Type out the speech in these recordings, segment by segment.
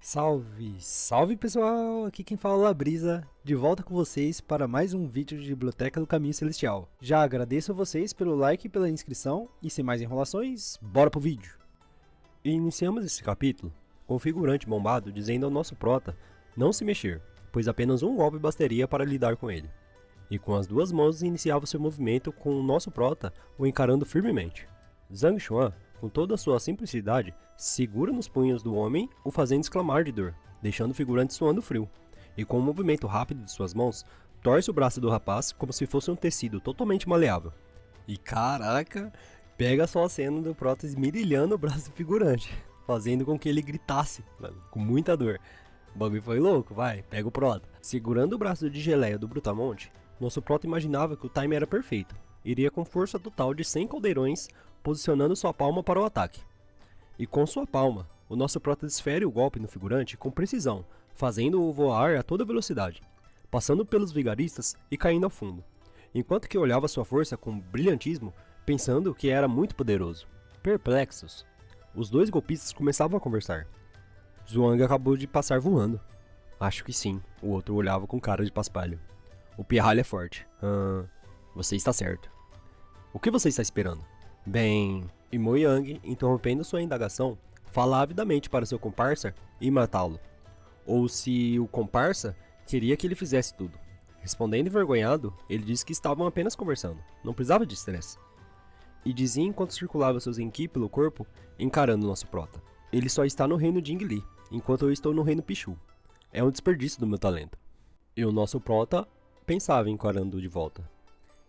Salve, salve pessoal! Aqui quem fala é Labrisa, de volta com vocês para mais um vídeo de Biblioteca do Caminho Celestial. Já agradeço a vocês pelo like e pela inscrição, e sem mais enrolações, bora pro vídeo! E iniciamos esse capítulo com o figurante bombado dizendo ao nosso prota não se mexer, pois apenas um golpe bastaria para lidar com ele. E com as duas mãos iniciava seu movimento com o nosso prota o encarando firmemente. Zhang Xuan, com toda a sua simplicidade, segura nos punhos do homem, o fazendo exclamar de dor, deixando o figurante suando frio. E com um movimento rápido de suas mãos, torce o braço do rapaz como se fosse um tecido totalmente maleável. E caraca, pega só a cena do prota esmirilhando o braço do figurante, fazendo com que ele gritasse, mano, com muita dor. O bagulho foi louco, vai, pega o prota. Segurando o braço de geleia do Brutamonte, nosso prota imaginava que o time era perfeito. Iria com força total de 100 caldeirões, posicionando sua palma para o ataque. E com sua palma, o nosso prota desfere o golpe no figurante com precisão, fazendo-o voar a toda velocidade, passando pelos vigaristas e caindo ao fundo, enquanto que olhava sua força com brilhantismo, pensando que era muito poderoso. Perplexos, os dois golpistas começavam a conversar. Zhuang acabou de passar voando. Acho que sim, o outro olhava com cara de paspalho. O pirralho é forte. Você está certo. O que você está esperando? Bem... E Mo Yang, interrompendo sua indagação, fala avidamente para seu comparsa e matá-lo. Ou se o comparsa queria que ele fizesse tudo. Respondendo envergonhado, ele disse que estavam apenas conversando, não precisava de estresse. E dizia enquanto circulava seus Enki pelo corpo, encarando nosso prota. Ele só está no reino Jingli, enquanto eu estou no reino Pichu. É um desperdício do meu talento. E o nosso prota pensava encarando de volta.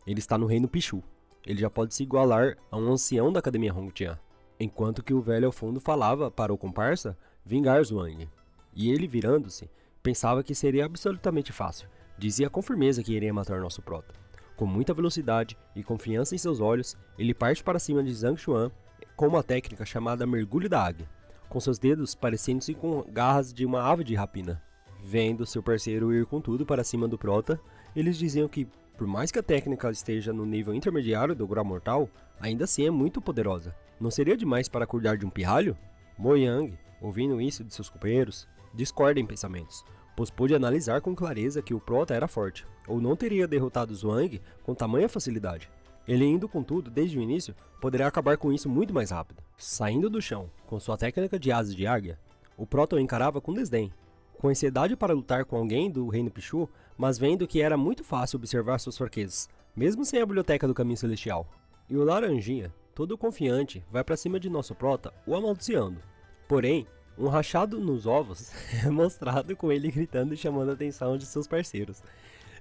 Ele está no reino Pichu. Ele já pode se igualar a um ancião da academia Hongtian. Enquanto que o velho ao fundo falava para o comparsa vingar Zhuang. E ele, virando-se, pensava que seria absolutamente fácil. Dizia com firmeza que iria matar nosso prota. Com muita velocidade e confiança em seus olhos, ele parte para cima de Zhang Xuan com uma técnica chamada Mergulho da Águia, com seus dedos parecendo-se com garras de uma ave de rapina. Vendo seu parceiro ir com tudo para cima do prota, eles diziam que, por mais que a técnica esteja no nível intermediário do grau mortal, ainda assim é muito poderosa. Não seria demais para cuidar de um pirralho? Mo Yang, ouvindo isso de seus companheiros, discorda em pensamentos, pois pôde analisar com clareza que o prota era forte, ou não teria derrotado Zhuang com tamanha facilidade. Ele indo com tudo desde o início, poderia acabar com isso muito mais rápido. Saindo do chão, com sua técnica de asas de águia, o prota o encarava com desdém, com ansiedade para lutar com alguém do reino Pichu, mas vendo que era muito fácil observar suas fraquezas, mesmo sem a biblioteca do caminho celestial. E o Laranjinha, todo confiante, vai para cima de nosso prota, o amaldiçoando. Porém, um rachado nos ovos é mostrado com ele gritando e chamando a atenção de seus parceiros.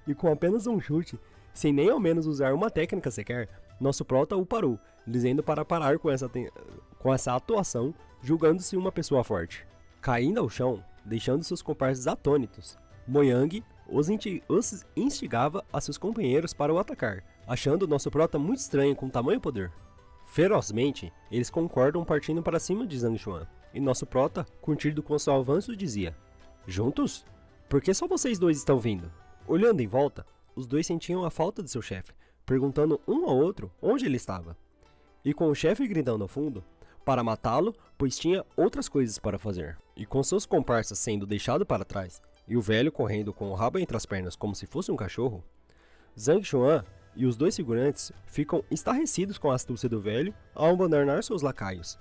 E com apenas um chute, sem nem ao menos usar uma técnica sequer, nosso prota o parou, dizendo para parar com essa atuação, julgando-se uma pessoa forte. Caindo ao chão, deixando seus comparsas atônitos, Mo Yang os instigava a seus companheiros para o atacar, achando nosso prota muito estranho com tamanho poder. Ferozmente, eles concordam partindo para cima de Zhang Xuan, e nosso prota, curtido com seu avanço, dizia: Juntos? Por que só vocês dois estão vindo? Olhando em volta, os dois sentiam a falta de seu chefe, perguntando um ao outro onde ele estava. E com o chefe gritando ao fundo, para matá-lo, pois tinha outras coisas para fazer. E com seus comparsas sendo deixados para trás, e o velho correndo com o rabo entre as pernas como se fosse um cachorro, Zhang Xuan e os dois figurantes ficam estarrecidos com a astúcia do velho ao abandonar seus lacaios.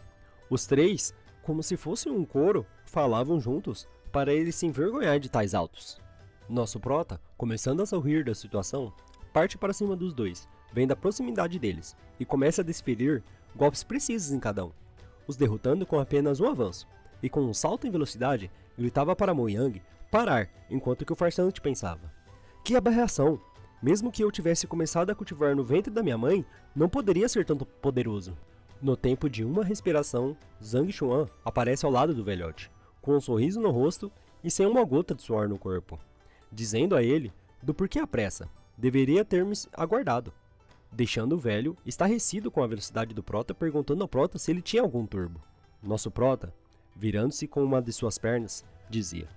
Os três, como se fosse um coro, falavam juntos para ele se envergonhar de tais autos. Nosso prota, começando a sorrir da situação, parte para cima dos dois, vendo a proximidade deles, e começa a desferir golpes precisos em cada um, os derrotando com apenas um avanço, e com um salto em velocidade, gritava para Mo Yang parar, enquanto que o farsante pensava: que aberração! Mesmo que eu tivesse começado a cultivar no ventre da minha mãe, não poderia ser tanto poderoso. No tempo de uma respiração, Zhang Xuan aparece ao lado do velhote, com um sorriso no rosto e sem uma gota de suor no corpo, dizendo a ele do porquê a pressa, deveria ter-me aguardado, deixando o velho estarrecido com a velocidade do prota, perguntando ao prota se ele tinha algum turbo. Nosso prota, virando-se com uma de suas pernas, dizia: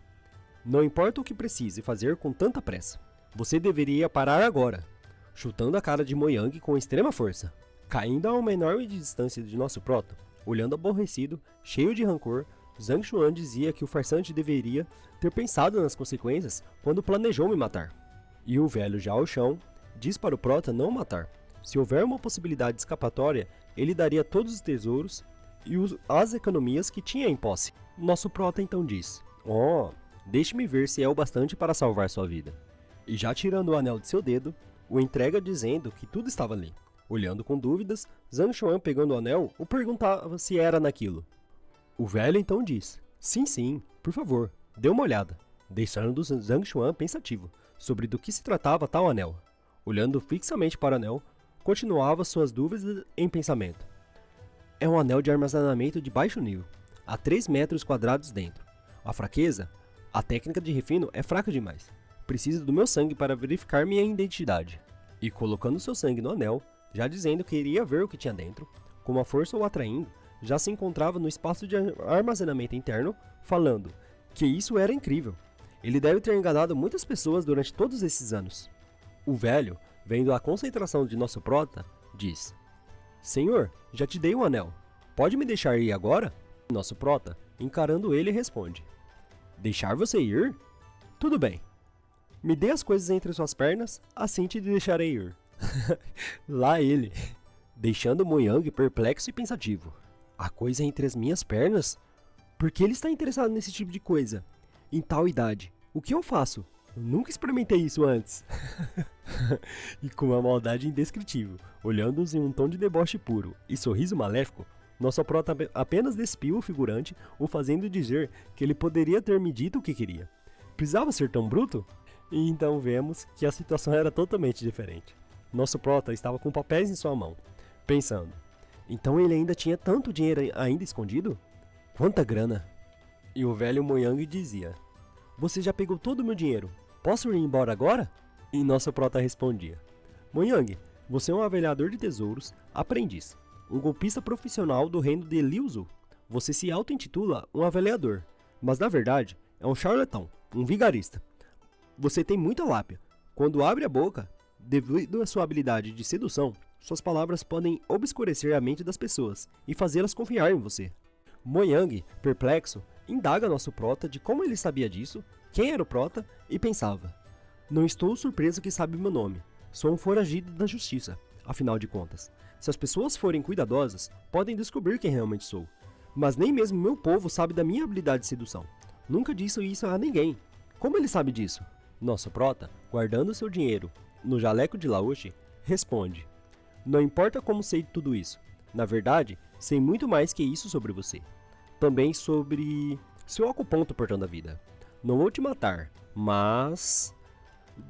não importa o que precise fazer com tanta pressa, você deveria parar agora, chutando a cara de Mo Yang com extrema força. Caindo a uma enorme distância de nosso prota, olhando aborrecido, cheio de rancor, Zhang Xuan dizia que o farsante deveria ter pensado nas consequências quando planejou me matar. E o velho Zhao Shang diz para o prota não o matar. Se houver uma possibilidade escapatória, ele daria todos os tesouros e as economias que tinha em posse. Nosso prota então diz: "Oh, deixe-me ver se é o bastante para salvar sua vida." E já tirando o anel de seu dedo, o entrega dizendo que tudo estava ali. Olhando com dúvidas, Zhang Xuan pegando o anel, o perguntava se era naquilo. O velho então diz: "Sim, sim, por favor, dê uma olhada." Deixando Zhang Xuan pensativo sobre do que se tratava tal anel. Olhando fixamente para o anel, continuava suas dúvidas em pensamento. É um anel de armazenamento de baixo nível, a 3 metros quadrados dentro. A fraqueza? A técnica de refino é fraca demais. Preciso do meu sangue para verificar minha identidade. E colocando seu sangue no anel, já dizendo que iria ver o que tinha dentro, com a força o atraindo, já se encontrava no espaço de armazenamento interno, falando que isso era incrível. Ele deve ter enganado muitas pessoas durante todos esses anos. O velho, vendo a concentração de nosso prota, diz: "Senhor, já te dei um anel. Pode me deixar ir agora?" Nosso prota, encarando ele, responde: "Deixar você ir? Tudo bem. Me dê as coisas entre suas pernas, assim te deixarei ir." Lá ele, deixando Mo Yang perplexo e pensativo. A coisa entre as minhas pernas? Por que ele está interessado nesse tipo de coisa? Em tal idade, o que eu faço? Eu nunca experimentei isso antes. E com uma maldade indescritível, olhando-os em um tom de deboche puro e sorriso maléfico, nosso prota apenas despiu o figurante, o fazendo dizer que ele poderia ter me dito o que queria. Precisava ser tão bruto? E então vemos que a situação era totalmente diferente. Nosso prota estava com papéis em sua mão, pensando: então ele ainda tinha tanto dinheiro ainda escondido? Quanta grana! E o velho Mo Yang dizia: "Você já pegou todo o meu dinheiro, posso ir embora agora?" E nosso prota respondia: "Mo Yang, você é um avaliador de tesouros, aprendiz, um golpista profissional do reino de Liu Zu. Você se auto-intitula um avaliador, mas na verdade é um charlatão, um vigarista. Você tem muita lábia. Quando abre a boca, devido à sua habilidade de sedução, suas palavras podem obscurecer a mente das pessoas e fazê-las confiar em você." Mo Yang, perplexo, indaga nosso prota de como ele sabia disso, quem era o prota, e pensava: "Não estou surpreso que sabe meu nome. Sou um foragido da justiça. Afinal de contas, se as pessoas forem cuidadosas, podem descobrir quem realmente sou. Mas nem mesmo meu povo sabe da minha habilidade de sedução. Nunca disse isso a ninguém. Como ele sabe disso?" Nosso prota, guardando seu dinheiro no jaleco de Laoshi, responde: "Não importa como sei tudo isso. Na verdade, sei muito mais que isso sobre você. Também sobre seu acuponto portando a vida. Não vou te matar, mas..."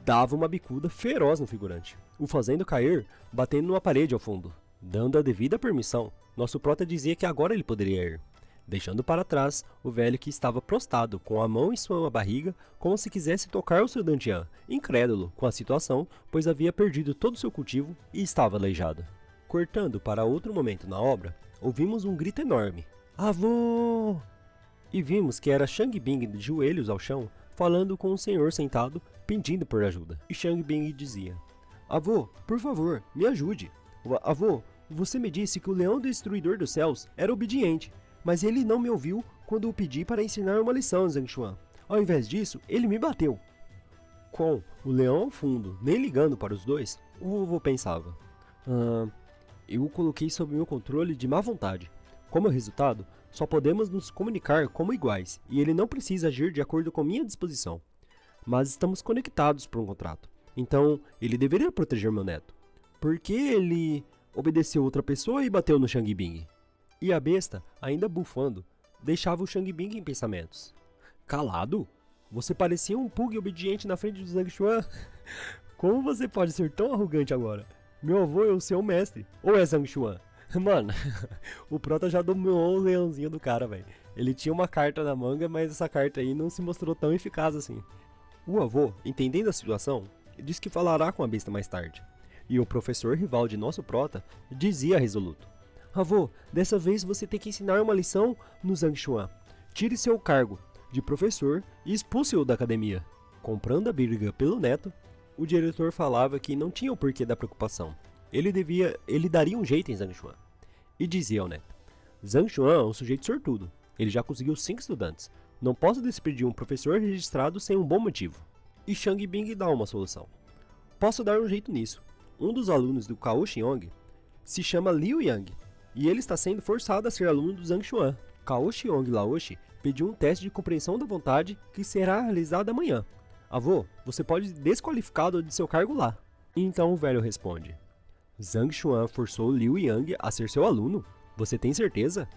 Dava uma bicuda feroz no figurante, o fazendo cair, batendo numa parede ao fundo. Dando a devida permissão, nosso prota dizia que agora ele poderia ir, deixando para trás o velho que estava prostrado, com a mão em sua barriga, como se quisesse tocar o seu Dantian, incrédulo com a situação, pois havia perdido todo o seu cultivo e estava aleijado. Cortando para outro momento na obra, ouvimos um grito enorme: "Avô!" E vimos que era Shang Bing de joelhos ao chão, falando com um senhor sentado, pedindo por ajuda. E Shang Bing dizia: "Avô, por favor, me ajude. Avô, você me disse que o leão destruidor dos céus era obediente, mas ele não me ouviu quando o pedi para ensinar uma lição a Zhang Xuan. Ao invés disso, ele me bateu." Com o leão ao fundo, nem ligando para os dois, o vovô pensava: "Eu o coloquei sob meu controle de má vontade. Como resultado, só podemos nos comunicar como iguais, e ele não precisa agir de acordo com minha disposição. Mas estamos conectados por um contrato, então ele deveria proteger meu neto. Por que ele obedeceu outra pessoa e bateu no Shang Bing?" E a besta, ainda bufando, deixava o Shang Bing em pensamentos. "Calado? Você parecia um pug obediente na frente do Zhang Xuan. Como você pode ser tão arrogante agora? Meu avô é o seu mestre, ou é Zhang Xuan?" Mano, o prota já dominou o leãozinho do cara, velho. Ele tinha uma carta na manga, mas essa carta aí não se mostrou tão eficaz assim. O avô, entendendo a situação, disse que falará com a besta mais tarde. E o professor rival de nosso prota dizia resoluto: "Avô, dessa vez você tem que ensinar uma lição no Zhang Xuan. Tire seu cargo de professor e expulse-o da academia." Comprando a briga pelo neto, o diretor falava que não tinha o porquê da preocupação. Ele daria um jeito em Zhang Xuan. E dizia ao neto: "Zhang Xuan é um sujeito sortudo. ele já conseguiu 5 estudantes. Não posso despedir um professor registrado sem um bom motivo. E Shang Bing dá uma solução. Posso dar um jeito nisso. Um dos alunos do Cao Xiong se chama Liu Yang, e ele está sendo forçado a ser aluno do Zhang Xuan. Cao Xiong Laoshi pediu um teste de compreensão da vontade que será realizado amanhã. Avô, você pode ser desqualificado de seu cargo lá. Então o velho responde. Zhang Xuan forçou Liu Yang a ser seu aluno? Você tem certeza?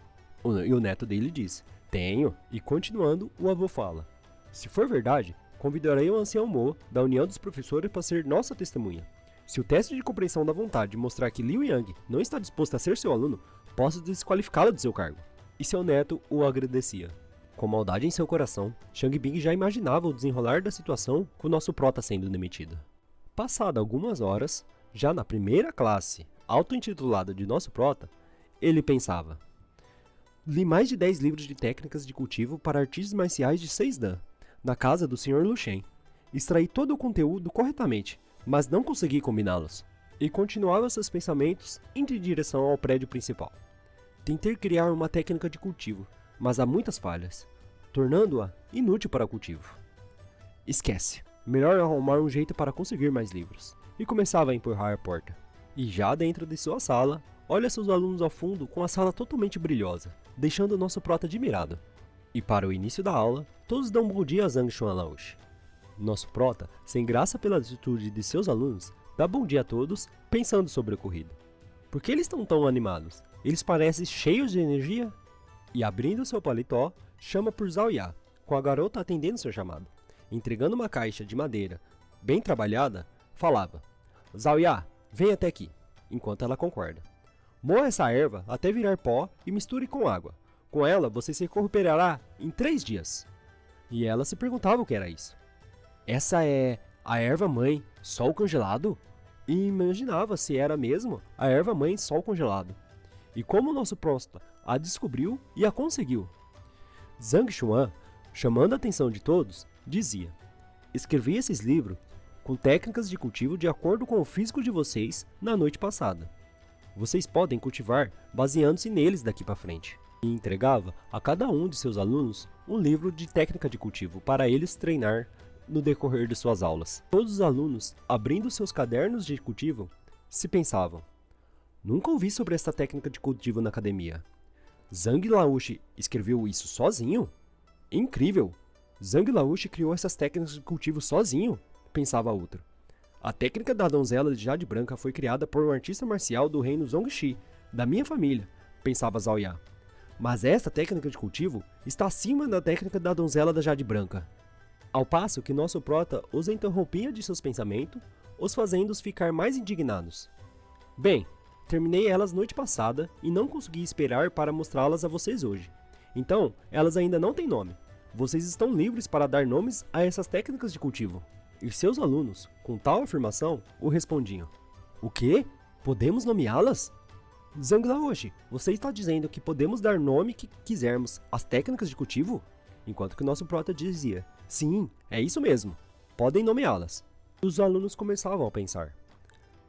E o neto dele diz. Tenho. E continuando, o avô fala. Se for verdade, convidarei o ancião Mo da União dos Professores para ser nossa testemunha. Se o teste de compreensão da vontade mostrar que Liu Yang não está disposto a ser seu aluno, posso desqualificá-lo de seu cargo. E seu neto o agradecia. Com maldade em seu coração, Shang Bing já imaginava o desenrolar da situação com o nosso prota sendo demitido. Passado algumas horas, já na primeira classe, auto-intitulada de nosso prota, ele pensava. Li mais de 10 livros de técnicas de cultivo para artes marciais de 6 dan, na casa do Sr. Lu Shen. Extraí todo o conteúdo corretamente, mas não consegui combiná-los. E continuava seus pensamentos indo em direção ao prédio principal. Tentei criar uma técnica de cultivo, mas há muitas falhas, tornando-a inútil para cultivo. Esquece, melhor arrumar um jeito para conseguir mais livros. E começava a empurrar a porta. E já dentro de sua sala, olha seus alunos ao fundo com a sala totalmente brilhosa, deixando o nosso prota admirado. E para o início da aula, todos dão um bom dia a Zhang Xuan Laoshi. Nosso prota, sem graça pela atitude de seus alunos, dá bom dia a todos, pensando sobre o ocorrido. Por que eles estão tão animados? Eles parecem cheios de energia? E abrindo seu paletó, chama por Zhao Ya, com a garota atendendo seu chamado. Entregando uma caixa de madeira bem trabalhada, falava: Zhao Ya, vem até aqui, enquanto ela concorda. Moa essa erva até virar pó e misture com água. Com ela você se recuperará em 3 dias. E ela se perguntava o que era isso. Essa é a erva mãe sol congelado? E imaginava se era mesmo a erva mãe sol congelado. E como o nosso prota a descobriu e a conseguiu. Zhang Xuan, chamando a atenção de todos, dizia: escrevi esses livros com técnicas de cultivo de acordo com o físico de vocês na noite passada. Vocês podem cultivar baseando-se neles daqui para frente. E entregava a cada um de seus alunos um livro de técnica de cultivo para eles treinar no decorrer de suas aulas. Todos os alunos, abrindo seus cadernos de cultivo, se pensavam: nunca ouvi sobre essa técnica de cultivo na academia. Zhang Laoshi escreveu isso sozinho? Incrível! Zhang Laoshi criou essas técnicas de cultivo sozinho? Pensava outro. A técnica da donzela de Jade Branca foi criada por um artista marcial do reino Zhongxi, da minha família, pensava Zhao Ya. Mas esta técnica de cultivo está acima da técnica da donzela da Jade Branca. Ao passo que nosso prota os interrompia de seus pensamentos, os fazendo-os ficar mais indignados. Bem, terminei elas noite passada e não consegui esperar para mostrá-las a vocês hoje. Então, elas ainda não têm nome. Vocês estão livres para dar nomes a essas técnicas de cultivo. E seus alunos, com tal afirmação, o respondiam: o quê? Podemos nomeá-las? Zhang Laoshi, você está dizendo que podemos dar nome que quisermos às técnicas de cultivo? Enquanto que nosso prota dizia: sim, é isso mesmo, podem nomeá-las. Os alunos começavam a pensar: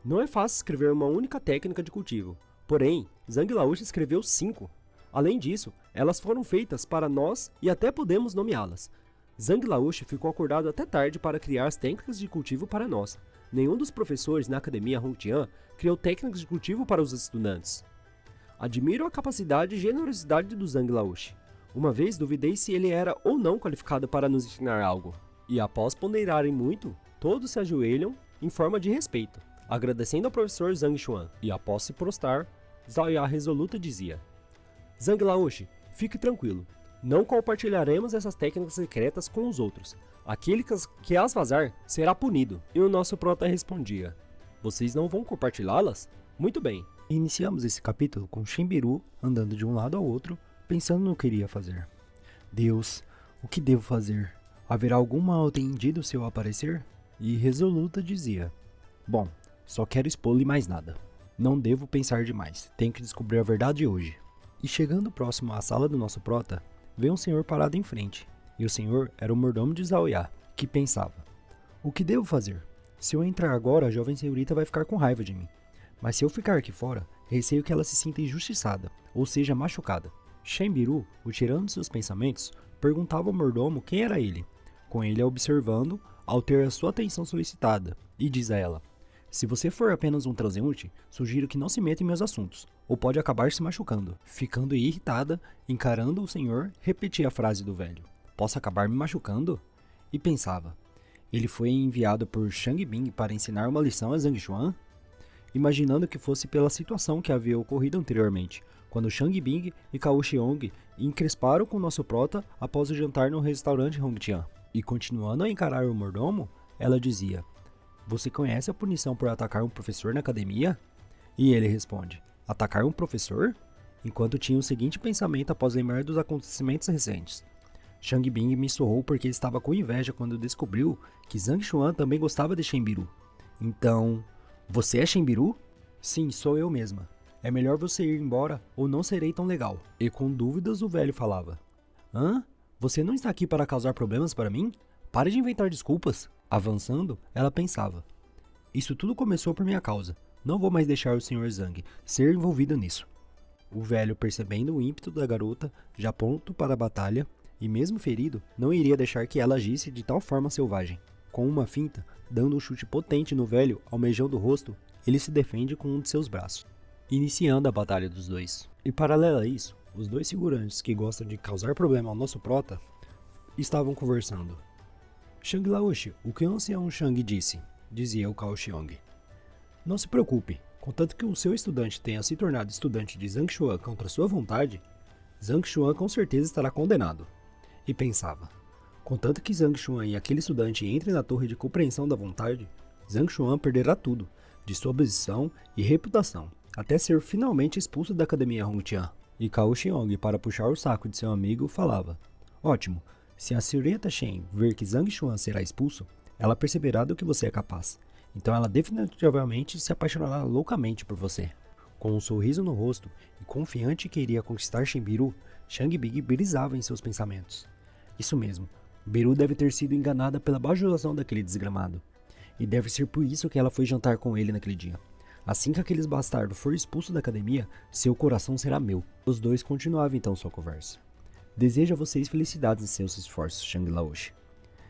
não é fácil escrever uma única técnica de cultivo, porém, Zhang Laoshi escreveu 5. Além disso, elas foram feitas para nós e até podemos nomeá-las. Zhang Laoshi ficou acordado até tarde para criar as técnicas de cultivo para nós. Nenhum dos professores na academia Hongtian criou técnicas de cultivo para os estudantes. Admiro a capacidade e generosidade do Zhang Laoshi. Uma vez duvidei se ele era ou não qualificado para nos ensinar algo. E após ponderarem muito, todos se ajoelham em forma de respeito, agradecendo ao professor Zhang Xuan. E após se prostrar, Zhao Ya resoluta dizia: Zhang Laoshi, fique tranquilo. Não compartilharemos essas técnicas secretas com os outros. Aquele que as vazar será punido. E o nosso prota respondia: vocês não vão compartilhá-las? Muito bem. Iniciamos esse capítulo com Shenbiru andando de um lado ao outro, pensando no que iria fazer. Deus, o que devo fazer? Haverá algum mal-entendido se eu aparecer? E resoluta dizia: bom, só quero expô-lo e mais nada. Não devo pensar demais, tenho que descobrir a verdade hoje. E chegando próximo à sala do nosso prota, veio um senhor parado em frente, e o senhor era o mordomo de Zhao Ya, que pensava: o que devo fazer? Se eu entrar agora, a jovem senhorita vai ficar com raiva de mim. Mas se eu ficar aqui fora, receio que ela se sinta injustiçada, ou seja, machucada. Shenbiru, o tirano de seus pensamentos, perguntava ao mordomo quem era ele, com ele a observando ao ter a sua atenção solicitada, e diz a ela: se você for apenas um transeunte, sugiro que não se meta em meus assuntos, ou pode acabar se machucando. Ficando irritada, encarando o senhor, repetia a frase do velho: posso acabar me machucando? E pensava: ele foi enviado por Shang Bing para ensinar uma lição a Zhang Xuan? Imaginando que fosse pela situação que havia ocorrido anteriormente, quando Shang Bing e Cao Xiong encresparam com nosso prota após o jantar no restaurante Hongtian. E continuando a encarar o mordomo, ela dizia: você conhece a punição por atacar um professor na academia? E ele responde: atacar um professor? Enquanto tinha o seguinte pensamento após lembrar dos acontecimentos recentes. Shang Bing me sorrou porque estava com inveja quando descobriu que Zhang Xuan também gostava de Shenbiru. Então, você é Shenbiru? Sim, sou eu mesma. É melhor você ir embora ou não serei tão legal. E com dúvidas o velho falava: hã? Você não está aqui para causar problemas para mim? Pare de inventar desculpas. Avançando, ela pensava: isso tudo começou por minha causa. Não vou mais deixar o Sr. Zhang ser envolvido nisso. O velho, percebendo o ímpeto da garota, já pronto para a batalha, e mesmo ferido, não iria deixar que ela agisse de tal forma selvagem. Com uma finta, dando um chute potente no velho, almejando o rosto, ele se defende com um de seus braços, iniciando a batalha dos dois. E paralelo a isso, os dois figurantes que gostam de causar problema ao nosso prota estavam conversando. Shang Laoshi, o que o ancião Shang disse, dizia o Cao Xiong. Não se preocupe, contanto que o seu estudante tenha se tornado estudante de Zhang Xuan contra sua vontade, Zhang Xuan com certeza estará condenado. E pensava: contanto que Zhang Xuan e aquele estudante entrem na torre de compreensão da vontade, Zhang Xuan perderá tudo, de sua posição e reputação, até ser finalmente expulso da academia Hongtian. E Cao Xiong, para puxar o saco de seu amigo, falava: ótimo, se a senhorita Shen ver que Zhang Xuan será expulso, ela perceberá do que você é capaz. Então ela definitivamente se apaixonará loucamente por você. Com um sorriso no rosto e confiante que iria conquistar Shenbiru, Shang Bing brisava em seus pensamentos. Isso mesmo, Biru deve ter sido enganada pela bajulação daquele desgramado. E deve ser por isso que ela foi jantar com ele naquele dia. Assim que aqueles bastardos for expulso da academia, seu coração será meu. Os dois continuavam então sua conversa. Desejo a vocês felicidades em seus esforços, Shang Laoshi.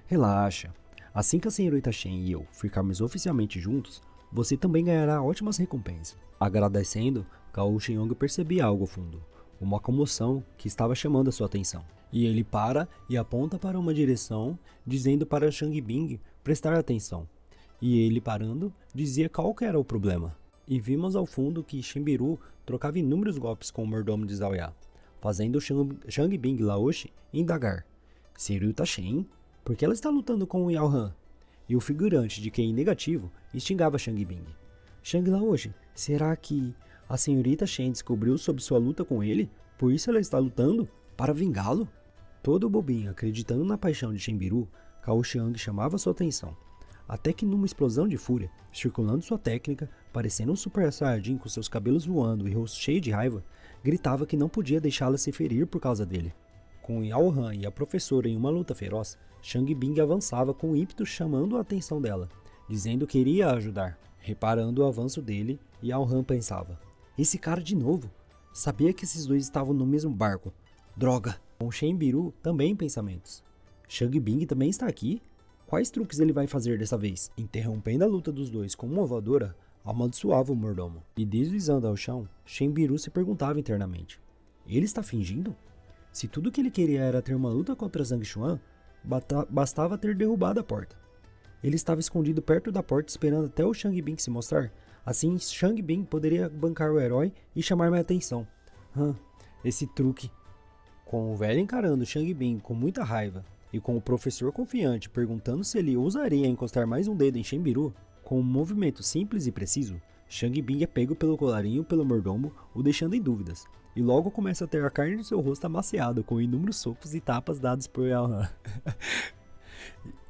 Relaxa. Assim que a senhorita Shen e eu ficarmos oficialmente juntos, você também ganhará ótimas recompensas. Agradecendo, Cao Xiong percebia algo ao fundo, uma comoção que estava chamando a sua atenção. E ele para e aponta para uma direção, dizendo para Shang Bing prestar atenção. E ele parando, dizia qual que era o problema. E vimos ao fundo que Shenbiru trocava inúmeros golpes com o mordomo de Zhao Ya, fazendo Shang Bing Laoshi indagar: senhorita Shen? Por que ela está lutando com o Yao Han? E o figurante de QI negativo instigava Shang Bing: Shang Laoshi, será que a senhorita Shen descobriu sobre sua luta com ele? Por isso ela está lutando? Para vingá-lo? Todo bobinho, acreditando na paixão de Shenbiru, Cao Xiong chamava sua atenção. Até que numa explosão de fúria, circulando sua técnica, parecendo um super saiyajin com seus cabelos voando e rosto cheio de raiva, gritava que não podia deixá-la se ferir por causa dele. Com Yao Han e a professora em uma luta feroz, Shang Bing avançava com ímpeto chamando a atenção dela, dizendo que iria ajudar. Reparando o avanço dele, Yao Han pensava: esse cara de novo? Sabia que esses dois estavam no mesmo barco. Droga! Com Shenbiru também em pensamentos. Shang Bing também está aqui? Quais truques ele vai fazer dessa vez? Interrompendo a luta dos dois com uma voadora, amaldiçoava o mordomo. E deslizando ao chão, Shenbiru se perguntava internamente: ele está fingindo? Se tudo que ele queria era ter uma luta contra Zhang Xuan, bastava ter derrubado a porta. Ele estava escondido perto da porta esperando até o Shang Bing se mostrar. Assim, Shang Bing poderia bancar o herói e chamar minha atenção. Esse truque. Com o velho encarando Shang Bing com muita raiva e com o professor confiante perguntando se ele ousaria encostar mais um dedo em Shenbiru, com um movimento simples e preciso, Shang Bing é pego pelo colarinho pelo mordomo, o deixando em dúvidas, e logo começa a ter a carne do seu rosto amaciado com inúmeros socos e tapas dados por Yao Han.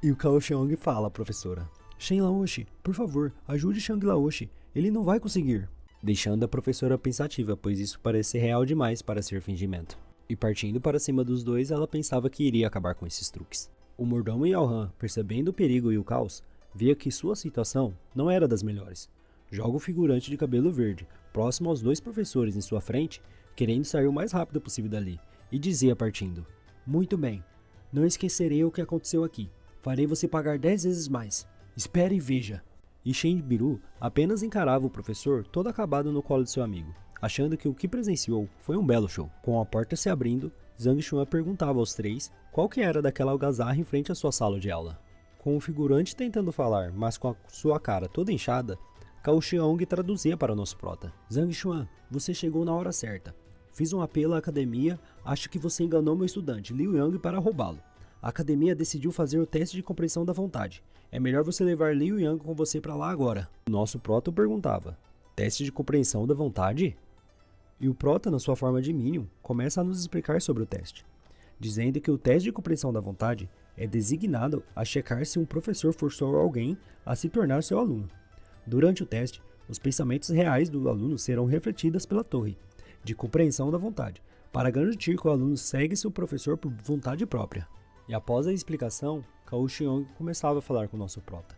E o Cao Xiong fala à professora: Shen Laoshi, por favor, ajude Shang Laoshi, ele não vai conseguir. Deixando a professora pensativa, pois isso parece real demais para ser fingimento. E partindo para cima dos dois, ela pensava que iria acabar com esses truques. O mordomo Yao Han, percebendo o perigo e o caos, via que sua situação não era das melhores. Joga o figurante de cabelo verde, próximo aos dois professores em sua frente, querendo sair o mais rápido possível dali, e dizia partindo: "Muito bem, não esquecerei o que aconteceu aqui. Farei você pagar 10 vezes mais. Espere e veja." E Shenbiru apenas encarava o professor todo acabado no colo de seu amigo, achando que o que presenciou foi um belo show. Com a porta se abrindo, Zhang Xuan perguntava aos três qual que era daquela algazarra em frente à sua sala de aula. Com o figurante tentando falar, mas com a sua cara toda inchada, Cao Xiong traduzia para o nosso prota. "Zhang Xuan, você chegou na hora certa. Fiz um apelo à academia, acho que você enganou meu estudante, Liu Yang, para roubá-lo. A academia decidiu fazer o teste de compreensão da vontade. É melhor você levar Liu Yang com você para lá agora." O nosso prota perguntava: "Teste de compreensão da vontade?" E o prota, na sua forma de Minion, começa a nos explicar sobre o teste, dizendo que o teste de compreensão da vontade é designado a checar se um professor forçou alguém a se tornar seu aluno. Durante o teste, os pensamentos reais do aluno serão refletidos pela torre de compreensão da vontade, para garantir que o aluno segue seu professor por vontade própria. E após a explicação, Cao Xiong começava a falar com o nosso prota.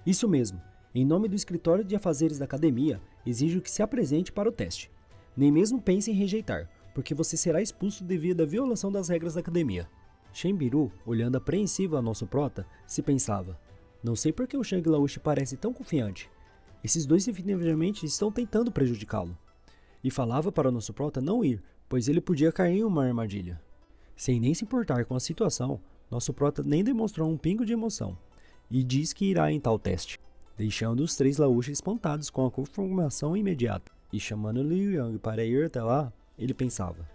"Isso mesmo, em nome do escritório de afazeres da academia, exijo que se apresente para o teste. Nem mesmo pense em rejeitar, porque você será expulso devido à violação das regras da academia." Shenbiru, olhando apreensivo ao nosso prota, se pensava: "Não sei por que o Shang Laoshi parece tão confiante. Esses dois definitivamente estão tentando prejudicá-lo." E falava para o nosso prota não ir, pois ele podia cair em uma armadilha. Sem nem se importar com a situação, nosso prota nem demonstrou um pingo de emoção, e diz que irá em tal teste, deixando os três Laoshi espantados com a confirmação imediata. E chamando Liu Yang para ir até lá, ele pensava: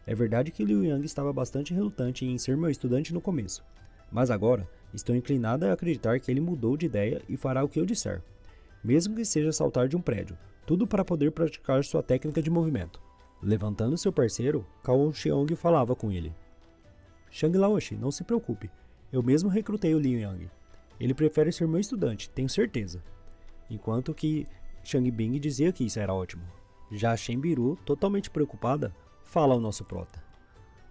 "É verdade que Liu Yang estava bastante relutante em ser meu estudante no começo, mas agora estou inclinado a acreditar que ele mudou de ideia e fará o que eu disser, mesmo que seja saltar de um prédio, tudo para poder praticar sua técnica de movimento." Levantando seu parceiro, Cao Xiong falava com ele: "Shang Laoshi, não se preocupe, eu mesmo recrutei o Liu Yang. Ele prefere ser meu estudante, tenho certeza." Enquanto que Shang Bing dizia que isso era ótimo. Já Shenbiru, totalmente preocupada, fala ao nosso prota: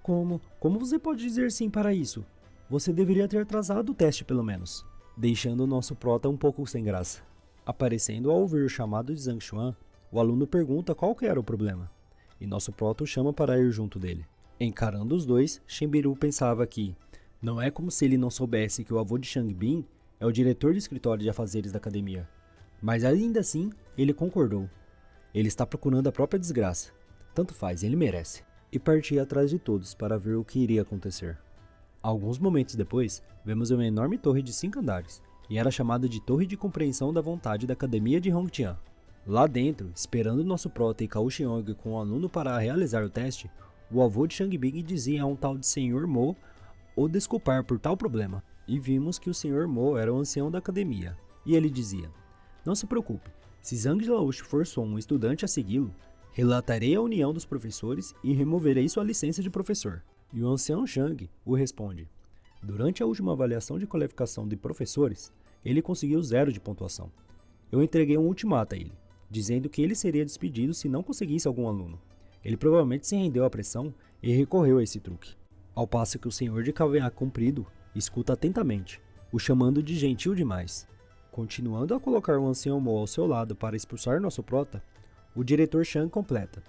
Como você pode dizer sim para isso? Você deveria ter atrasado o teste pelo menos." Deixando o nosso prota um pouco sem graça. Aparecendo ao ouvir o chamado de Zhang Xuan, o aluno pergunta qual que era o problema, e nosso prota o chama para ir junto dele. Encarando os dois, Shenbiru pensava que não é como se ele não soubesse que o avô de Shang Bing é o diretor do escritório de afazeres da academia. Mas ainda assim, ele concordou. Ele está procurando a própria desgraça. Tanto faz, ele merece. E partia atrás de todos para ver o que iria acontecer. Alguns momentos depois, vemos uma enorme torre de 5 andares, e era chamada de Torre de Compreensão da Vontade da Academia de Hongtian. Lá dentro, esperando nosso prota e Cao Xiong com o aluno para realizar o teste, o avô de Shang Bing dizia a um tal de Sr. Mo o desculpar por tal problema. E vimos que o Sr. Mo era o ancião da academia, e ele dizia: "Não se preocupe, se Zhang Laoshi forçou um estudante a segui-lo, relatarei à união dos professores e removerei sua licença de professor." E o ancião Shang o responde: "Durante a última avaliação de qualificação de professores, ele conseguiu 0 de pontuação. Eu entreguei um ultimato a ele, dizendo que ele seria despedido se não conseguisse algum aluno. Ele provavelmente se rendeu à pressão e recorreu a esse truque." Ao passo que o senhor de cavanhaque comprido escuta atentamente, o chamando de gentil demais. Continuando a colocar o ancião Mo ao seu lado para expulsar nosso prota, o diretor Shang completa: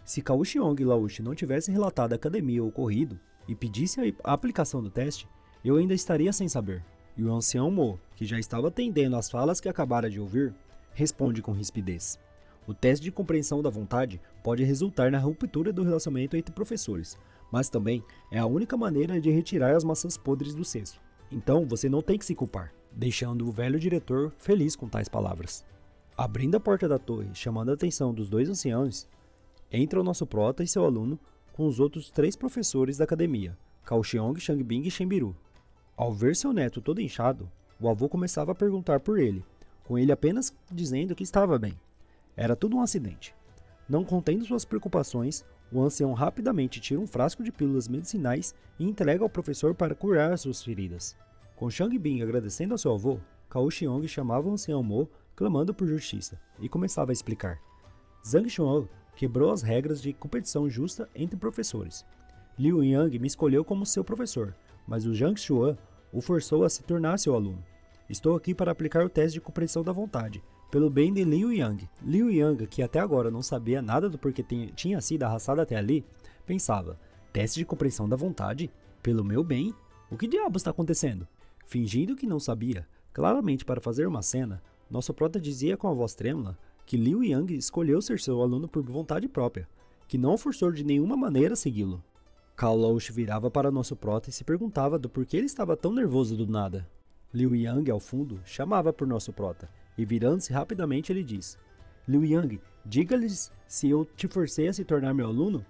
"Se Cao Xiong Laoshi não tivesse relatado à academia o ocorrido e pedisse a aplicação do teste, eu ainda estaria sem saber." E o ancião Mo, que já estava atendendo às falas que acabara de ouvir, responde com rispidez: "O teste de compreensão da vontade pode resultar na ruptura do relacionamento entre professores, mas também é a única maneira de retirar as maçãs podres do cesto. Então você não tem que se culpar." Deixando o velho diretor feliz com tais palavras. Abrindo a porta da torre, chamando a atenção dos dois anciãos, entra o nosso prota e seu aluno com os outros 3 professores da academia, Cao Xiong, Shang Bing e Shenbiru. Ao ver seu neto todo inchado, o avô começava a perguntar por ele, com ele apenas dizendo que estava bem. Era tudo um acidente. Não contendo suas preocupações, o ancião rapidamente tira um frasco de pílulas medicinais e entrega ao professor para curar suas feridas. Com Shang Bing agradecendo ao seu avô, Cao Xiong chamava o ancião Mo, clamando por justiça, e começava a explicar. Zhang Xuan quebrou as regras de competição justa entre professores. Liu Yang me escolheu como seu professor, mas o Zhang Xuan o forçou a se tornar seu aluno. Estou aqui para aplicar o teste de compreensão da vontade, pelo bem de Liu Yang. Liu Yang, que até agora não sabia nada do porquê tinha sido arrastado até ali, pensava, teste de compreensão da vontade? Pelo meu bem? O que diabos está acontecendo? Fingindo que não sabia, claramente para fazer uma cena, nosso prota dizia com a voz trêmula que Liu Yang escolheu ser seu aluno por vontade própria, que não o forçou de nenhuma maneira a segui-lo. Cao Laoshi virava para nosso prota e se perguntava do porquê ele estava tão nervoso do nada. Liu Yang, ao fundo, chamava por nosso prota, e virando-se rapidamente ele diz, Liu Yang, diga-lhes se eu te forcei a se tornar meu aluno?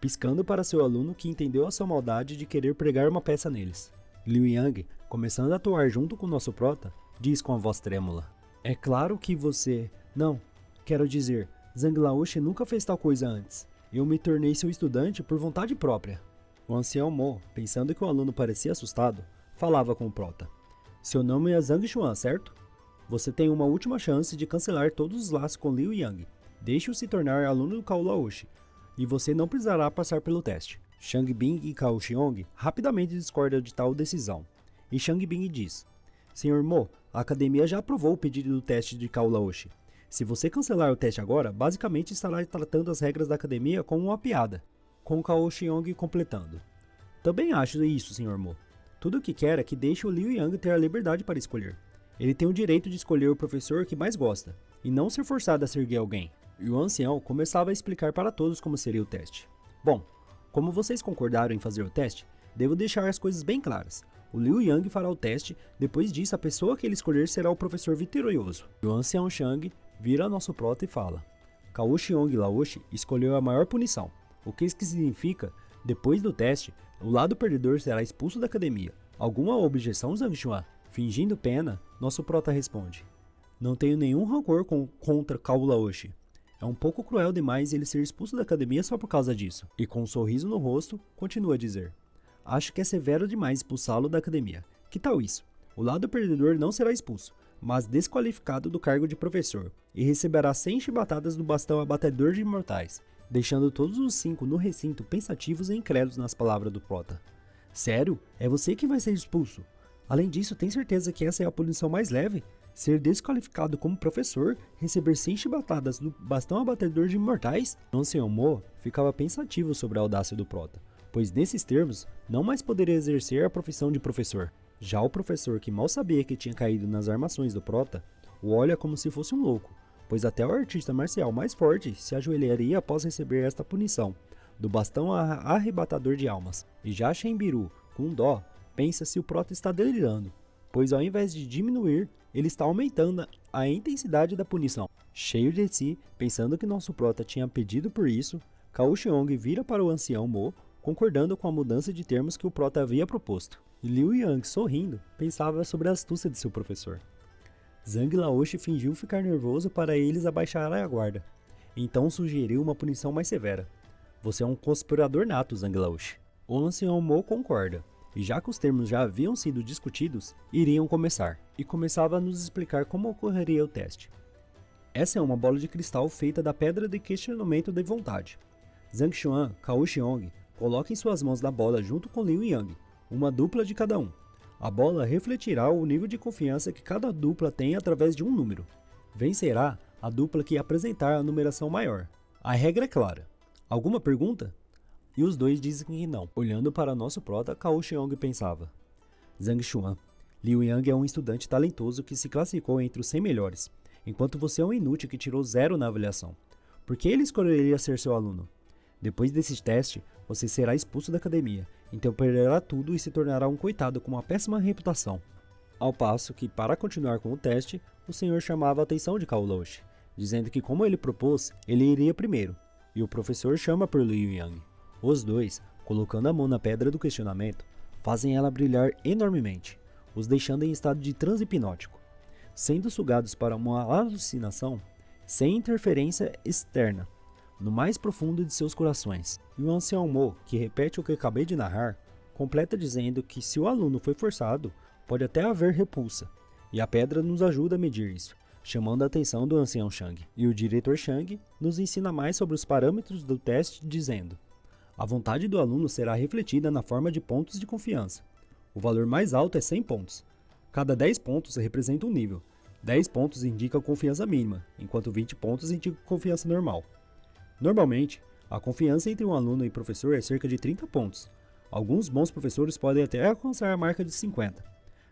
Piscando para seu aluno que entendeu a sua maldade de querer pregar uma peça neles. Liu Yang, começando a atuar junto com nosso prota, diz com a voz trêmula, é claro que você... Não, quero dizer, Zhang Laoshi nunca fez tal coisa antes. Eu me tornei seu estudante por vontade própria. O ancião Mo, pensando que o aluno parecia assustado, falava com o prota. Seu nome é Zhang Xuan, certo? Você tem uma última chance de cancelar todos os laços com Liu Yang. Deixe-o se tornar aluno do Cao Laoshi, e você não precisará passar pelo teste. Shang Bing e Cao Xiong rapidamente discordam de tal decisão. E Shang Bing diz, Senhor Mo, a academia já aprovou o pedido do teste de Cao Laoshi. Se você cancelar o teste agora, basicamente estará tratando as regras da academia como uma piada. Com Cao Xiong completando. Também acho isso, Sr. Mo. Tudo o que quer é que deixe o Liu Yang ter a liberdade para escolher. Ele tem o direito de escolher o professor que mais gosta, e não ser forçado a seguir alguém. E o ancião começava a explicar para todos como seria o teste. Bom, como vocês concordaram em fazer o teste, devo deixar as coisas bem claras. O Liu Yang fará o teste, depois disso a pessoa que ele escolher será o professor vitorioso. E o ancião Shang vira nosso prota e fala, Cao Xiong Laoshi escolheu a maior punição, o que isso significa, depois do teste, o lado perdedor será expulso da academia. Alguma objeção, Zhang Xuan? Fingindo pena, nosso prota responde, não tenho nenhum rancor contra Cao Laoshi. É um pouco cruel demais ele ser expulso da academia só por causa disso. E com um sorriso no rosto, continua a dizer, acho que é severo demais expulsá-lo da academia. Que tal isso? O lado perdedor não será expulso, mas desqualificado do cargo de professor, e receberá 100 chibatadas do bastão abatedor de imortais, deixando todos os 5 no recinto pensativos e incrédulos nas palavras do prota. Sério? É você que vai ser expulso? Além disso, tem certeza que essa é a punição mais leve? Ser desqualificado como professor, receber 100 chibatadas do bastão abatedor de imortais? O ancião Mo ficava pensativo sobre a audácia do prota, pois nesses termos, não mais poderia exercer a profissão de professor. Já o professor, que mal sabia que tinha caído nas armações do prota, o olha como se fosse um louco, pois até o artista marcial mais forte se ajoelharia após receber esta punição, do bastão arrebatador de almas. E já Shenbiru, com dó, pensa se o prota está delirando, pois ao invés de diminuir, ele está aumentando a intensidade da punição. Cheio de si, pensando que nosso prota tinha pedido por isso, Cao Xiong vira para o ancião Mo, concordando com a mudança de termos que o prota havia proposto. E Liu Yang, sorrindo, pensava sobre a astúcia de seu professor. Zhang Laoshi fingiu ficar nervoso para eles abaixarem a guarda. Então sugeriu uma punição mais severa. Você é um conspirador nato, Zhang Laoshi. O ancião Mo concorda, e já que os termos já haviam sido discutidos, iriam começar. E começava a nos explicar como ocorreria o teste. Essa é uma bola de cristal feita da pedra de questionamento de vontade. Zhang Xuan, Cao Xiong, coloquem suas mãos na bola junto com Liu Yang, uma dupla de cada um. A bola refletirá o nível de confiança que cada dupla tem através de um número. Vencerá a dupla que apresentar a numeração maior. A regra é clara. Alguma pergunta? E os dois dizem que não. Olhando para nosso prota, Cao Xiong pensava. Zhang Xuan, Liu Yang é um estudante talentoso que se classificou entre os 100 melhores, enquanto você é um inútil que tirou 0 na avaliação. Por que ele escolheria ser seu aluno? Depois desse teste, você será expulso da academia, então perderá tudo e se tornará um coitado com uma péssima reputação. Ao passo que, para continuar com o teste, o senhor chamava a atenção de Cao Laoshi, dizendo que como ele propôs, ele iria primeiro, e o professor chama por Liu Yang. Os dois, colocando a mão na pedra do questionamento, fazem ela brilhar enormemente, os deixando em estado de transe hipnótico, sendo sugados para uma alucinação sem interferência externa, no mais profundo de seus corações. E o ancião Mo, que repete o que acabei de narrar, completa dizendo que se o aluno foi forçado, pode até haver repulsa, e a pedra nos ajuda a medir isso, chamando a atenção do ancião Shang. E o diretor Shang nos ensina mais sobre os parâmetros do teste, dizendo: a vontade do aluno será refletida na forma de pontos de confiança. O valor mais alto é 100 pontos. Cada 10 pontos representa um nível, 10 pontos indica confiança mínima, enquanto 20 pontos indica confiança normal. Normalmente, a confiança entre um aluno e professor é cerca de 30 pontos. Alguns bons professores podem até alcançar a marca de 50,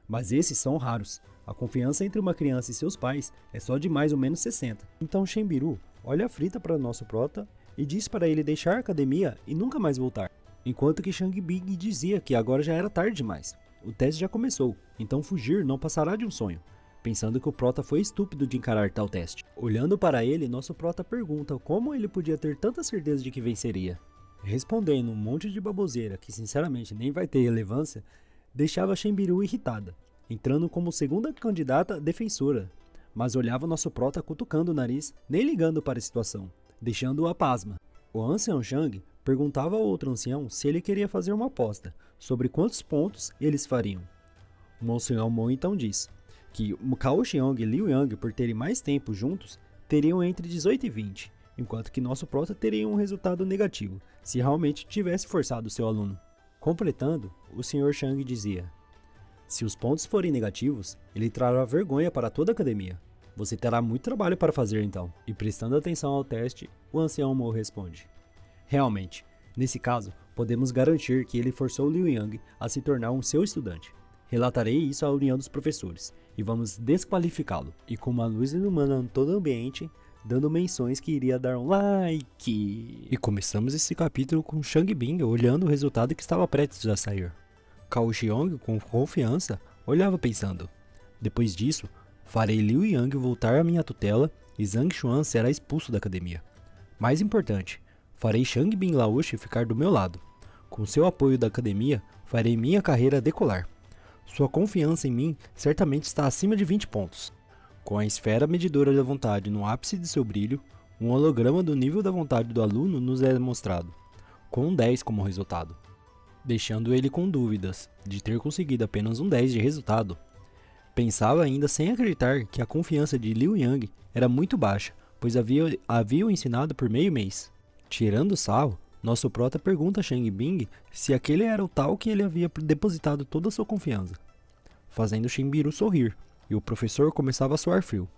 mas esses são raros. A confiança entre uma criança e seus pais é só de mais ou menos 60. Então Shenbiru olha frita para nosso prota e diz para ele deixar a academia e nunca mais voltar. Enquanto que Shang Bing dizia que agora já era tarde demais. O teste já começou, então fugir não passará de um sonho. Pensando que o prota foi estúpido de encarar tal teste. Olhando para ele, nosso prota pergunta como ele podia ter tanta certeza de que venceria. Respondendo um monte de baboseira que sinceramente nem vai ter relevância, deixava Shenbiru irritada, entrando como segunda candidata defensora, mas olhava nosso prota cutucando o nariz, nem ligando para a situação, deixando-o a pasma. O ancião Shang perguntava ao outro ancião se ele queria fazer uma aposta sobre quantos pontos eles fariam. O ancião Mo então diz que Cao Xiong e Liu Yang, por terem mais tempo juntos, teriam entre 18 e 20, enquanto que nosso prota teria um resultado negativo, se realmente tivesse forçado seu aluno. Completando, o Sr. Shang dizia: se os pontos forem negativos, ele trará vergonha para toda a academia. Você terá muito trabalho para fazer então. E prestando atenção ao teste, o ancião Mo responde: realmente, nesse caso, podemos garantir que ele forçou Liu Yang a se tornar um seu estudante. Relatarei isso à união dos professores, e vamos desqualificá-lo. E com uma luz iluminando todo o ambiente, dando menções que iria dar um like. E começamos esse capítulo com Shang Bing olhando o resultado que estava prestes a sair. Cao Xiong, com confiança, olhava pensando: depois disso, farei Liu Yang voltar à minha tutela e Zhang Xuan será expulso da academia. Mais importante, farei Shang Bing Laoshi ficar do meu lado. Com seu apoio da academia, farei minha carreira decolar. Sua confiança em mim certamente está acima de 20 pontos. Com a esfera medidora da vontade no ápice de seu brilho, um holograma do nível da vontade do aluno nos é mostrado, com um 10 como resultado, deixando ele com dúvidas de ter conseguido apenas um 10 de resultado. Pensava ainda sem acreditar que a confiança de Liu Yang era muito baixa, pois havia o ensinado por meio mês. Tirando sarro, nosso prota pergunta a Shang Bing se aquele era o tal que ele havia depositado toda a sua confiança, fazendo Shenbiru sorrir, e o professor começava a suar frio.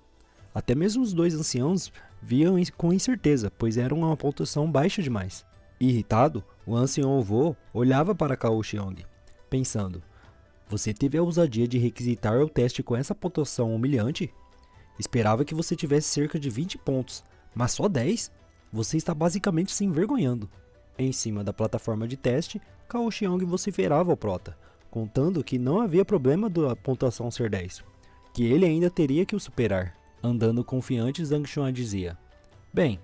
Até mesmo os dois anciãos viam com incerteza, pois era uma pontuação baixa demais. Irritado, o ancião avô olhava para Cao Xiong, pensando: você teve a ousadia de requisitar o teste com essa pontuação humilhante? Esperava que você tivesse cerca de 20 pontos, mas só 10? Você está basicamente se envergonhando. Em cima da plataforma de teste, Cao Xiong vociferava ao prota, contando que não havia problema da pontuação ser 10, que ele ainda teria que o superar. Andando confiante, Zhang Xuan dizia: bem,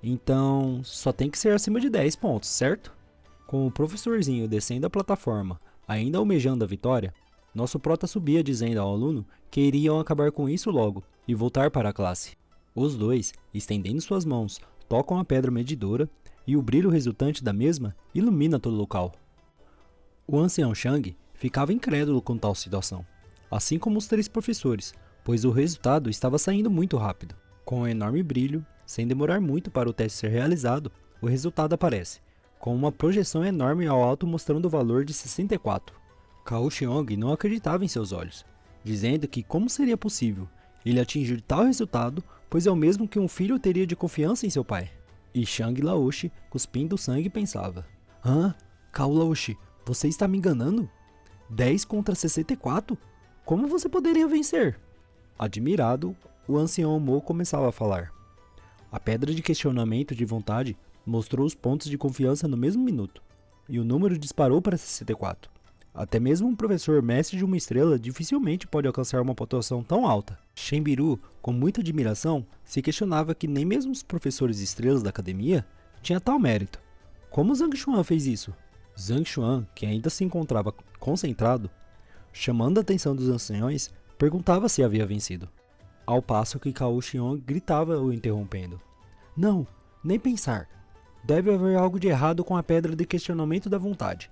então só tem que ser acima de 10 pontos, certo? Com o professorzinho descendo a plataforma, ainda almejando a vitória, nosso prota subia dizendo ao aluno que iriam acabar com isso logo e voltar para a classe. Os dois, estendendo suas mãos, tocam a pedra medidora e o brilho resultante da mesma ilumina todo o local. O ancião Shang ficava incrédulo com tal situação, assim como os 3 professores, pois o resultado estava saindo muito rápido. Com um enorme brilho, sem demorar muito para o teste ser realizado, o resultado aparece, com uma projeção enorme ao alto mostrando o valor de 64. Cao Xiong não acreditava em seus olhos, dizendo que como seria possível ele atingir tal resultado, pois é o mesmo que um filho teria de confiança em seu pai. E Shang Laoshi, cuspindo sangue, pensava: Cao Laoshi, você está me enganando? 10 contra 64? Como você poderia vencer? Admirado, o ancião Mo começava a falar. A pedra de questionamento de vontade mostrou os pontos de confiança no mesmo minuto, e o número disparou para 64. Até mesmo um professor mestre de uma estrela dificilmente pode alcançar uma pontuação tão alta. Shenbiru, com muita admiração, se questionava que nem mesmo os professores estrelas da academia tinham tal mérito. Como Zhang Xuan fez isso? Zhang Xuan, que ainda se encontrava concentrado, chamando a atenção dos anciões, perguntava se havia vencido. Ao passo que Cao Xiong gritava o interrompendo: não, nem pensar. Deve haver algo de errado com a pedra de questionamento da vontade.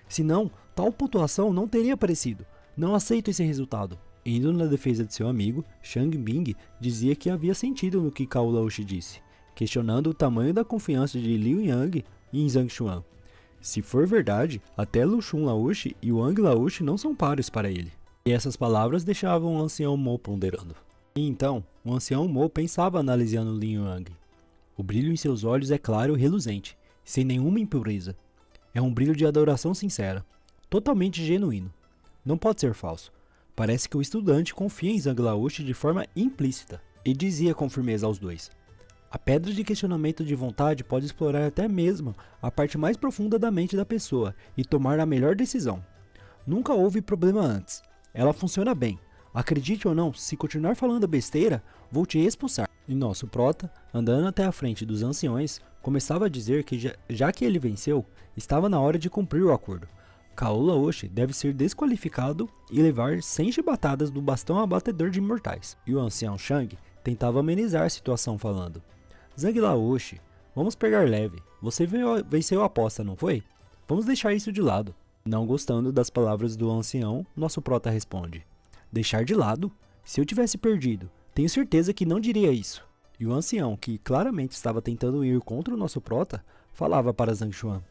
Senão, tal pontuação não teria aparecido. Não aceito esse resultado. Indo na defesa de seu amigo, Shang Bing dizia que havia sentido no que Cao Laoshi disse, questionando o tamanho da confiança de Liu Yang em Zhang Xuan. Se for verdade, até Lu Xun Laoshi e Wang Laoshi não são pares para ele. E essas palavras deixavam o ancião Mo ponderando. E então, o ancião Mo pensava analisando Lin Yuang. O brilho em seus olhos é claro e reluzente, sem nenhuma impureza. É um brilho de adoração sincera, totalmente genuíno. Não pode ser falso. Parece que o estudante confia em Zhang Laoshi de forma implícita. E dizia com firmeza aos dois: a pedra de questionamento de vontade pode explorar até mesmo a parte mais profunda da mente da pessoa e tomar a melhor decisão. Nunca houve problema antes. Ela funciona bem. Acredite ou não, se continuar falando besteira, vou te expulsar. E nosso prota, andando até a frente dos anciões, começava a dizer que já que ele venceu, estava na hora de cumprir o acordo. Cao Laoshi deve ser desqualificado e levar 100 chibatadas do bastão abatedor de imortais. E o ancião Shang tentava amenizar a situação falando: Zhang Laoshi, vamos pegar leve. Você venceu a aposta, não foi? Vamos deixar isso de lado. Não gostando das palavras do ancião, nosso prota responde: deixar de lado? Se eu tivesse perdido, tenho certeza que não diria isso. E o ancião, que claramente estava tentando ir contra o nosso prota, falava para Zhang Xuan: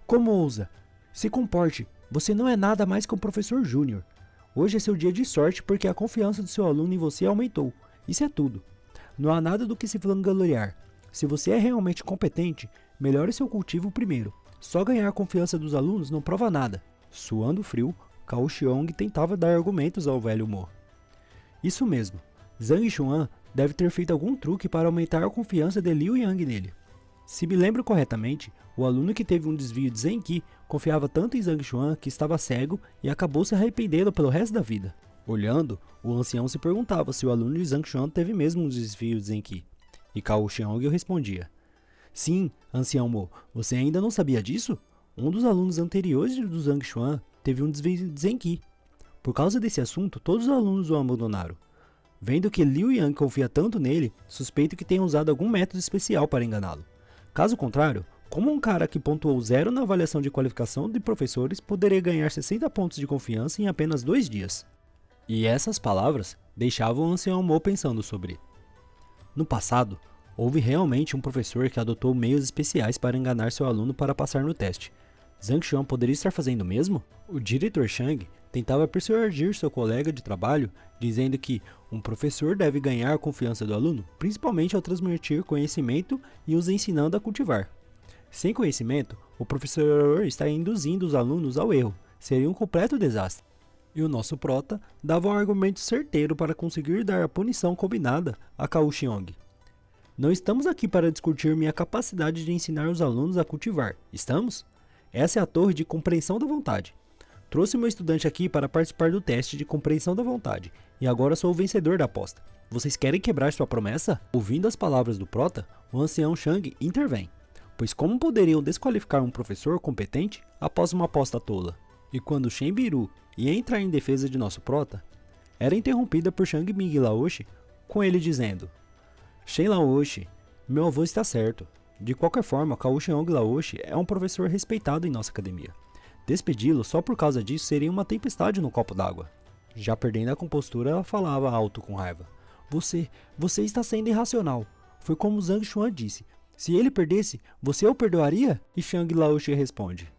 como ousa? Se comporte, você não é nada mais que um professor júnior. Hoje é seu dia de sorte porque a confiança do seu aluno em você aumentou. Isso é tudo. Não há nada do que se vangloriar. Se você é realmente competente, melhore seu cultivo primeiro. Só ganhar a confiança dos alunos não prova nada. Suando frio, Cao Xiong tentava dar argumentos ao velho Mo. Isso mesmo. Zhang Xuan deve ter feito algum truque para aumentar a confiança de Liu Yang nele. Se me lembro corretamente, o aluno que teve um desvio de Zenqi confiava tanto em Zhang Xuan que estava cego e acabou se arrependendo pelo resto da vida. Olhando, o ancião se perguntava se o aluno de Zhang Xuan teve mesmo um desvio de Zenqi. E Cao Xiong respondia: sim, ancião Mo, você ainda não sabia disso? Um dos alunos anteriores do Zhang Xuan teve um desvio de Zenqi. Por causa desse assunto, todos os alunos o abandonaram. Vendo que Liu Yang confia tanto nele, suspeito que tenha usado algum método especial para enganá-lo. Caso contrário, como um cara que pontuou 0 na avaliação de qualificação de professores poderia ganhar 60 pontos de confiança em apenas 2 dias? E essas palavras deixavam o ancião Mo pensando sobre. No passado, houve realmente um professor que adotou meios especiais para enganar seu aluno para passar no teste. Zhang Xuan poderia estar fazendo o mesmo? O diretor Shang tentava persuadir seu colega de trabalho, dizendo que um professor deve ganhar a confiança do aluno, principalmente ao transmitir conhecimento e os ensinando a cultivar. Sem conhecimento, o professor está induzindo os alunos ao erro, seria um completo desastre. E o nosso prota dava um argumento certeiro para conseguir dar a punição combinada a Cao Xiong. Não estamos aqui para discutir minha capacidade de ensinar os alunos a cultivar, estamos? Essa é a torre de compreensão da vontade. Trouxe meu estudante aqui para participar do teste de compreensão da vontade, e agora sou o vencedor da aposta. Vocês querem quebrar sua promessa? Ouvindo as palavras do prota, o ancião Shang intervém, pois como poderiam desqualificar um professor competente após uma aposta tola? E quando Shen Biru ia entrar em defesa de nosso prota, era interrompida por Shang Ming Laoshi, com ele dizendo: Shen Laoshi, meu avô está certo. De qualquer forma, Cao Xiong Laoshi é um professor respeitado em nossa academia. Despedi-lo só por causa disso seria uma tempestade no copo d'água. Já perdendo a compostura, ela falava alto com raiva: Você está sendo irracional. Foi como Zhang Xuan disse. Se ele perdesse, você o perdoaria? E Shang Laoshi responde: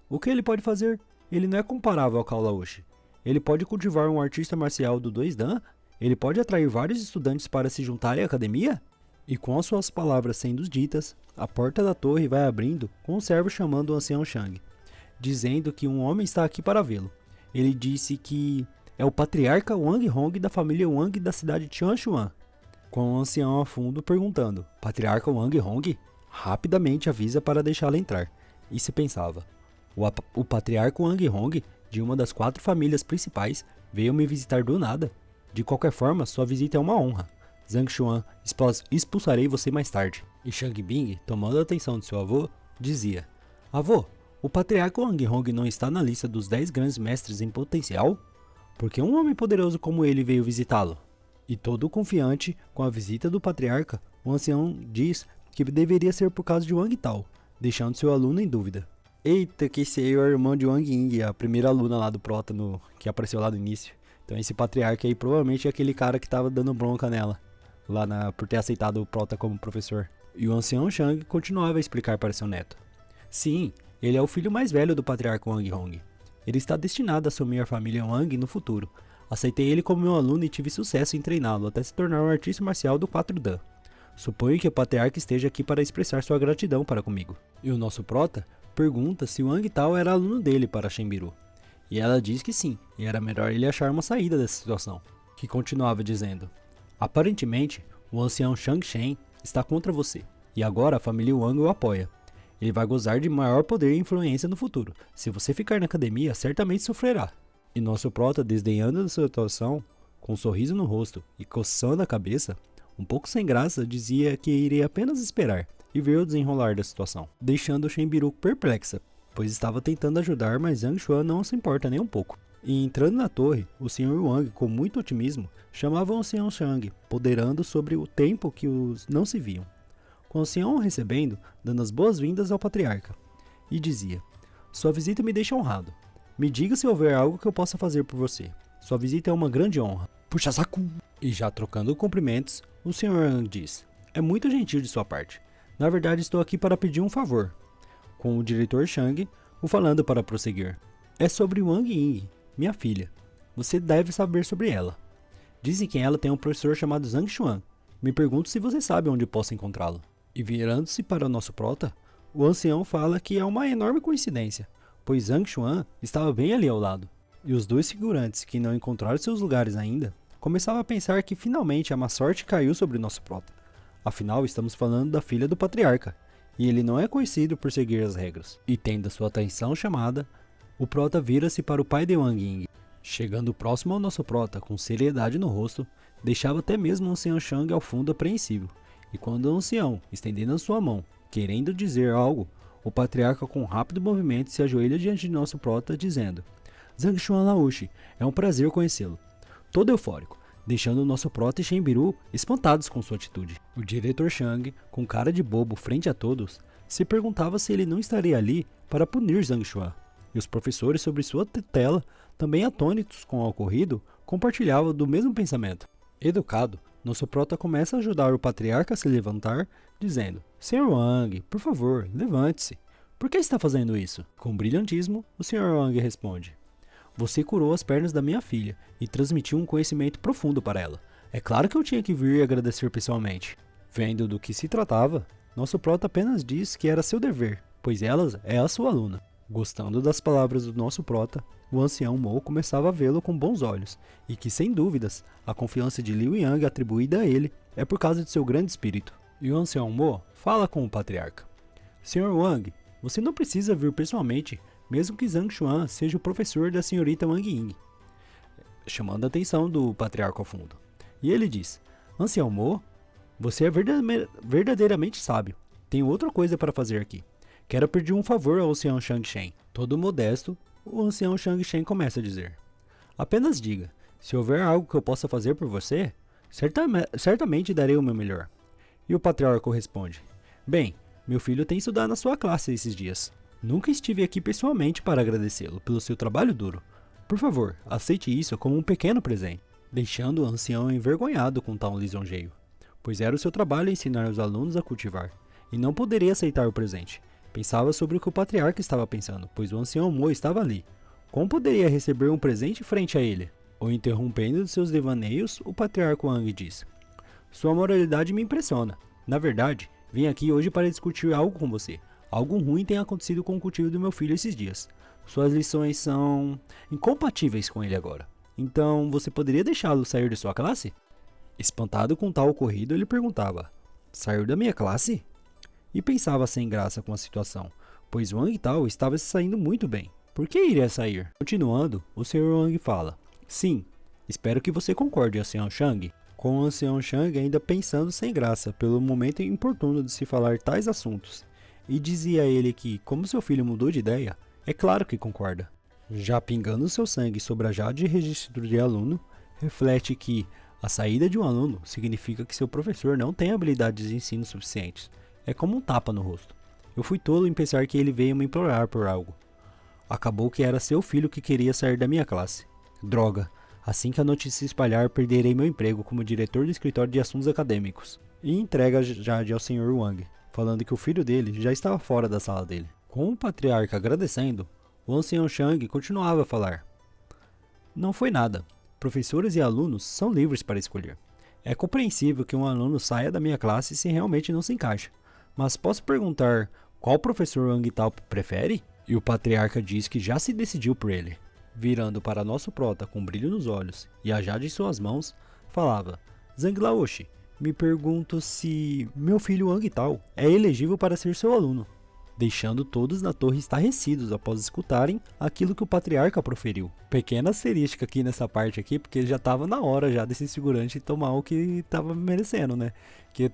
o que ele pode fazer? Ele não é comparável ao Cao Laoshi. Ele pode cultivar um artista marcial do 2 Dan? Ele pode atrair vários estudantes para se juntarem à academia? E com as suas palavras sendo ditas, a porta da torre vai abrindo com um servo chamando o ancião Shang, dizendo que um homem está aqui para vê-lo. Ele disse que é o patriarca Wang Hong da família Wang da cidade de Tianxuan. Com o ancião a fundo perguntando: patriarca Wang Hong? Rapidamente avisa para deixá-la entrar. E se pensava: o patriarca Wang Hong, de uma das 4 famílias principais, veio me visitar do nada. De qualquer forma, sua visita é uma honra. Zhang Xuan, expulsarei você mais tarde. E Shang Bing, tomando a atenção de seu avô, dizia: avô, o patriarca Wang Hong não está na lista dos 10 grandes mestres em potencial? Porque um homem poderoso como ele veio visitá-lo? E todo confiante com a visita do patriarca, o ancião diz que deveria ser por causa de Wang Tao, deixando seu aluno em dúvida. Eita, que esse aí é o irmão de Wang Ying, a primeira aluna lá do Prota que apareceu lá no início. Então esse patriarca aí provavelmente é aquele cara que estava dando bronca nela, por ter aceitado o Prota como professor. E o ancião Shang continuava a explicar para seu neto: sim, ele é o filho mais velho do patriarca Wang Hong. Ele está destinado a assumir a família Wang no futuro. Aceitei ele como meu aluno e tive sucesso em treiná-lo até se tornar um artista marcial do 4Dan. Suponho que o patriarca esteja aqui para expressar sua gratidão para comigo. E o nosso prota pergunta se o Wang Tao era aluno dele para Shenbiru. E ela diz que sim, e era melhor ele achar uma saída dessa situação. Que continuava dizendo: aparentemente, o ancião Shang Shen está contra você, e agora a família Wang o apoia. Ele vai gozar de maior poder e influência no futuro. Se você ficar na academia, certamente sofrerá. E nosso prota, desdenhando da sua situação, com um sorriso no rosto e coçando a cabeça, um pouco sem graça, dizia que iria apenas esperar e ver o desenrolar da situação, deixando Shenbiru perplexa, pois estava tentando ajudar, mas Zhang Xuan não se importa nem um pouco. E entrando na torre, o Sr. Wang, com muito otimismo, chamava o ancião Shang, ponderando sobre o tempo que os não se viam. Com o ancião recebendo, dando as boas-vindas ao patriarca, e dizia: sua visita me deixa honrado. Me diga se houver algo que eu possa fazer por você. Sua visita é uma grande honra. Puxa saco! E já trocando cumprimentos, o Sr. Wang diz: é muito gentil de sua parte. Na verdade, estou aqui para pedir um favor. Com o diretor Shang, o falando para prosseguir: é sobre Wang Ying, minha filha. Você deve saber sobre ela. Dizem que ela tem um professor chamado Zhang Xuan. Me pergunto se você sabe onde posso encontrá-lo. E virando-se para o nosso prota, o ancião fala que é uma enorme coincidência, pois Zhang Xuan estava bem ali ao lado. E os dois figurantes que não encontraram seus lugares ainda, começavam a pensar que finalmente a má sorte caiu sobre o nosso prota. Afinal, estamos falando da filha do patriarca, e ele não é conhecido por seguir as regras. E tendo a sua atenção chamada, o prota vira-se para o pai de Wang Ying. Chegando próximo ao nosso prota, com seriedade no rosto, deixava até mesmo o ancião Shang ao fundo apreensivo. E quando o ancião, estendendo a sua mão, querendo dizer algo, o patriarca com um rápido movimento se ajoelha diante de nosso prota, dizendo: Zhang Xuan Laoshi, é um prazer conhecê-lo. Todo eufórico, deixando o nosso prota e Shenbiru espantados com sua atitude. O diretor Shang, com cara de bobo frente a todos, se perguntava se ele não estaria ali para punir Zhang Xuan. E os professores sobre sua tutela, também atônitos com o ocorrido, compartilhavam do mesmo pensamento. Educado, nosso prota começa a ajudar o patriarca a se levantar, dizendo: Sr. Wang, por favor, levante-se. Por que está fazendo isso? Com brilhantismo, o Sr. Wang responde: você curou as pernas da minha filha e transmitiu um conhecimento profundo para ela. É claro que eu tinha que vir e agradecer pessoalmente. Vendo do que se tratava, nosso prota apenas diz que era seu dever, pois ela é a sua aluna. Gostando das palavras do nosso prota, o ancião Mo começava a vê-lo com bons olhos, e que, sem dúvidas, a confiança de Liu Yang atribuída a ele é por causa de seu grande espírito. E o ancião Mo fala com o patriarca: Sr. Wang, você não precisa vir pessoalmente, mesmo que Zhang Xuan seja o professor da senhorita Wang Ying. Chamando a atenção do patriarca ao fundo. E ele diz: Ancião Mo, você é verdadeiramente sábio. Tenho outra coisa para fazer aqui. Quero pedir um favor ao ancião Shang Shen. Todo modesto, o ancião Shang Shen começa a dizer: apenas diga, se houver algo que eu possa fazer por você, certamente darei o meu melhor. E o patriarca responde: bem, meu filho tem estudado na sua classe esses dias. Nunca estive aqui pessoalmente para agradecê-lo pelo seu trabalho duro. Por favor, aceite isso como um pequeno presente. Deixando o ancião envergonhado com tal lisonjeio, pois era o seu trabalho ensinar os alunos a cultivar, e não poderia aceitar o presente. Pensava sobre o que o patriarca estava pensando, pois o ancião Mo estava ali. Como poderia receber um presente frente a ele? Ou interrompendo seus devaneios, o patriarca Wang diz: sua moralidade me impressiona. Na verdade, vim aqui hoje para discutir algo com você. Algo ruim tem acontecido com o cultivo do meu filho esses dias. Suas lições são incompatíveis com ele agora. Então, você poderia deixá-lo sair de sua classe? Espantado com tal ocorrido, ele perguntava: sair da minha classe? E pensava sem graça com a situação, pois Wang Tao estava se saindo muito bem. Por que iria sair? Continuando, o Sr. Wang fala: sim, espero que você concorde, ancião Shang. Com o ancião Shang ainda pensando sem graça pelo momento importuno de se falar tais assuntos. E dizia a ele que, como seu filho mudou de ideia, é claro que concorda. Já pingando seu sangue sobre a jade de registro de aluno, reflete que a saída de um aluno significa que seu professor não tem habilidades de ensino suficientes. É como um tapa no rosto. Eu fui tolo em pensar que ele veio me implorar por algo. Acabou que era seu filho que queria sair da minha classe. Droga! Assim que a notícia se espalhar, perderei meu emprego como diretor do escritório de assuntos acadêmicos. E entrega a jade ao Sr. Wang, falando que o filho dele já estava fora da sala dele. Com o patriarca agradecendo, o ancião Shang continuava a falar: não foi nada. Professores e alunos são livres para escolher. É compreensível que um aluno saia da minha classe se realmente não se encaixa. Mas posso perguntar qual professor Wang Tal prefere? E o patriarca diz que já se decidiu por ele. Virando para nosso prota com brilho nos olhos e a jade em suas mãos, falava: Zhang Laoshi, me pergunto se meu filho Wang Tal é elegível para ser seu aluno. Deixando todos na torre estarrecidos após escutarem aquilo que o patriarca proferiu. Pequena asterística aqui nessa parte aqui, porque já estava na hora já desse figurante tomar o que estava merecendo, né? Que,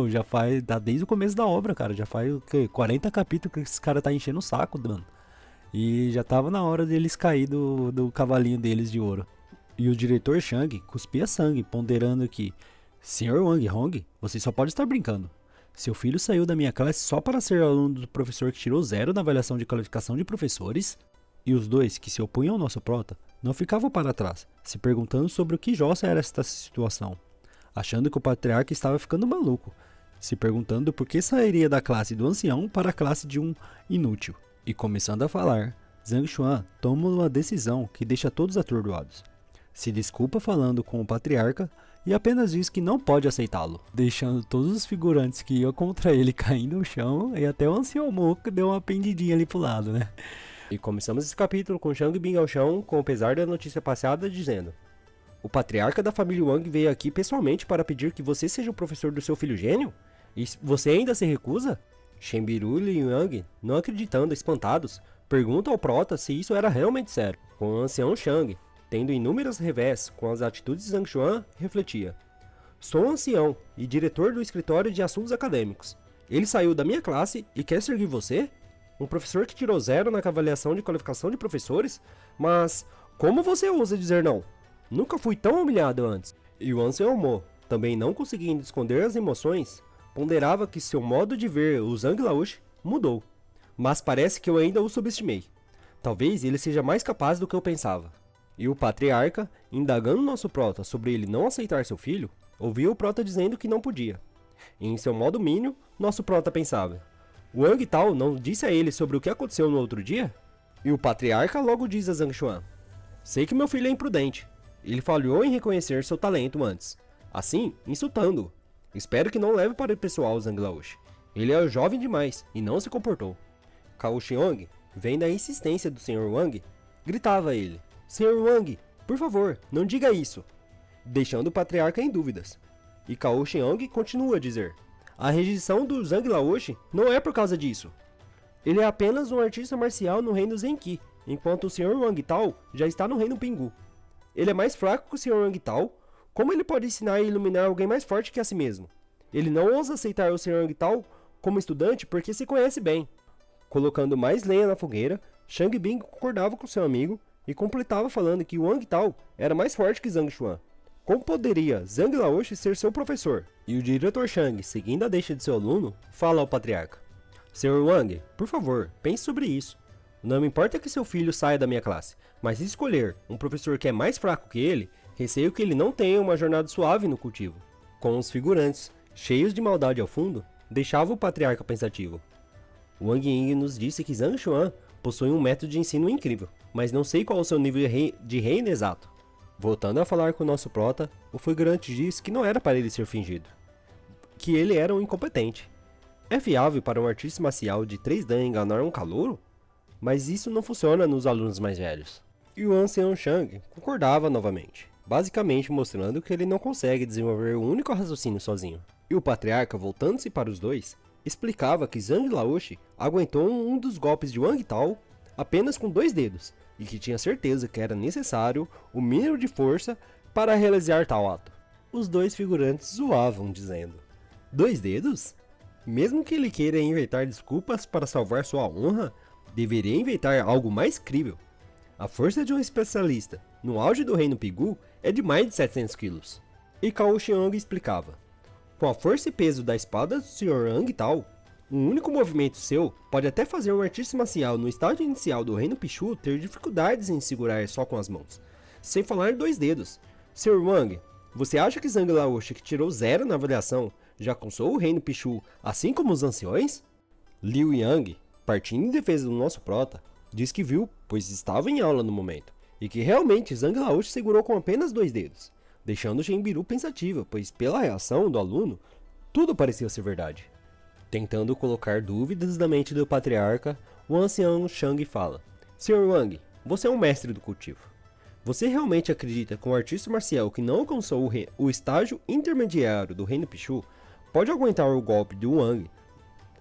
já faz, desde o começo da obra, cara, já faz 40 capítulos que esse cara tá enchendo o saco, mano. E já tava na hora deles cair do cavalinho deles de ouro. E o diretor Shang cuspia sangue, ponderando que: Sr. Wang Hong, você só pode estar brincando. Seu filho saiu da minha classe só para ser aluno do professor que tirou 0 na avaliação de qualificação de professores? E os dois, que se opunham ao nosso prota, não ficavam para trás, se perguntando sobre o que jossa era esta situação, achando que o patriarca estava ficando maluco, se perguntando por que sairia da classe do ancião para a classe de um inútil. E começando a falar, Zhang Xuan toma uma decisão que deixa todos atordoados. Se desculpa falando com o patriarca e apenas diz que não pode aceitá-lo, deixando todos os figurantes que iam contra ele caindo no chão, e até o ancião Moco deu uma pendidinha ali pro lado, né? E começamos esse capítulo com Shang Bing ao chão, com o pesar da notícia passada, dizendo: O patriarca da família Wang veio aqui pessoalmente para pedir que você seja o professor do seu filho gênio? E você ainda se recusa? Shenbiru e Liu Yang, não acreditando, espantados, perguntam ao prota se isso era realmente sério, com o ancião Shang, tendo inúmeros revés com as atitudes de Zhang Xuan, refletia: Sou ancião e diretor do escritório de assuntos acadêmicos. Ele saiu da minha classe e quer seguir você? Um professor que tirou 0 na avaliação de qualificação de professores? Mas como você ousa dizer não? Nunca fui tão humilhado antes. E o ancião Mo, também não conseguindo esconder as emoções, ponderava que seu modo de ver o Zhang Laoshi mudou. Mas parece que eu ainda o subestimei. Talvez ele seja mais capaz do que eu pensava. E o patriarca, indagando nosso prota sobre ele não aceitar seu filho, ouviu o prota dizendo que não podia. E em seu modo mínimo, nosso prota pensava: Wang Tal não disse a ele sobre o que aconteceu no outro dia? E o patriarca logo diz a Zhang Xuan: Sei que meu filho é imprudente. Ele falhou em reconhecer seu talento antes, assim insultando-o. Espero que não leve para o pessoal Zhang Laoshi. Ele é jovem demais e não se comportou. Cao Xiong, vendo a insistência do Sr. Wang, gritava a ele: Sr. Wang, por favor, não diga isso, deixando o patriarca em dúvidas. E Cao Xiong continua a dizer: A rejeição do Zhang Laoshi não é por causa disso. Ele é apenas um artista marcial no reino Zenqi, enquanto o Sr. Wang Tal já está no reino Pingu. Ele é mais fraco que o Sr. Wang Tal. Como ele pode ensinar e iluminar alguém mais forte que a si mesmo? Ele não ousa aceitar o Sr. Wang Tal como estudante porque se conhece bem. Colocando mais lenha na fogueira, Shang Bing concordava com seu amigo e completava falando que Wang Tal era mais forte que Zhang Xuan. Como poderia Zhang Laoshi ser seu professor? E o diretor Shang, seguindo a deixa de seu aluno, fala ao patriarca: Sr. Wang, por favor, pense sobre isso. Não me importa que seu filho saia da minha classe, mas se escolher um professor que é mais fraco que ele, receio que ele não tenha uma jornada suave no cultivo. Com os figurantes, cheios de maldade ao fundo, deixava o patriarca pensativo. Wang Ying nos disse que Zhang Xuan possui um método de ensino incrível, mas não sei qual o seu nível de reino exato. Voltando a falar com o nosso prota, o figurante disse que não era para ele ser fingido, que ele era um incompetente. É viável para um artista marcial de 3 dan enganar um calouro? Mas isso não funciona nos alunos mais velhos. E o ancião Shang concordava novamente, basicamente mostrando que ele não consegue desenvolver um único raciocínio sozinho. E o patriarca, voltando-se para os dois, explicava que Zhang Laoshi aguentou um dos golpes de Wang Tal apenas com 2 dedos, e que tinha certeza que era necessário o mínimo de força para realizar tal ato. Os dois figurantes zoavam, dizendo: 2 dedos? Mesmo que ele queira inventar desculpas para salvar sua honra, deveria inventar algo mais crível. A força de um especialista no auge do reino Pingu é de mais de 700 quilos. E Cao Xiong explicava: com a força e peso da espada do Sr. Wang Tal, um único movimento seu pode até fazer um artista marcial no estágio inicial do reino Pichu ter dificuldades em segurar só com as mãos, sem falar 2 dedos. Sr. Wang, você acha que Zhang Laoshi, que tirou 0 na avaliação, já alcançou o reino Pichu assim como os anciões? Liu Yang, partindo em defesa do nosso prota, diz que viu, pois estava em aula no momento, e que realmente Zhang Laoshi segurou com apenas 2 dedos, deixando Shenbiru pensativa, pois pela reação do aluno, tudo parecia ser verdade. Tentando colocar dúvidas na mente do patriarca, o ancião Shang fala: Sr. Wang, você é um mestre do cultivo. Você realmente acredita que um artista marcial que não alcançou o estágio intermediário do Reino Pichu pode aguentar o golpe de Wang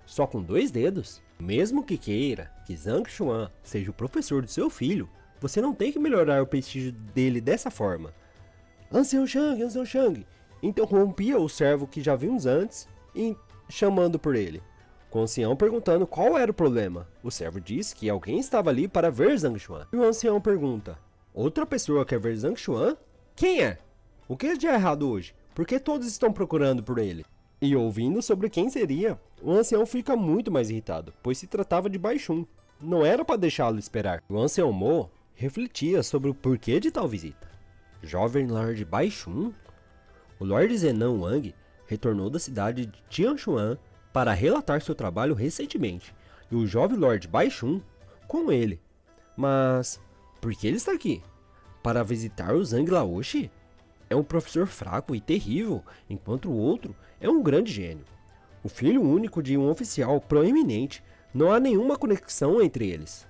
só com 2 dedos? Mesmo que queira que Zhang Xuan seja o professor do seu filho, você não tem que melhorar o prestígio dele dessa forma. Ancião Shang, interrompia o servo que já vimos antes, chamando por ele. Com o ancião perguntando qual era o problema. O servo diz que alguém estava ali para ver Zhang Xuan. E o ancião pergunta: outra pessoa quer ver Zhang Xuan? Quem é? O que é de errado hoje? Por que todos estão procurando por ele? E ouvindo sobre quem seria, o ancião fica muito mais irritado, pois se tratava de Bai Xun. Não era para deixá-lo esperar. O ancião Mo refletia sobre o porquê de tal visita. Jovem Lord Bai Xun? O Lord Zenan Wang retornou da cidade de Tianxuan para relatar seu trabalho recentemente, e o jovem Lord Bai Xun com ele. Mas por que ele está aqui? Para visitar o Zhang Laoshi? É um professor fraco e terrível, enquanto o outro é um grande gênio. O filho único de um oficial proeminente, não há nenhuma conexão entre eles.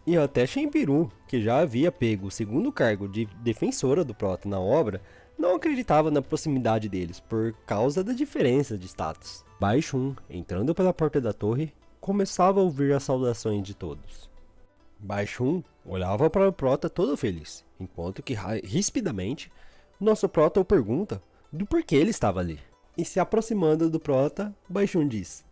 E até Shenbiru, que já havia pego o segundo cargo de defensora do Prota na obra, não acreditava na proximidade deles por causa da diferença de status. Bai Xun, entrando pela porta da torre, começava a ouvir as saudações de todos. Bai Xun olhava para o Prota todo feliz, enquanto que rispidamente nosso Prota o pergunta do porquê ele estava ali. E se aproximando do Prota, Bai Xun diz: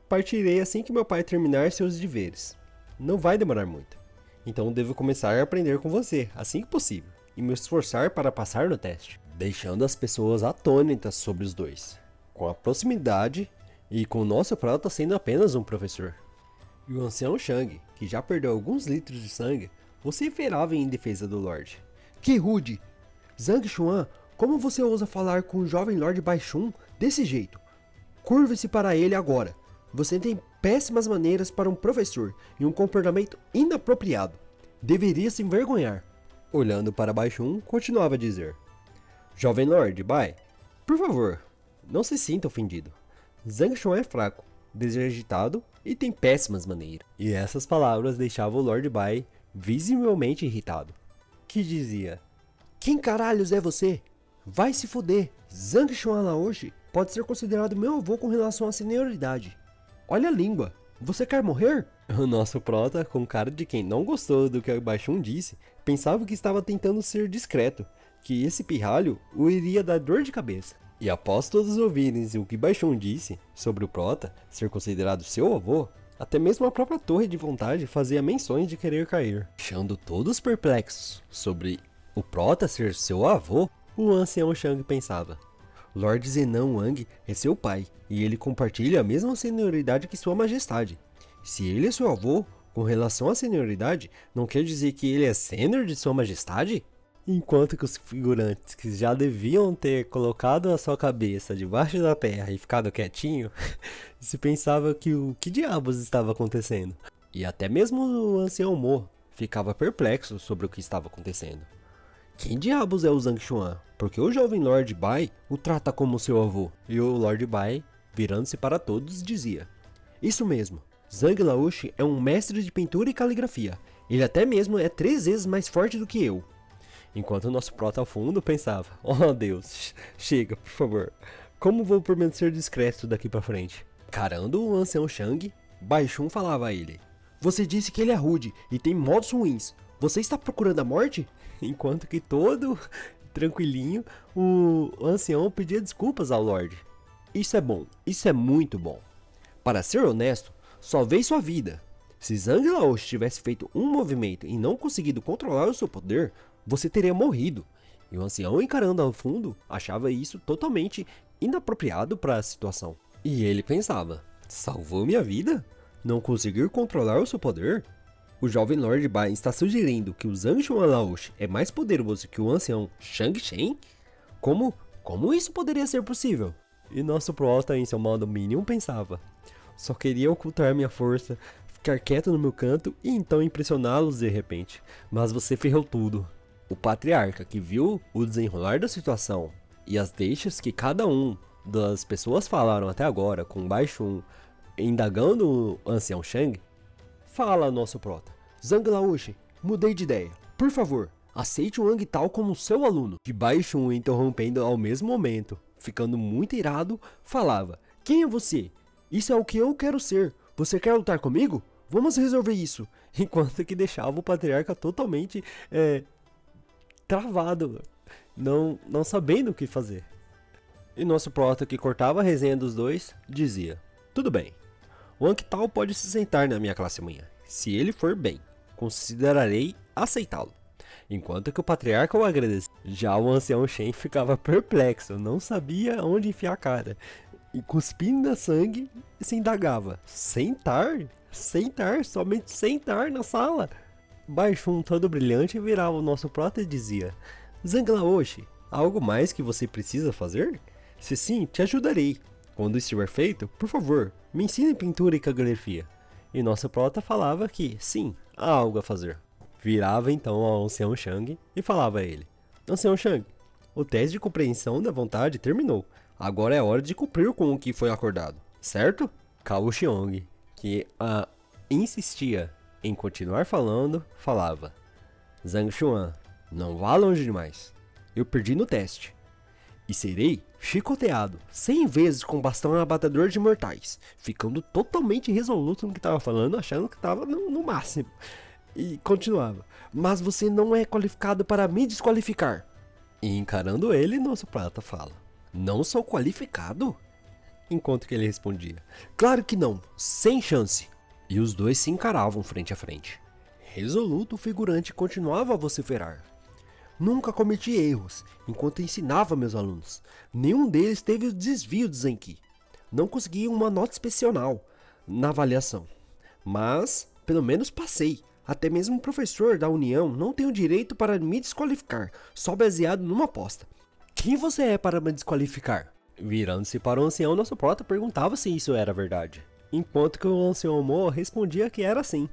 partirei assim que meu pai terminar seus deveres. Não vai demorar muito. Então devo começar a aprender com você, assim que possível, e me esforçar para passar no teste. Deixando as pessoas atônitas sobre os dois, com a proximidade e com o nosso Prota sendo apenas um professor. E o ancião Shang, que já perdeu alguns litros de sangue, vociferava em defesa do Lorde. Que rude! Zhang Xuan, como você ousa falar com o jovem Lord Bai Xun desse jeito? Curve-se para ele agora. Você tem péssimas maneiras para um professor e um comportamento inapropriado. Deveria se envergonhar. Olhando para Bai Xun, continuava a dizer: Jovem Lord Bai, por favor, não se sinta ofendido. Zhang Xuan é fraco, desagitado e tem péssimas maneiras. E essas palavras deixavam o Lord Bai visivelmente irritado, que dizia: quem caralhos é você? Vai se foder. Zhang Xuan Laoshi pode ser considerado meu avô com relação à senioridade. Olha a língua. Você quer morrer? O nosso Prota, com cara de quem não gostou do que a Bai Xun disse, pensava que estava tentando ser discreto, que esse pirralho o iria dar dor de cabeça. E após todos ouvirem o que Bai Xun disse sobre o Prota ser considerado seu avô, até mesmo a própria Torre de Vontade fazia menções de querer cair. Deixando todos perplexos sobre o Prota ser seu avô, o ancião Shang pensava: Lord Zenan Wang é seu pai, e ele compartilha a mesma senioridade que sua majestade. Se ele é seu avô, com relação à senioridade, não quer dizer que ele é sênior de sua majestade? Enquanto que os figurantes que já deviam ter colocado a sua cabeça debaixo da terra e ficado quietinho, se pensava que o que diabos estava acontecendo. E até mesmo o ancião Mo ficava perplexo sobre o que estava acontecendo. Quem diabos é o Zhang Xuan? Porque o jovem Lord Bai o trata como seu avô? E o Lord Bai, virando-se para todos, dizia: isso mesmo, Zhang Laoshi é um mestre de pintura e caligrafia. Ele até mesmo é 3 vezes mais forte do que eu. Enquanto o nosso Prota ao fundo pensava: oh Deus, chega, por favor. Como vou permanecer discreto daqui para frente? Carando o ancião Shang, Bai Xun falava a ele: você disse que ele é rude e tem modos ruins. Você está procurando a morte? Enquanto que todo tranquilinho, o ancião pedia desculpas ao Lorde. Isso é bom, isso é muito bom. Para ser honesto, só veio sua vida. Se Zhang Laoshi tivesse feito um movimento e não conseguido controlar o seu poder, você teria morrido. E o ancião, encarando ao fundo, achava isso totalmente inapropriado para a situação. E ele pensava: salvou minha vida? Não conseguir controlar o seu poder? O jovem Lord Bai está sugerindo que o Zhang Xuan Laoshi é mais poderoso que o ancião Shang Shen? Como isso poderia ser possível? E nosso Prota, em seu modo mínimo, pensava: só queria ocultar minha força ficar quieto no meu canto e então impressioná-los de repente. Mas você ferrou tudo. O patriarca, que viu o desenrolar da situação e as deixas que cada um das pessoas falaram até agora, com Baixum indagando o ancião Shang, fala ao nosso prota: Zhang Laoshi, mudei de ideia. Por favor, aceite o Wang Tao como seu aluno. E Baixum, interrompendo ao mesmo momento, ficando muito irado, falava: quem é você? Isso é o que eu quero ser. Você quer lutar comigo? Vamos resolver isso. Enquanto que deixava o patriarca totalmente travado, não sabendo o que fazer. E nosso prota, que cortava a resenha dos dois, dizia: tudo bem, o Wang Tao pode se sentar na minha classe amanhã. Se ele for bem, considerarei aceitá-lo. Enquanto que o patriarca o agradecia. Já o ancião Shen ficava perplexo, não sabia onde enfiar a cara. E cuspindo sangue, se indagava: sentar? Sentar? Somente sentar na sala? Baixum, todo brilhante, virava o nosso prota e dizia: Zhang Laoshi, há algo mais que você precisa fazer? Se sim, te ajudarei. Quando estiver feito, por favor, me ensine pintura e caligrafia. E nosso prota falava que, sim, há algo a fazer. Virava então ao ancião Shang e falava a ele: ancião Shang, o teste de compreensão da vontade terminou. Agora é hora de cumprir com o que foi acordado, certo? Cao Xiong, que insistia em continuar falando, falava: Zhang Xuan, não vá longe demais. Eu perdi no teste. E serei chicoteado 100 vezes com bastão abatedor de mortais, ficando totalmente resoluto no que estava falando, achando que estava no máximo. E continuava: mas você não é qualificado para me desqualificar. E encarando ele, nosso prata fala: não sou qualificado? Enquanto que ele respondia: claro que não, sem chance. E os dois se encaravam frente a frente. Resoluto, o figurante continuava a vociferar: nunca cometi erros enquanto ensinava meus alunos. Nenhum deles teve o desvio de Zenki. Não consegui uma nota especial na avaliação, mas pelo menos passei. Até mesmo o professor da União não tem o direito para me desqualificar, só baseado numa aposta. Quem você é para me desqualificar? Virando-se para o ancião, nosso prota perguntava se isso era verdade. Enquanto que o ancião Mo respondia que era sim.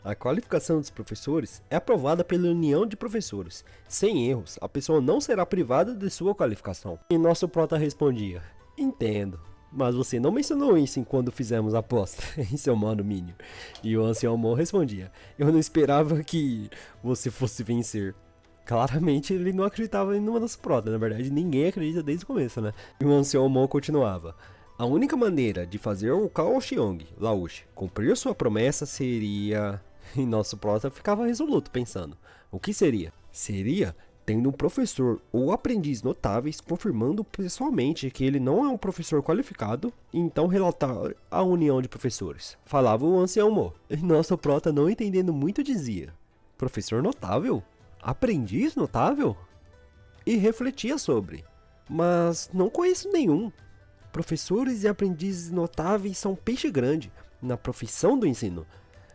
A qualificação dos professores é aprovada pela União de Professores. Sem erros, a pessoa não será privada de sua qualificação. E nosso prota respondia: entendo, mas você não mencionou isso quando fizemos a aposta em seu domínio. E o ancião Mo respondia: eu não esperava que você fosse vencer. Claramente ele não acreditava em nenhuma das protas, na verdade ninguém acredita desde o começo, né? E o ancião Mo continuava: a única maneira de fazer o Cao Xiong, Laoshi, cumprir sua promessa seria... E nosso prota ficava resoluto pensando: o que seria? Seria tendo um professor ou aprendiz notáveis confirmando pessoalmente que ele não é um professor qualificado e então relatar à união de professores. Falava o ancião Mo. E nosso prota, não entendendo muito, dizia: professor notável? Aprendiz notável? E refletia sobre: mas não conheço nenhum. Professores e aprendizes notáveis são peixe grande na profissão do ensino.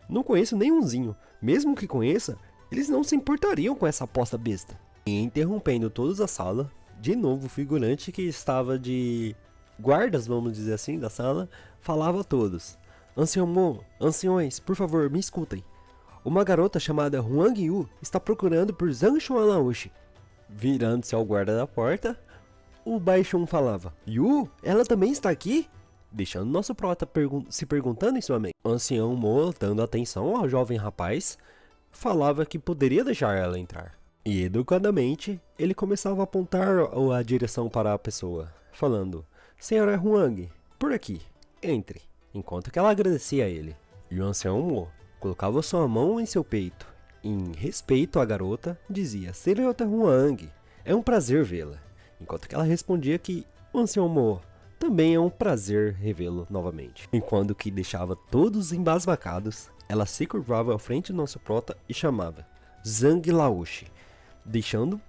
Não conheço nenhumzinho. Mesmo que conheça, eles não se importariam com essa aposta besta. E interrompendo todos a sala, de novo o figurante, que estava de guardas, vamos dizer assim, da sala, falava a todos: ancião Mo, anciões, por favor, me escutem. Uma garota chamada Huang Yu está procurando por Zhang Xuan Laoshi. Virando-se ao guarda da porta, o Baixum falava: Yu, ela também está aqui? Deixando nosso prota se perguntando em sua mente. O ancião Mo, dando atenção ao jovem rapaz, falava que poderia deixar ela entrar. E educadamente, ele começava a apontar a direção para a pessoa, falando: senhora Huang, por aqui, entre. Enquanto que ela agradecia a ele. E o ancião Mo colocava sua mão em seu peito. Em respeito à garota, dizia: senhorita Huang, é um prazer vê-la. Enquanto que ela respondia que o ancião Mo também é um prazer revê-lo novamente. Enquanto que deixava todos embasbacados, ela se curvava à frente do nosso prota e chamava: Zhang Laoshi. Deixando,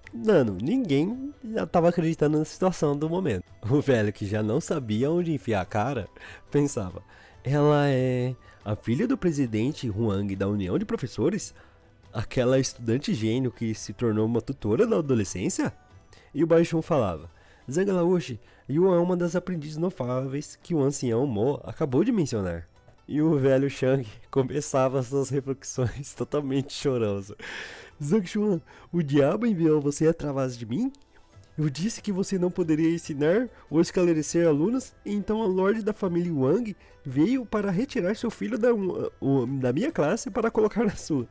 ninguém já estava acreditando na situação do momento. O velho, que já não sabia onde enfiar a cara, pensava: ela é a filha do presidente Huang da União de Professores? Aquela estudante gênio que se tornou uma tutora da adolescência? E o Baixum falava: Zhang Laoshi, Yu é uma das aprendizes notáveis que o ancião Mo acabou de mencionar. E o velho Shang começava suas reflexões totalmente choroso. Zhang Xuan, o diabo enviou você através de mim? Eu disse que você não poderia ensinar ou esclarecer alunos, e então a Lorde da família Wang veio para retirar seu filho da minha classe para colocar na sua.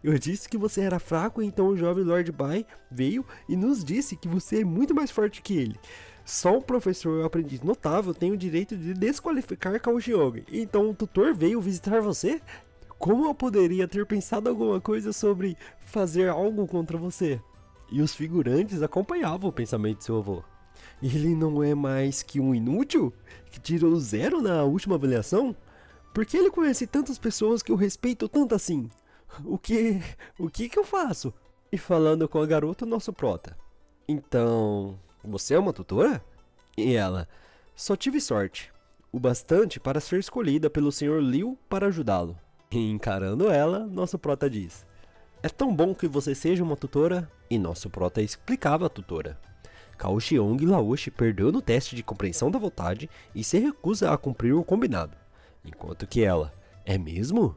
Eu disse que você era fraco, e então o jovem Lord Bai veio e nos disse que você é muito mais forte que ele. Só um professor ou aprendiz notável tem o direito de desqualificar Cao Xiong. Então o tutor veio visitar você? Como eu poderia ter pensado alguma coisa sobre fazer algo contra você? E os figurantes acompanhavam o pensamento de seu avô. Ele não é mais que um inútil? Que tirou 0 na última avaliação? Por que ele conhece tantas pessoas que eu respeito tanto assim? O que eu faço? E falando com a garota, nosso prota. Então, você é uma tutora? E ela, só tive sorte. O bastante para ser escolhida pelo Sr. Liu para ajudá-lo. E encarando ela, nosso prota diz. É tão bom que você seja uma tutora. E nosso prota explicava a tutora. Cao Xiong Laoshi perdeu no teste de compreensão da vontade e se recusa a cumprir o combinado. Enquanto que ela, é mesmo?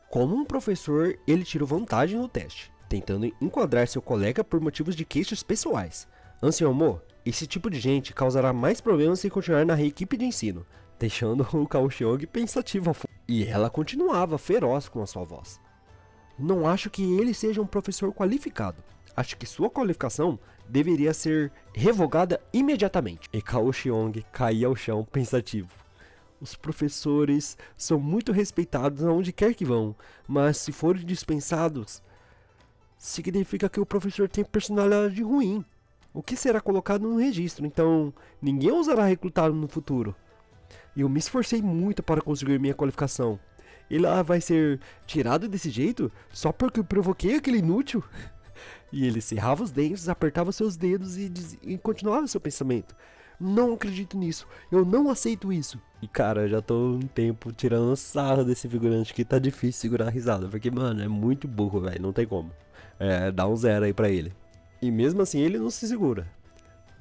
Como um professor, ele tirou vantagem no teste, tentando enquadrar seu colega por motivos de queixas pessoais. Ancião Mo, esse tipo de gente causará mais problemas se continuar na equipe de ensino, deixando o Cao Xiong pensativo. E ela continuava feroz com a sua voz. Não acho que ele seja um professor qualificado. Acho que sua qualificação deveria ser revogada imediatamente. E Cao Xiong caía ao chão pensativo. Os professores são muito respeitados aonde quer que vão, mas se forem dispensados, significa que o professor tem personalidade ruim. O que será colocado no registro, então ninguém ousará recrutá-lo no futuro. E eu me esforcei muito para conseguir minha qualificação. Ele vai ser tirado desse jeito só porque eu provoquei aquele inútil? E ele cerrava os dentes, apertava seus dedos e continuava seu pensamento. Não acredito nisso, eu não aceito isso. E cara, já tô um tempo tirando sarro desse figurante que tá difícil segurar a risada. Porque, mano, é muito burro, velho, não tem como. Dá um 0 aí pra ele. E mesmo assim ele não se segura.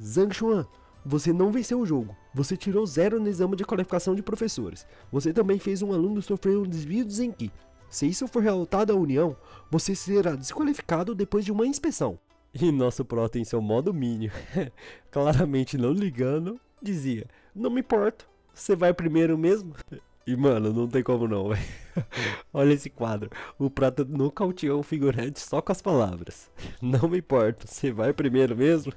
Zhang Xuan, você não venceu o jogo. Você tirou 0 no exame de qualificação de professores. Você também fez um aluno sofrer um desvio de Zenki. Se isso for relatado à União, você será desqualificado depois de uma inspeção. E nosso prota em seu modo mínimo, claramente não ligando, dizia, não me importo, você vai primeiro mesmo? E mano, não tem como não, velho. Olha esse quadro, o prata nocauteou o figurante só com as palavras. Não me importo, você vai primeiro mesmo?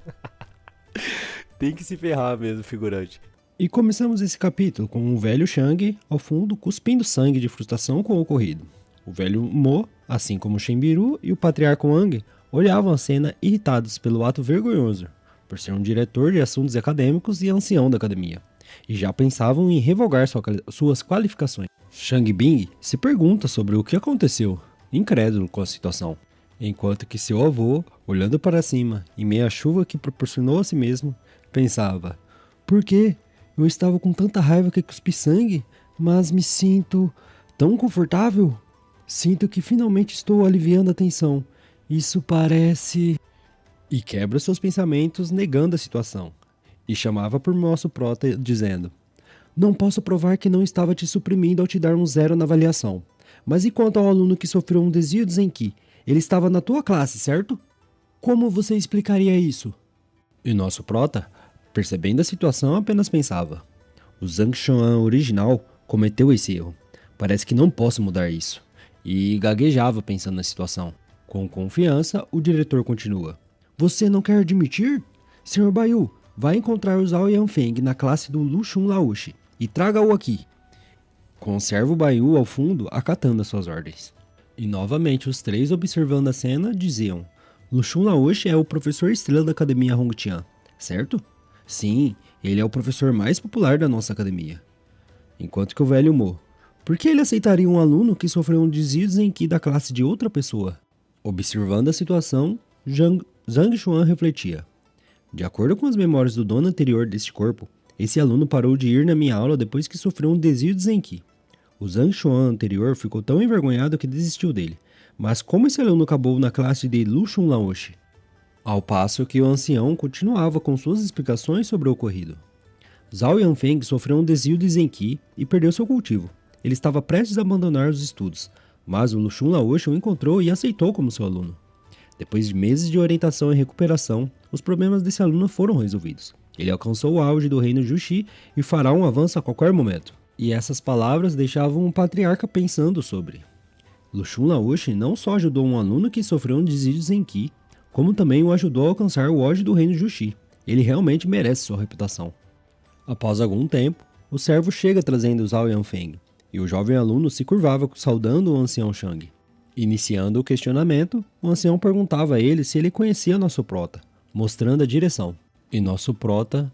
Tem que se ferrar mesmo, figurante. E começamos esse capítulo com o velho Shang ao fundo cuspindo sangue de frustração com o ocorrido. O velho Mo, assim como o Shenbiru e o patriarca Wang, olhavam a cena irritados pelo ato vergonhoso, por ser um diretor de assuntos acadêmicos e ancião da academia, e já pensavam em revogar suas qualificações. Shang Bing se pergunta sobre o que aconteceu, incrédulo com a situação, enquanto que seu avô, olhando para cima, em meio à chuva que proporcionou a si mesmo, pensava, por quê? Eu estava com tanta raiva que cuspi sangue, mas me sinto tão confortável. Sinto que finalmente estou aliviando a tensão. Isso parece... E quebra seus pensamentos negando a situação. E chamava por nosso prota dizendo, não posso provar que não estava te suprimindo ao te dar um 0 na avaliação. Mas e quanto ao aluno que sofreu um desvio de Zenki? Ele estava na tua classe, certo? Como você explicaria isso? E nosso prota, percebendo a situação, apenas pensava, o Zhang Xuan original cometeu esse erro. Parece que não posso mudar isso. E gaguejava pensando na situação. Com confiança, o diretor continua. Você não quer admitir? Sr. Baiyu, vai encontrar o Zhao Yanfeng na classe do Lu Xun Laoshi e traga-o aqui. Conserva o Baiyu ao fundo, acatando as suas ordens. E novamente os três, observando a cena, diziam, Lu Xun Laoshi é o professor estrela da academia Hongtian, certo? Sim, ele é o professor mais popular da nossa academia. Enquanto que o velho Mo, por que ele aceitaria um aluno que sofreu um desvio de Zenki da classe de outra pessoa? Observando a situação, Zhang Xuan refletia. De acordo com as memórias do dono anterior deste corpo, esse aluno parou de ir na minha aula depois que sofreu um desvio de Zenki. O Zhang Xuan anterior ficou tão envergonhado que desistiu dele. Mas como esse aluno acabou na classe de Lu Xun Laoshi? Ao passo que o ancião continuava com suas explicações sobre o ocorrido. Zhao Yanfeng sofreu um desvio de Zenki e perdeu seu cultivo. ele estava prestes a abandonar os estudos, mas o Luxun Laoshi o encontrou e aceitou como seu aluno. Depois de meses de orientação e recuperação, os problemas desse aluno foram resolvidos. Ele alcançou o auge do reino Jushi e fará um avanço a qualquer momento. E essas palavras deixavam o patriarca pensando sobre. Luxun Laoshi não só ajudou um aluno que sofreu um desvio de Zenki, como também o ajudou a alcançar o auge do reino Jushi. Ele realmente merece sua reputação. Após algum tempo, o servo chega trazendo Zhao Yanfeng, e o jovem aluno se curvava saudando o ancião Shang. Iniciando o questionamento, o ancião perguntava a ele se ele conhecia nosso prota, mostrando a direção. E nosso prota,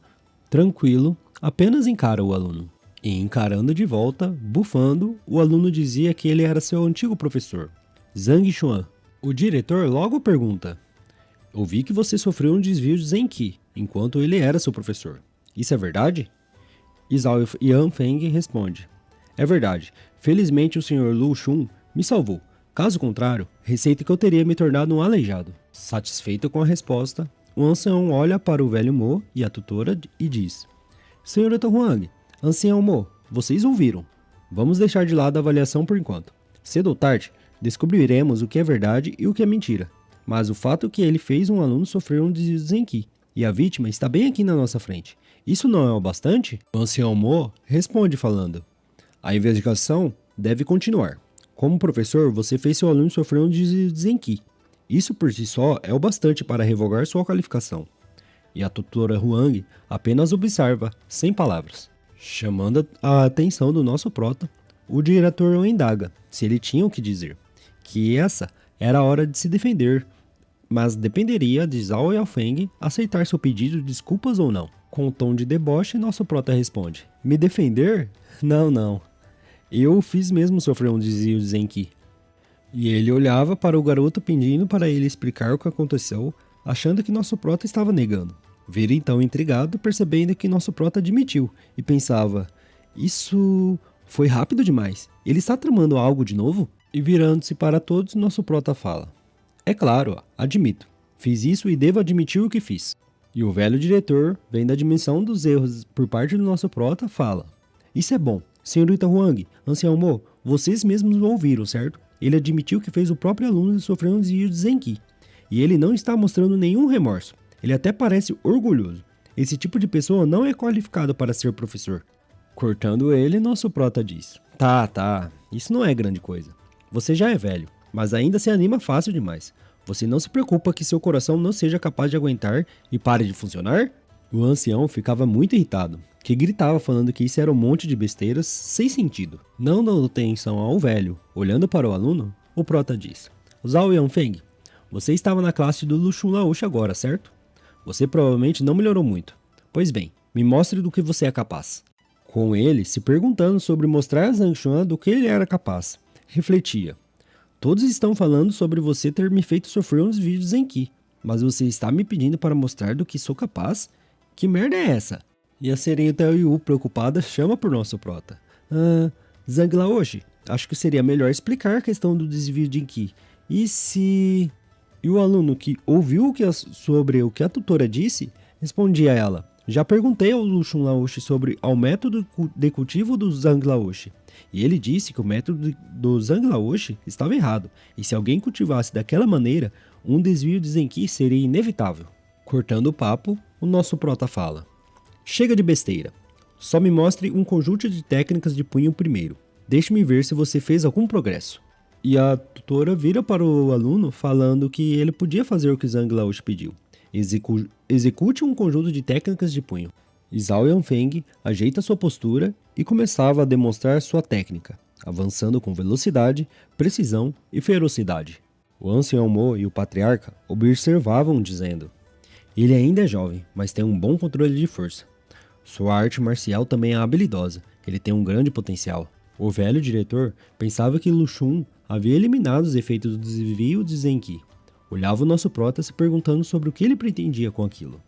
tranquilo, apenas encara o aluno. E encarando de volta, bufando, o aluno dizia que ele era seu antigo professor, Zhang Xuan. O diretor logo pergunta: ouvi que você sofreu um desvio de Zenki, enquanto ele era seu professor. Isso é verdade? E Zhao Yanfeng responde: é verdade. Felizmente o Sr. Lu Xun me salvou. Caso contrário, receita que eu teria me tornado um aleijado. Satisfeito com a resposta, o ancião olha para o velho Mo e a tutora e diz: Senhorita Huang, ancião Mo, vocês ouviram. Vamos deixar de lado a avaliação por enquanto. Cedo ou tarde, descobriremos o que é verdade e o que é mentira. Mas o fato é que ele fez um aluno sofrer um desvio de Zenki, e a vítima está bem aqui na nossa frente. Isso não é o bastante? O ancião Mo responde falando: a investigação deve continuar. Como professor, você fez seu aluno sofrer um desvio de Zenki. Isso por si só é o bastante para revogar sua qualificação. E a tutora Huang apenas observa, sem palavras. Chamando a atenção do nosso prota, o diretor o indaga se ele tinha o que dizer. Que essa era a hora de se defender, mas dependeria de Zhao Yanfeng aceitar seu pedido de desculpas ou não. Com um tom de deboche, nosso prota responde: me defender? Não. Eu fiz mesmo sofrer um desvio de Zenki. E ele olhava para o garoto pedindo para ele explicar o que aconteceu, achando que nosso prota estava negando. Vira então intrigado, percebendo que nosso prota admitiu, e pensava: isso foi rápido demais. Ele está tramando algo de novo? E virando-se para todos, nosso prota fala: é claro, admito. Fiz isso e devo admitir o que fiz. E o velho diretor, vendo a dimensão dos erros por parte do nosso prota, fala: isso é bom. Senhorita Huang, ancião Mo, vocês mesmos o ouviram, certo? Ele admitiu que fez o próprio aluno sofrer um desvio de Zenki. E ele não está mostrando nenhum remorso. Ele até parece orgulhoso. Esse tipo de pessoa não é qualificado para ser professor. Cortando ele, nosso prota diz: tá, isso não é grande coisa. Você já é velho, mas ainda se anima fácil demais. Você não se preocupa que seu coração não seja capaz de aguentar e pare de funcionar? O ancião ficava muito irritado, que gritava falando que isso era um monte de besteiras sem sentido. Não dando atenção ao velho, olhando para o aluno, o prota diz: Zhao Yanfeng, você estava na classe do Luxun Laoshi agora, certo? Você provavelmente não melhorou muito. Pois bem, me mostre do que você é capaz. Com ele se perguntando sobre mostrar a Zhang Xuan do que ele era capaz, refletia: todos estão falando sobre você ter me feito sofrer uns vídeos em Zenki, mas você está me pedindo para mostrar do que sou capaz? Que merda é essa? E a Senhorita Yu, preocupada, chama por nosso prota: Zhang Laoshi, acho que seria melhor explicar a questão do desvio de Zenki. E se... E o aluno que ouviu sobre o que a tutora disse, respondia a ela: já perguntei ao Luxun Laoshi sobre o método de cultivo do Zhang Laoshi, e ele disse que o método do Zhang Laoshi estava errado, e se alguém cultivasse daquela maneira, um desvio de Zenki seria inevitável. Cortando o papo, o nosso prota fala: chega de besteira, só me mostre um conjunto de técnicas de punho primeiro, deixe-me ver se você fez algum progresso. E a tutora vira para o aluno falando que ele podia fazer o que Zhang Laoshi pediu. Execute um conjunto de técnicas de punho. E Zhao Yanfeng ajeita sua postura e começava a demonstrar sua técnica, avançando com velocidade, precisão e ferocidade. O ancião Mo e o patriarca observavam dizendo: ele ainda é jovem, mas tem um bom controle de força. Sua arte marcial também é habilidosa, ele tem um grande potencial. O velho diretor pensava que Luxun havia eliminado os efeitos do desvio de Zenki. Olhava o nosso prota se perguntando sobre o que ele pretendia com aquilo.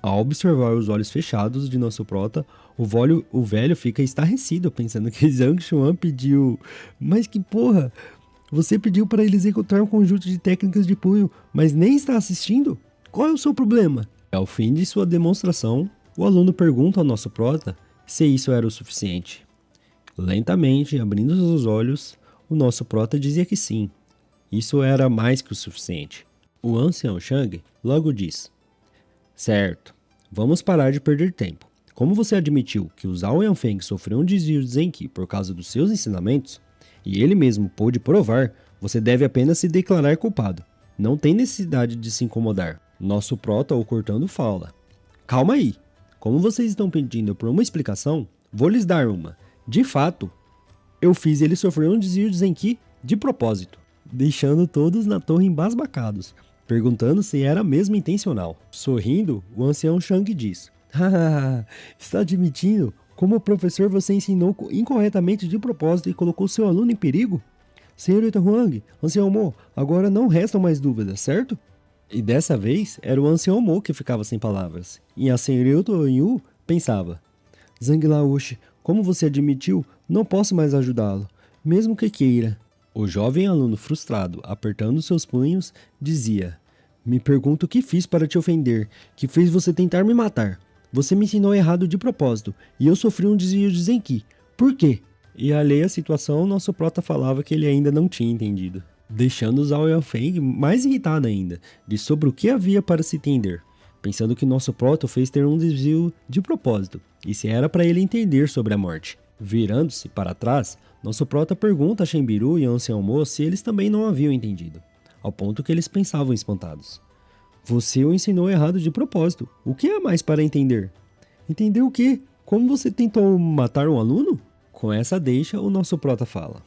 Ao observar os olhos fechados de nosso prota, o velho fica estarrecido, pensando que Zhang Xuan pediu... Mas que porra! Você pediu para ele executar um conjunto de técnicas de punho, mas nem está assistindo? Qual é o seu problema? Ao fim de sua demonstração, o aluno pergunta ao nosso prota se isso era o suficiente. Lentamente, abrindo os olhos, o nosso prota dizia que sim. Isso era mais que o suficiente. O ancião Shang logo diz: certo, vamos parar de perder tempo. Como você admitiu que o Zhao Yanfeng sofreu um desvio de Zenki por causa dos seus ensinamentos, e ele mesmo pôde provar, você deve apenas se declarar culpado. Não tem necessidade de se incomodar. Nosso prota o cortando fala: calma aí. Como vocês estão pedindo por uma explicação, vou lhes dar uma. De fato, eu fiz ele sofrer um desvio de Zenki de propósito, deixando todos na torre embasbacados, perguntando se era mesmo intencional. Sorrindo, o ancião Shang diz: hahaha, está admitindo como professor você ensinou incorretamente de propósito e colocou seu aluno em perigo? Senhorita Huang, ancião Mo, agora não restam mais dúvidas, certo? E dessa vez era o ancião Mo que ficava sem palavras, e a senhorita Yu pensava: Zhang Laoshi, como você admitiu, não posso mais ajudá-lo, mesmo que queira. O jovem aluno frustrado, apertando seus punhos, dizia: me pergunto o que fiz para te ofender, que fez você tentar me matar. Você me ensinou errado de propósito, e eu sofri um desvio de Zenki. Por quê? E alheio à situação, nosso prota falava que ele ainda não tinha entendido, deixando Zhao Yanfeng mais irritado ainda, de sobre o que havia para se entender, pensando que nosso prota fez ter um desvio de propósito, e se era para ele entender sobre a morte. Virando-se para trás, nosso prota pergunta a Shenbiru e a ancião Mo se eles também não haviam entendido, ao ponto que eles pensavam espantados. Você o ensinou errado de propósito. O que há mais para entender? Entender o quê? Como você tentou matar um aluno? Com essa deixa, o nosso prota fala: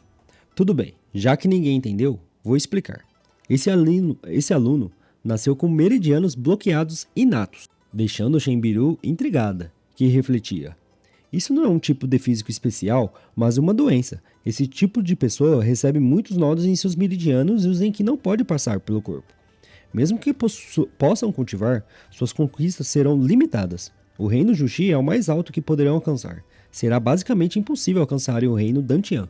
tudo bem, já que ninguém entendeu, vou explicar. Esse aluno nasceu com meridianos bloqueados inatos, deixando Shenbiru intrigada, que refletia: isso não é um tipo de físico especial, mas uma doença. Esse tipo de pessoa recebe muitos nodos em seus meridianos e os em que não pode passar pelo corpo. Mesmo que possam cultivar, suas conquistas serão limitadas. O reino Jushi é o mais alto que poderão alcançar. Será basicamente impossível alcançarem o reino Dantian.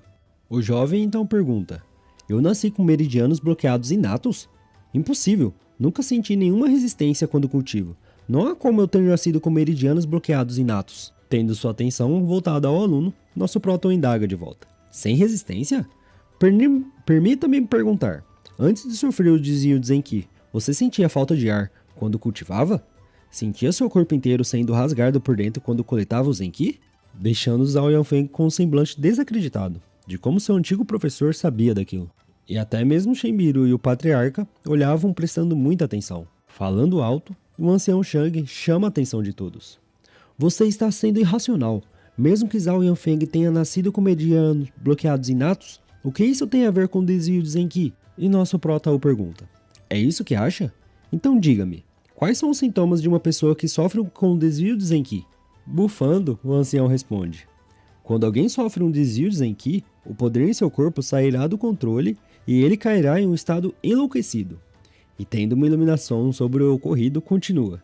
O jovem então pergunta: eu nasci com meridianos bloqueados inatos? Impossível. Nunca senti nenhuma resistência quando cultivo. Não há como eu ter nascido com meridianos bloqueados inatos. Tendo sua atenção voltada ao aluno, nosso próton indaga de volta: sem resistência? Permita-me perguntar. Antes de sofrer o desvio de Zenki, você sentia falta de ar quando cultivava? Sentia seu corpo inteiro sendo rasgado por dentro quando coletava o Zenki? Deixando Zhao Yanfeng com um semblante desacreditado, de como seu antigo professor sabia daquilo. E até mesmo Shenbiru e o patriarca olhavam prestando muita atenção. Falando alto, o ancião Shang chama a atenção de todos. Você está sendo irracional. Mesmo que Zhao Yanfeng tenha nascido com meridianos bloqueados inatos, o que isso tem a ver com o desvio de Zenki? E nosso prota o pergunta: é isso que acha? Então diga-me, quais são os sintomas de uma pessoa que sofre com o desvio de Zenki? Bufando, o ancião responde: quando alguém sofre um desvio de Zenki, o poder em seu corpo sairá do controle e ele cairá em um estado enlouquecido. E tendo uma iluminação sobre o ocorrido, continua: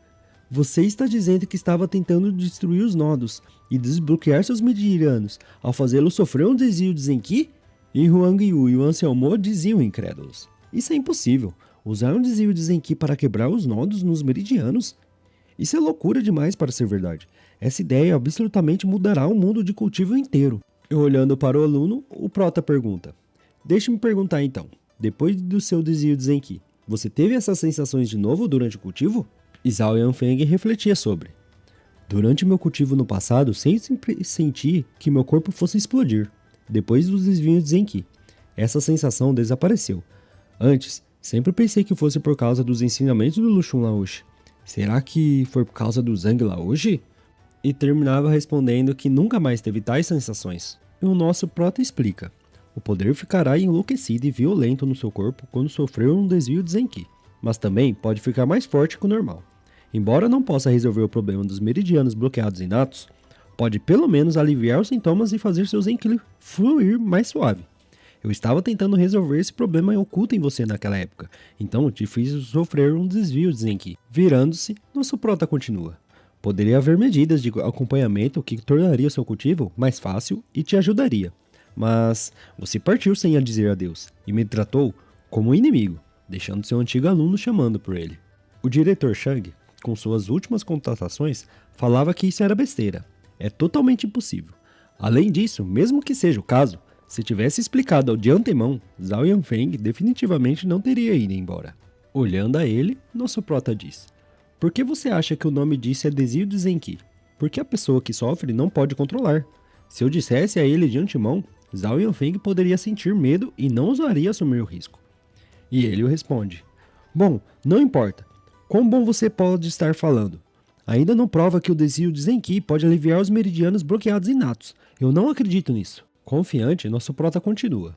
você está dizendo que estava tentando destruir os nodos e desbloquear seus meridianos ao fazê-lo sofrer um desvio de Zenki? E Huang Yu e o ancião Mo diziam incrédulos: isso é impossível. Usar um desvio de Zenki para quebrar os nodos nos meridianos? Isso é loucura demais para ser verdade. Essa ideia absolutamente mudará o mundo de cultivo inteiro. E olhando para o aluno, o prota pergunta: deixe-me perguntar então, depois do seu desvio de Zenki, você teve essas sensações de novo durante o cultivo? E Zhao Yanfeng refletia sobre: durante meu cultivo no passado, sempre senti que meu corpo fosse explodir. Depois dos desvios de Zenki, essa sensação desapareceu. Antes, sempre pensei que fosse por causa dos ensinamentos do Luxun Laoshi. Será que foi por causa do Zhang Laoshi? E terminava respondendo que nunca mais teve tais sensações. E o nosso prota explica: o poder ficará enlouquecido e violento no seu corpo quando sofrer um desvio de Zenki, mas também pode ficar mais forte que o normal. Embora não possa resolver o problema dos meridianos bloqueados inatos, pode pelo menos aliviar os sintomas e fazer seu Zenki fluir mais suave. Eu estava tentando resolver esse problema oculto em você naquela época, então te fiz sofrer um desvio de Zenki. Virando-se, nosso prota continua: poderia haver medidas de acompanhamento que tornaria seu cultivo mais fácil e te ajudaria. Mas você partiu sem a dizer adeus e me tratou como um inimigo, deixando seu antigo aluno chamando por ele. O diretor Shang, com suas últimas contratações, falava que isso era besteira. É totalmente impossível. Além disso, mesmo que seja o caso, se tivesse explicado de antemão, Zhao Yanfeng definitivamente não teria ido embora. Olhando a ele, nosso prota diz: por que você acha que o nome disso é desvio de Zenki? Porque a pessoa que sofre não pode controlar. Se eu dissesse a ele de antemão, Zhao Yanfeng poderia sentir medo e não ousaria assumir o risco. E ele o responde: bom, não importa. Quão bom você pode estar falando? Ainda não prova que o desvio de Zenki pode aliviar os meridianos bloqueados inatos. Eu não acredito nisso. Confiante, nosso prota continua: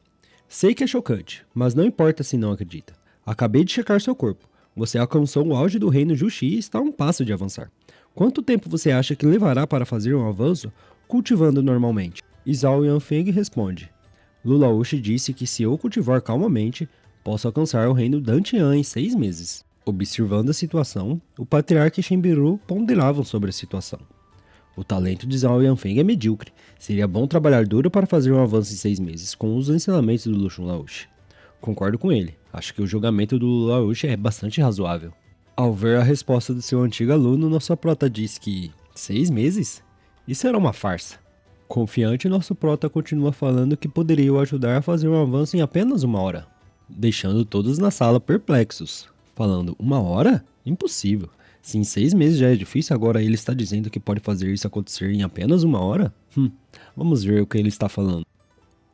sei que é chocante, mas não importa se não acredita. Acabei de checar seu corpo. Você alcançou o auge do reino Jushi e está a um passo de avançar. Quanto tempo você acha que levará para fazer um avanço cultivando normalmente? E Zhao Yanfeng responde: Lulaoshi disse que se eu cultivar calmamente, posso alcançar o reino Dantian em 6 meses. Observando a situação, o patriarca e Shenbiru ponderavam sobre a situação. O talento de Zhao Yanfeng é medíocre. Seria bom trabalhar duro para fazer um avanço em 6 meses com os ensinamentos do Luxun Laoshi. Concordo com ele. Acho que o julgamento do Laoshi é bastante razoável. Ao ver a resposta do seu antigo aluno, nosso prota diz que 6 meses? Isso era uma farsa. Confiante, nosso prota continua falando que poderia o ajudar a fazer um avanço em apenas 1 hora, deixando todos na sala perplexos, falando: 1 hora? Impossível. Se em 6 meses já é difícil, agora ele está dizendo que pode fazer isso acontecer em apenas 1 hora? Vamos ver o que ele está falando.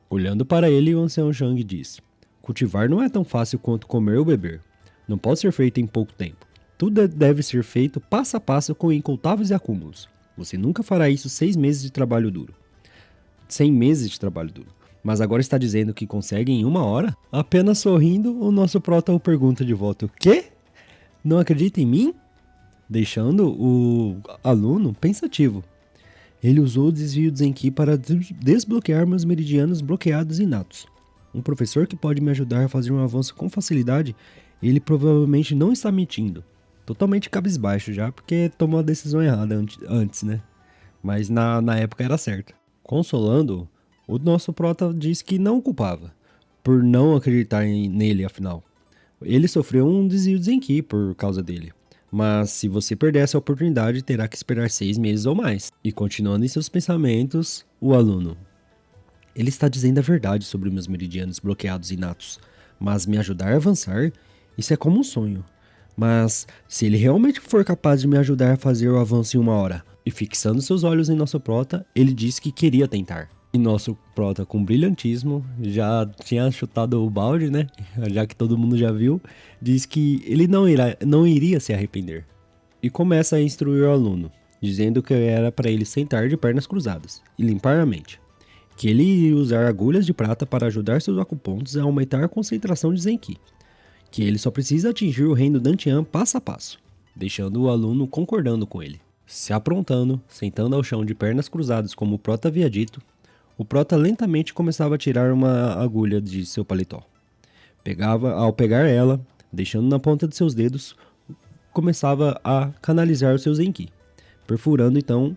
Olhando para ele, o ancião Zhang diz: cultivar não é tão fácil quanto comer ou beber. Não pode ser feito em pouco tempo. Tudo deve ser feito passo a passo com incontáveis acúmulos. Você nunca fará isso 6 meses de trabalho duro. 100 meses de trabalho duro. Mas agora está dizendo que consegue em 1 hora? Apenas sorrindo, o nosso prota o pergunta de volta: o quê? Não acredita em mim? Deixando o aluno pensativo. Ele usou o desvio de Zenki para desbloquear meus meridianos bloqueados inatos. Um professor que pode me ajudar a fazer um avanço com facilidade, ele provavelmente não está mentindo. Totalmente cabisbaixo já, porque tomou a decisão errada antes, né? Mas na época era certa. Consolando, o nosso prota diz que não o culpava, por não acreditar nele afinal. Ele sofreu um desvio de Zenki por causa dele. Mas se você perder essa oportunidade, terá que esperar 6 meses ou mais. E continuando em seus pensamentos, o aluno: ele está dizendo a verdade sobre meus meridianos bloqueados inatos, mas me ajudar a avançar, isso é como um sonho. Mas se ele realmente for capaz de me ajudar a fazer o avanço em 1 hora, e fixando seus olhos em nosso prota, ele disse que queria tentar. E nosso prota, com brilhantismo, já tinha chutado o balde, né? Já que todo mundo já viu, diz que ele não iria se arrepender. E começa a instruir o aluno, dizendo que era para ele sentar de pernas cruzadas e limpar a mente. Que ele iria usar agulhas de prata para ajudar seus acupontos a aumentar a concentração de Zenki. Que ele só precisa atingir o reino Dantian passo a passo, deixando o aluno concordando com ele. Se aprontando, sentando ao chão de pernas cruzadas como o prota havia dito, o prota lentamente começava a tirar uma agulha de seu paletó. Ao pegar ela, deixando na ponta de seus dedos, começava a canalizar o seu Zenki, perfurando então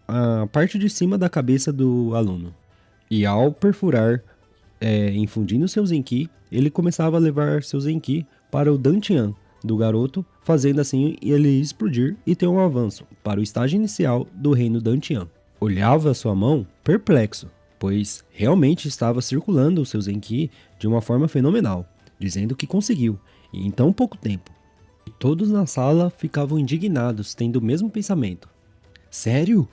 a parte de cima da cabeça do aluno. E ao perfurar, infundindo seu Zenki, ele começava a levar seu Zenki para o Dantian do garoto, fazendo assim ele explodir e ter um avanço para o estágio inicial do reino Dantian. Olhava sua mão perplexo, pois realmente estava circulando o seu Zenki de uma forma fenomenal, dizendo que conseguiu, e em tão pouco tempo. E todos na sala ficavam indignados, tendo o mesmo pensamento. Sério?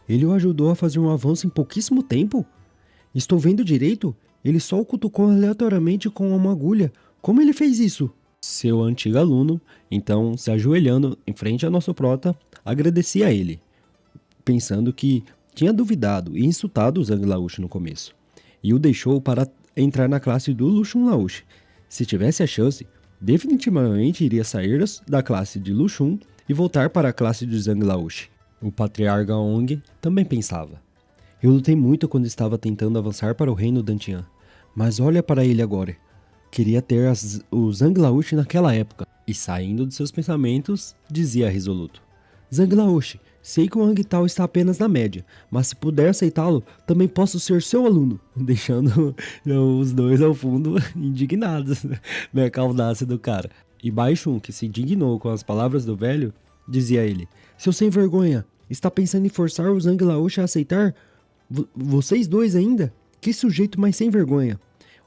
Ele o ajudou a fazer um avanço em pouquíssimo tempo? Estou vendo direito? Ele só o cutucou aleatoriamente com uma agulha. Como ele fez isso? Seu antigo aluno, então, se ajoelhando em frente ao nosso prota, agradecia a ele, pensando que tinha duvidado e insultado o Zhang Laoshi no começo, e o deixou para entrar na classe do Luxun Laoshi. Se tivesse a chance, definitivamente iria sair da classe de Luxun e voltar para a classe de Zhang Laoshi. O patriarca Ong também pensava: eu lutei muito quando estava tentando avançar para o reino Dantian, mas olha para ele agora. Queria ter o Zhang Laoshi naquela época. E saindo de seus pensamentos, dizia resoluto: Zhang Laoshi, sei que o Hangtao está apenas na média, mas se puder aceitá-lo, também posso ser seu aluno. Deixando os dois ao fundo indignados, né, com a audácia do cara. E Baixun, que se indignou com as palavras do velho, dizia a ele: seu sem vergonha, está pensando em forçar o Zhang Laoshi a aceitar? Vocês dois ainda? Que sujeito mais sem vergonha.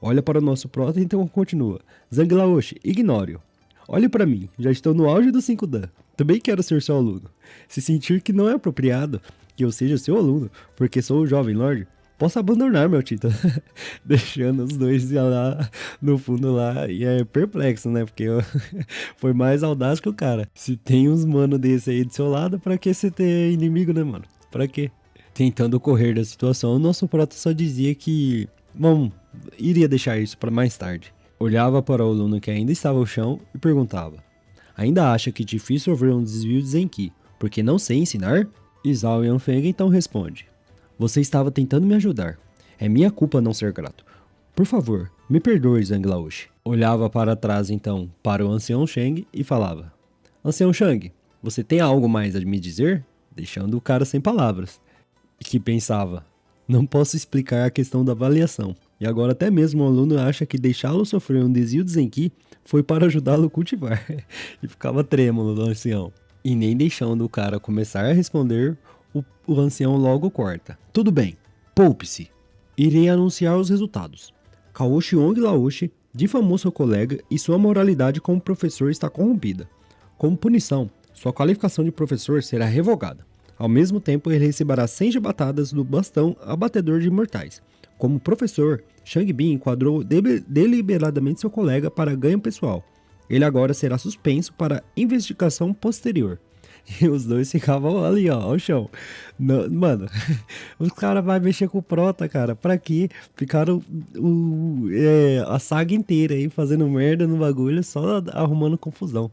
Olha para o nosso prota e então continua. Zhang Laoshi, ignore-o. Olhe para mim, já estou no auge do 5 Dan. Também quero ser seu aluno. Se sentir que não é apropriado que eu seja seu aluno, porque sou o jovem lord, posso abandonar meu título. Deixando os dois lá no fundo lá, e é perplexo, né? Porque foi mais audaz que o cara. Se tem uns mano desse aí do seu lado, pra que você ter inimigo, né, mano? Pra quê? Tentando correr da situação, o nosso prota só dizia que, bom, iria deixar isso para mais tarde. Olhava para o aluno que ainda estava ao chão e perguntava: ainda acha que difícil haver um desvio de Zenki, porque não sei ensinar? E Zhao Yanfeng então responde: você estava tentando me ajudar. É minha culpa não ser grato. Por favor, me perdoe, Zhang Laoshi. Olhava para trás então para o ancião Shang e falava: ancião Shang, você tem algo mais a me dizer? Deixando o cara sem palavras. E que pensava: não posso explicar a questão da avaliação. E agora até mesmo o aluno acha que deixá-lo sofrer um desvio de Zenki foi para ajudá-lo a cultivar. E ficava trêmulo do ancião. E nem deixando o cara começar a responder, o ancião logo corta. Tudo bem, poupe-se. Irei anunciar os resultados. Kaoshi Ong Laoshi difamou seu colega e sua moralidade como professor está corrompida. Como punição, sua qualificação de professor será revogada. Ao mesmo tempo, ele receberá 100 chibatadas do bastão abatedor de mortais. Como professor, Shang Bin enquadrou deliberadamente seu colega para ganho pessoal. Ele agora será suspenso para investigação posterior. E os dois ficavam ali, ó, ao chão. Não, mano, os caras vão mexer com o prota, cara. Pra quê? Ficaram a saga inteira aí fazendo merda no bagulho, só arrumando confusão.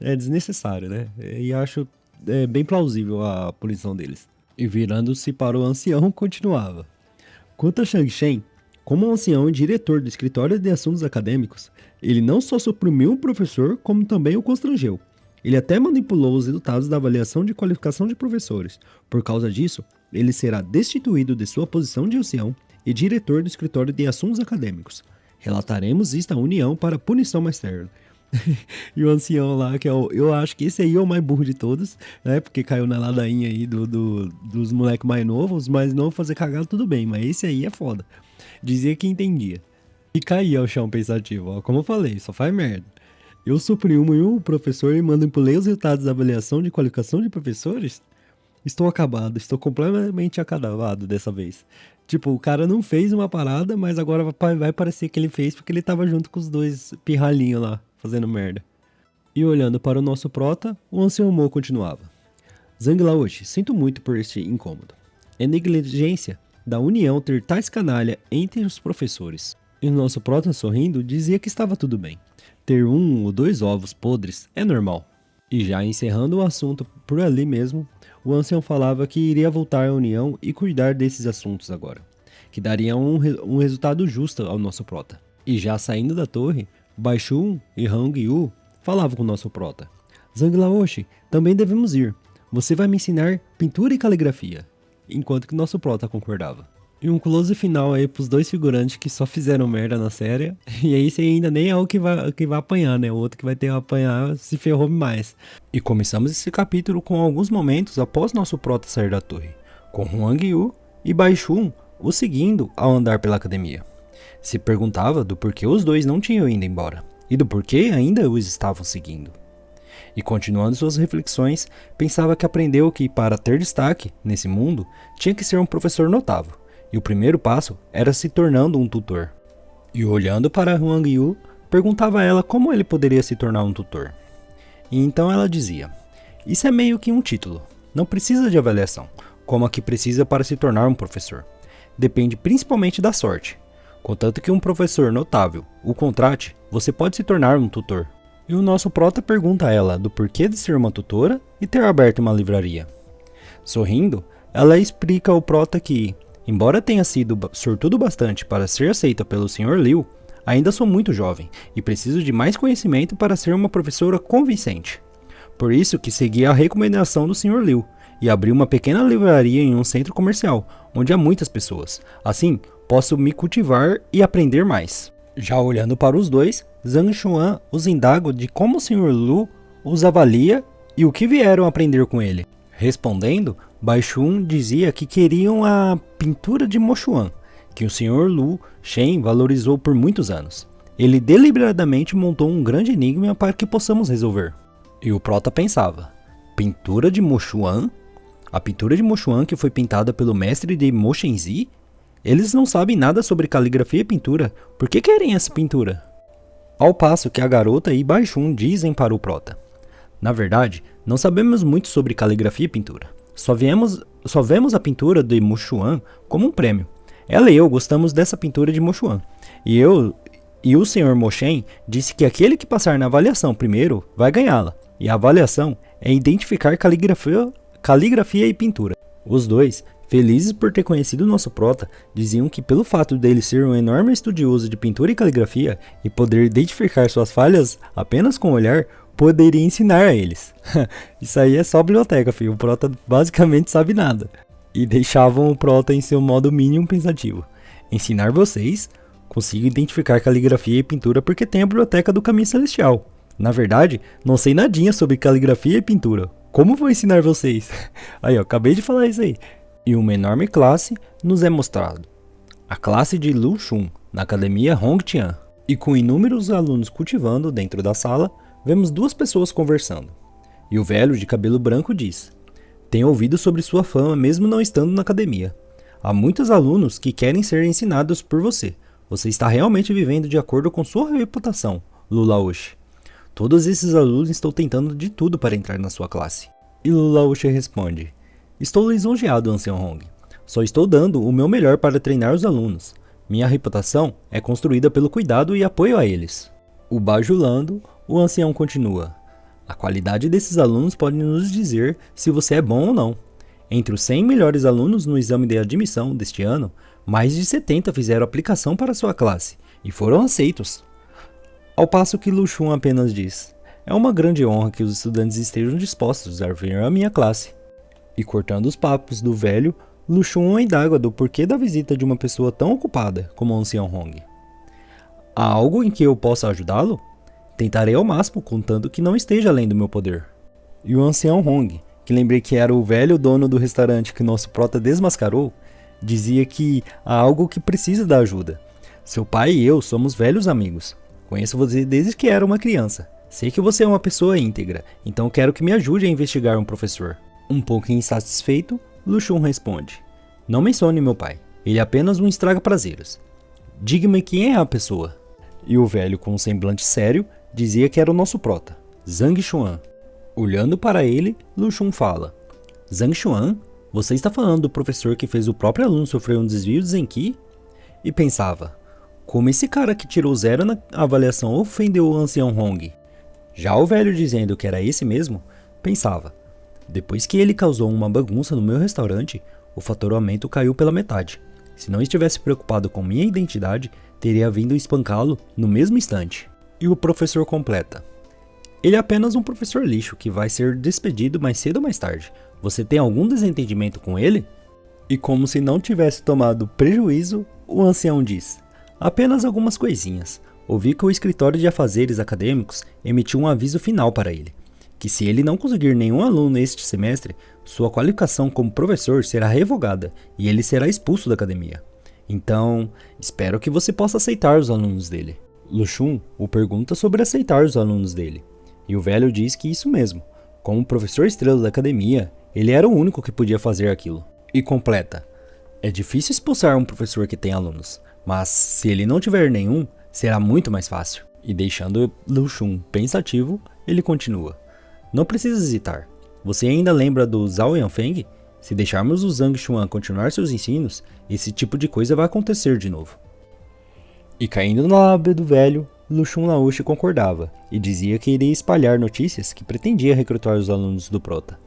É desnecessário, né? E acho bem plausível a punição deles. E virando-se para o ancião, continuava. Quanto a Shang Shen, como ancião e diretor do escritório de assuntos acadêmicos, ele não só suprimiu o professor, como também o constrangeu. Ele até manipulou os resultados da avaliação de qualificação de professores. Por causa disso, ele será destituído de sua posição de ancião e diretor do escritório de assuntos acadêmicos. Relataremos esta união para punição mais tarde. E o ancião lá, que eu acho que esse aí é o mais burro de todos, né? Porque caiu na ladainha aí dos moleques mais novos. Os mais novos fazer cagada tudo bem, mas esse aí é foda. Dizia que entendia. E caía ao chão pensativo, ó. Como eu falei, só faz merda. Eu suprimo o professor e manipulei os resultados da avaliação de qualificação de professores? Estou acabado, estou completamente acabado dessa vez. Tipo, o cara não fez uma parada, mas agora vai parecer que ele fez porque ele tava junto com os dois pirralhinhos lá, fazendo merda. E olhando para o nosso prota, o ancião Mo continuava. Zhang Laoshi, sinto muito por este incômodo. É negligência da união ter tais canalha entre os professores. E o nosso prota, sorrindo, dizia que estava tudo bem. Ter 1 ou 2 ovos podres é normal. E já encerrando o assunto por ali mesmo, o ancião falava que iria voltar à união e cuidar desses assuntos agora, que daria um resultado justo ao nosso prota. E já saindo da torre, Baixun e Hang Yu falavam com o nosso prota. Zhang Laoshi, também devemos ir. Você vai me ensinar pintura e caligrafia. Enquanto que o nosso prota concordava. E um close final aí pros dois figurantes que só fizeram merda na série. E aí esse ainda nem é o que vai apanhar, né? O outro que vai ter que apanhar se ferrou mais. E começamos esse capítulo com alguns momentos após nosso prota sair da torre. Com Hwang Yu e Baixun o seguindo ao andar pela academia. Se perguntava do porquê os dois não tinham ido embora. E do porquê ainda os estavam seguindo. E continuando suas reflexões, pensava que aprendeu que para ter destaque nesse mundo, tinha que ser um professor notável. E o primeiro passo era se tornando um tutor. E olhando para Hwang Yu, perguntava a ela como ele poderia se tornar um tutor. E então ela dizia, isso é meio que um título, não precisa de avaliação, como a que precisa para se tornar um professor. Depende principalmente da sorte. Contanto que um professor notável o contrate, você pode se tornar um tutor. E o nosso prota pergunta a ela do porquê de ser uma tutora e ter aberto uma livraria. Sorrindo, ela explica ao prota que, embora tenha sido sortudo bastante para ser aceita pelo Sr. Liu, ainda sou muito jovem e preciso de mais conhecimento para ser uma professora convincente. Por isso que segui a recomendação do Sr. Liu e abri uma pequena livraria em um centro comercial, onde há muitas pessoas. Assim, posso me cultivar e aprender mais. Já olhando para os dois, Zhang Xuan os indaga de como o Sr. Liu os avalia e o que vieram aprender com ele. Respondendo, Baixun dizia que queriam a pintura de Mochuan, que o Sr. Lu Shen valorizou por muitos anos. Ele deliberadamente montou um grande enigma para que possamos resolver. E o prota pensava, pintura de Mochuan? A pintura de Mochuan que foi pintada pelo mestre de Moshenzi? Eles não sabem nada sobre caligrafia e pintura, por que querem essa pintura? Ao passo que a garota e Baixun dizem para o prota. Na verdade, não sabemos muito sobre caligrafia e pintura. Só vemos a pintura de Mochuan como um prêmio. Ela e eu gostamos dessa pintura de Mochuan. E o Sr. Moshen disse que aquele que passar na avaliação primeiro vai ganhá-la. E a avaliação é identificar caligrafia e pintura. Os dois, felizes por ter conhecido nosso prota, diziam que pelo fato dele ser um enorme estudioso de pintura e caligrafia e poder identificar suas falhas apenas com o olhar, poderia ensinar a eles. Isso aí é só biblioteca, filho. O prota basicamente sabe nada. E deixavam o prota em seu modo mínimo pensativo. Ensinar vocês, consigo identificar caligrafia e pintura porque tem a biblioteca do Caminho Celestial. Na verdade, não sei nadinha sobre caligrafia e pintura. Como vou ensinar vocês? Aí, ó, acabei de falar isso aí. E uma enorme classe nos é mostrado. A classe de Lu Xun, na Academia Hongtian. E com inúmeros alunos cultivando dentro da sala, vemos duas pessoas conversando. E o velho de cabelo branco diz: tenho ouvido sobre sua fama mesmo não estando na academia. Há muitos alunos que querem ser ensinados por você. Você está realmente vivendo de acordo com sua reputação, Lu Laoshi. Todos esses alunos estão tentando de tudo para entrar na sua classe. E Lu Laoshi responde: estou lisonjeado, Ancião Hong. Só estou dando o meu melhor para treinar os alunos. Minha reputação é construída pelo cuidado e apoio a eles. O bajulando, o ancião continua: a qualidade desses alunos pode nos dizer se você é bom ou não. Entre os 100 melhores alunos no exame de admissão deste ano, mais de 70 fizeram aplicação para sua classe e foram aceitos. Ao passo que Lu Xun apenas diz: é uma grande honra que os estudantes estejam dispostos a vir à minha classe. E cortando os papos do velho, Lu Xun indaga do porquê da visita de uma pessoa tão ocupada como o ancião Hong. Há algo em que eu possa ajudá-lo? Tentarei ao máximo, contanto que não esteja além do meu poder. E o ancião Hong, que lembrei que era o velho dono do restaurante que nosso prota desmascarou, dizia que há algo que precisa da ajuda. Seu pai e eu somos velhos amigos. Conheço você desde que era uma criança. Sei que você é uma pessoa íntegra, então quero que me ajude a investigar um professor. Um pouco insatisfeito, Lu Xun responde: não mencione meu pai. Ele é apenas um estraga-prazeres. Diga-me quem é a pessoa. E o velho, com um semblante sério, dizia que era o nosso prota, Zhang Xuan. Olhando para ele, Lu Xun fala: Zhang Xuan? Você está falando do professor que fez o próprio aluno sofrer um desvio de Zenki? E pensava: como esse cara que tirou 0 na avaliação ofendeu o ancião Hong? Já o velho dizendo que era esse mesmo, pensava: depois que ele causou uma bagunça no meu restaurante, o faturamento caiu pela metade. Se não estivesse preocupado com minha identidade, teria vindo espancá-lo no mesmo instante. E o professor completa: ele é apenas um professor lixo que vai ser despedido mais cedo ou mais tarde. Você tem algum desentendimento com ele? E como se não tivesse tomado prejuízo, o ancião diz: apenas algumas coisinhas. Ouvi que o escritório de afazeres acadêmicos emitiu um aviso final para ele, que se ele não conseguir nenhum aluno este semestre, sua qualificação como professor será revogada e ele será expulso da academia. Então, espero que você possa aceitar os alunos dele. Lu Xun o pergunta sobre aceitar os alunos dele, e o velho diz que isso mesmo. Como professor estrela da academia, ele era o único que podia fazer aquilo. E completa: é difícil expulsar um professor que tem alunos, mas se ele não tiver nenhum, será muito mais fácil. E deixando Lu Xun pensativo, ele continua: não precisa hesitar. Você ainda lembra do Zhao Yanfeng? Se deixarmos o Zhang Xuan continuar seus ensinos, esse tipo de coisa vai acontecer de novo. E caindo na lábia do velho, Lu Xun Laoshi concordava, e dizia que iria espalhar notícias que pretendia recrutar os alunos do prota.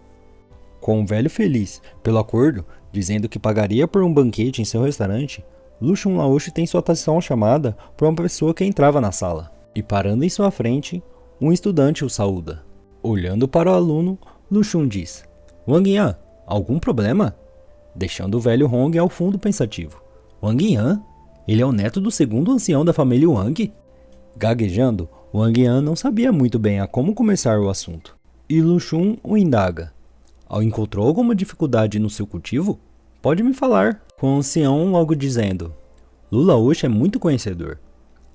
Com o velho feliz pelo acordo, dizendo que pagaria por um banquete em seu restaurante, Lu Xun Laoshi tem sua atenção chamada por uma pessoa que entrava na sala, e parando em sua frente, um estudante o saúda. Olhando para o aluno, Lu Xun diz: Wang Yan, algum problema? Deixando o velho Hong ao fundo pensativo. Wang Yan? Ele é o neto do segundo ancião da família Wang? Gaguejando, Wang Yan não sabia muito bem a como começar o assunto. E Lu Xun o indaga: Encontrou alguma dificuldade no seu cultivo? Pode me falar. Com o ancião logo dizendo: Lula Oshi é muito conhecedor.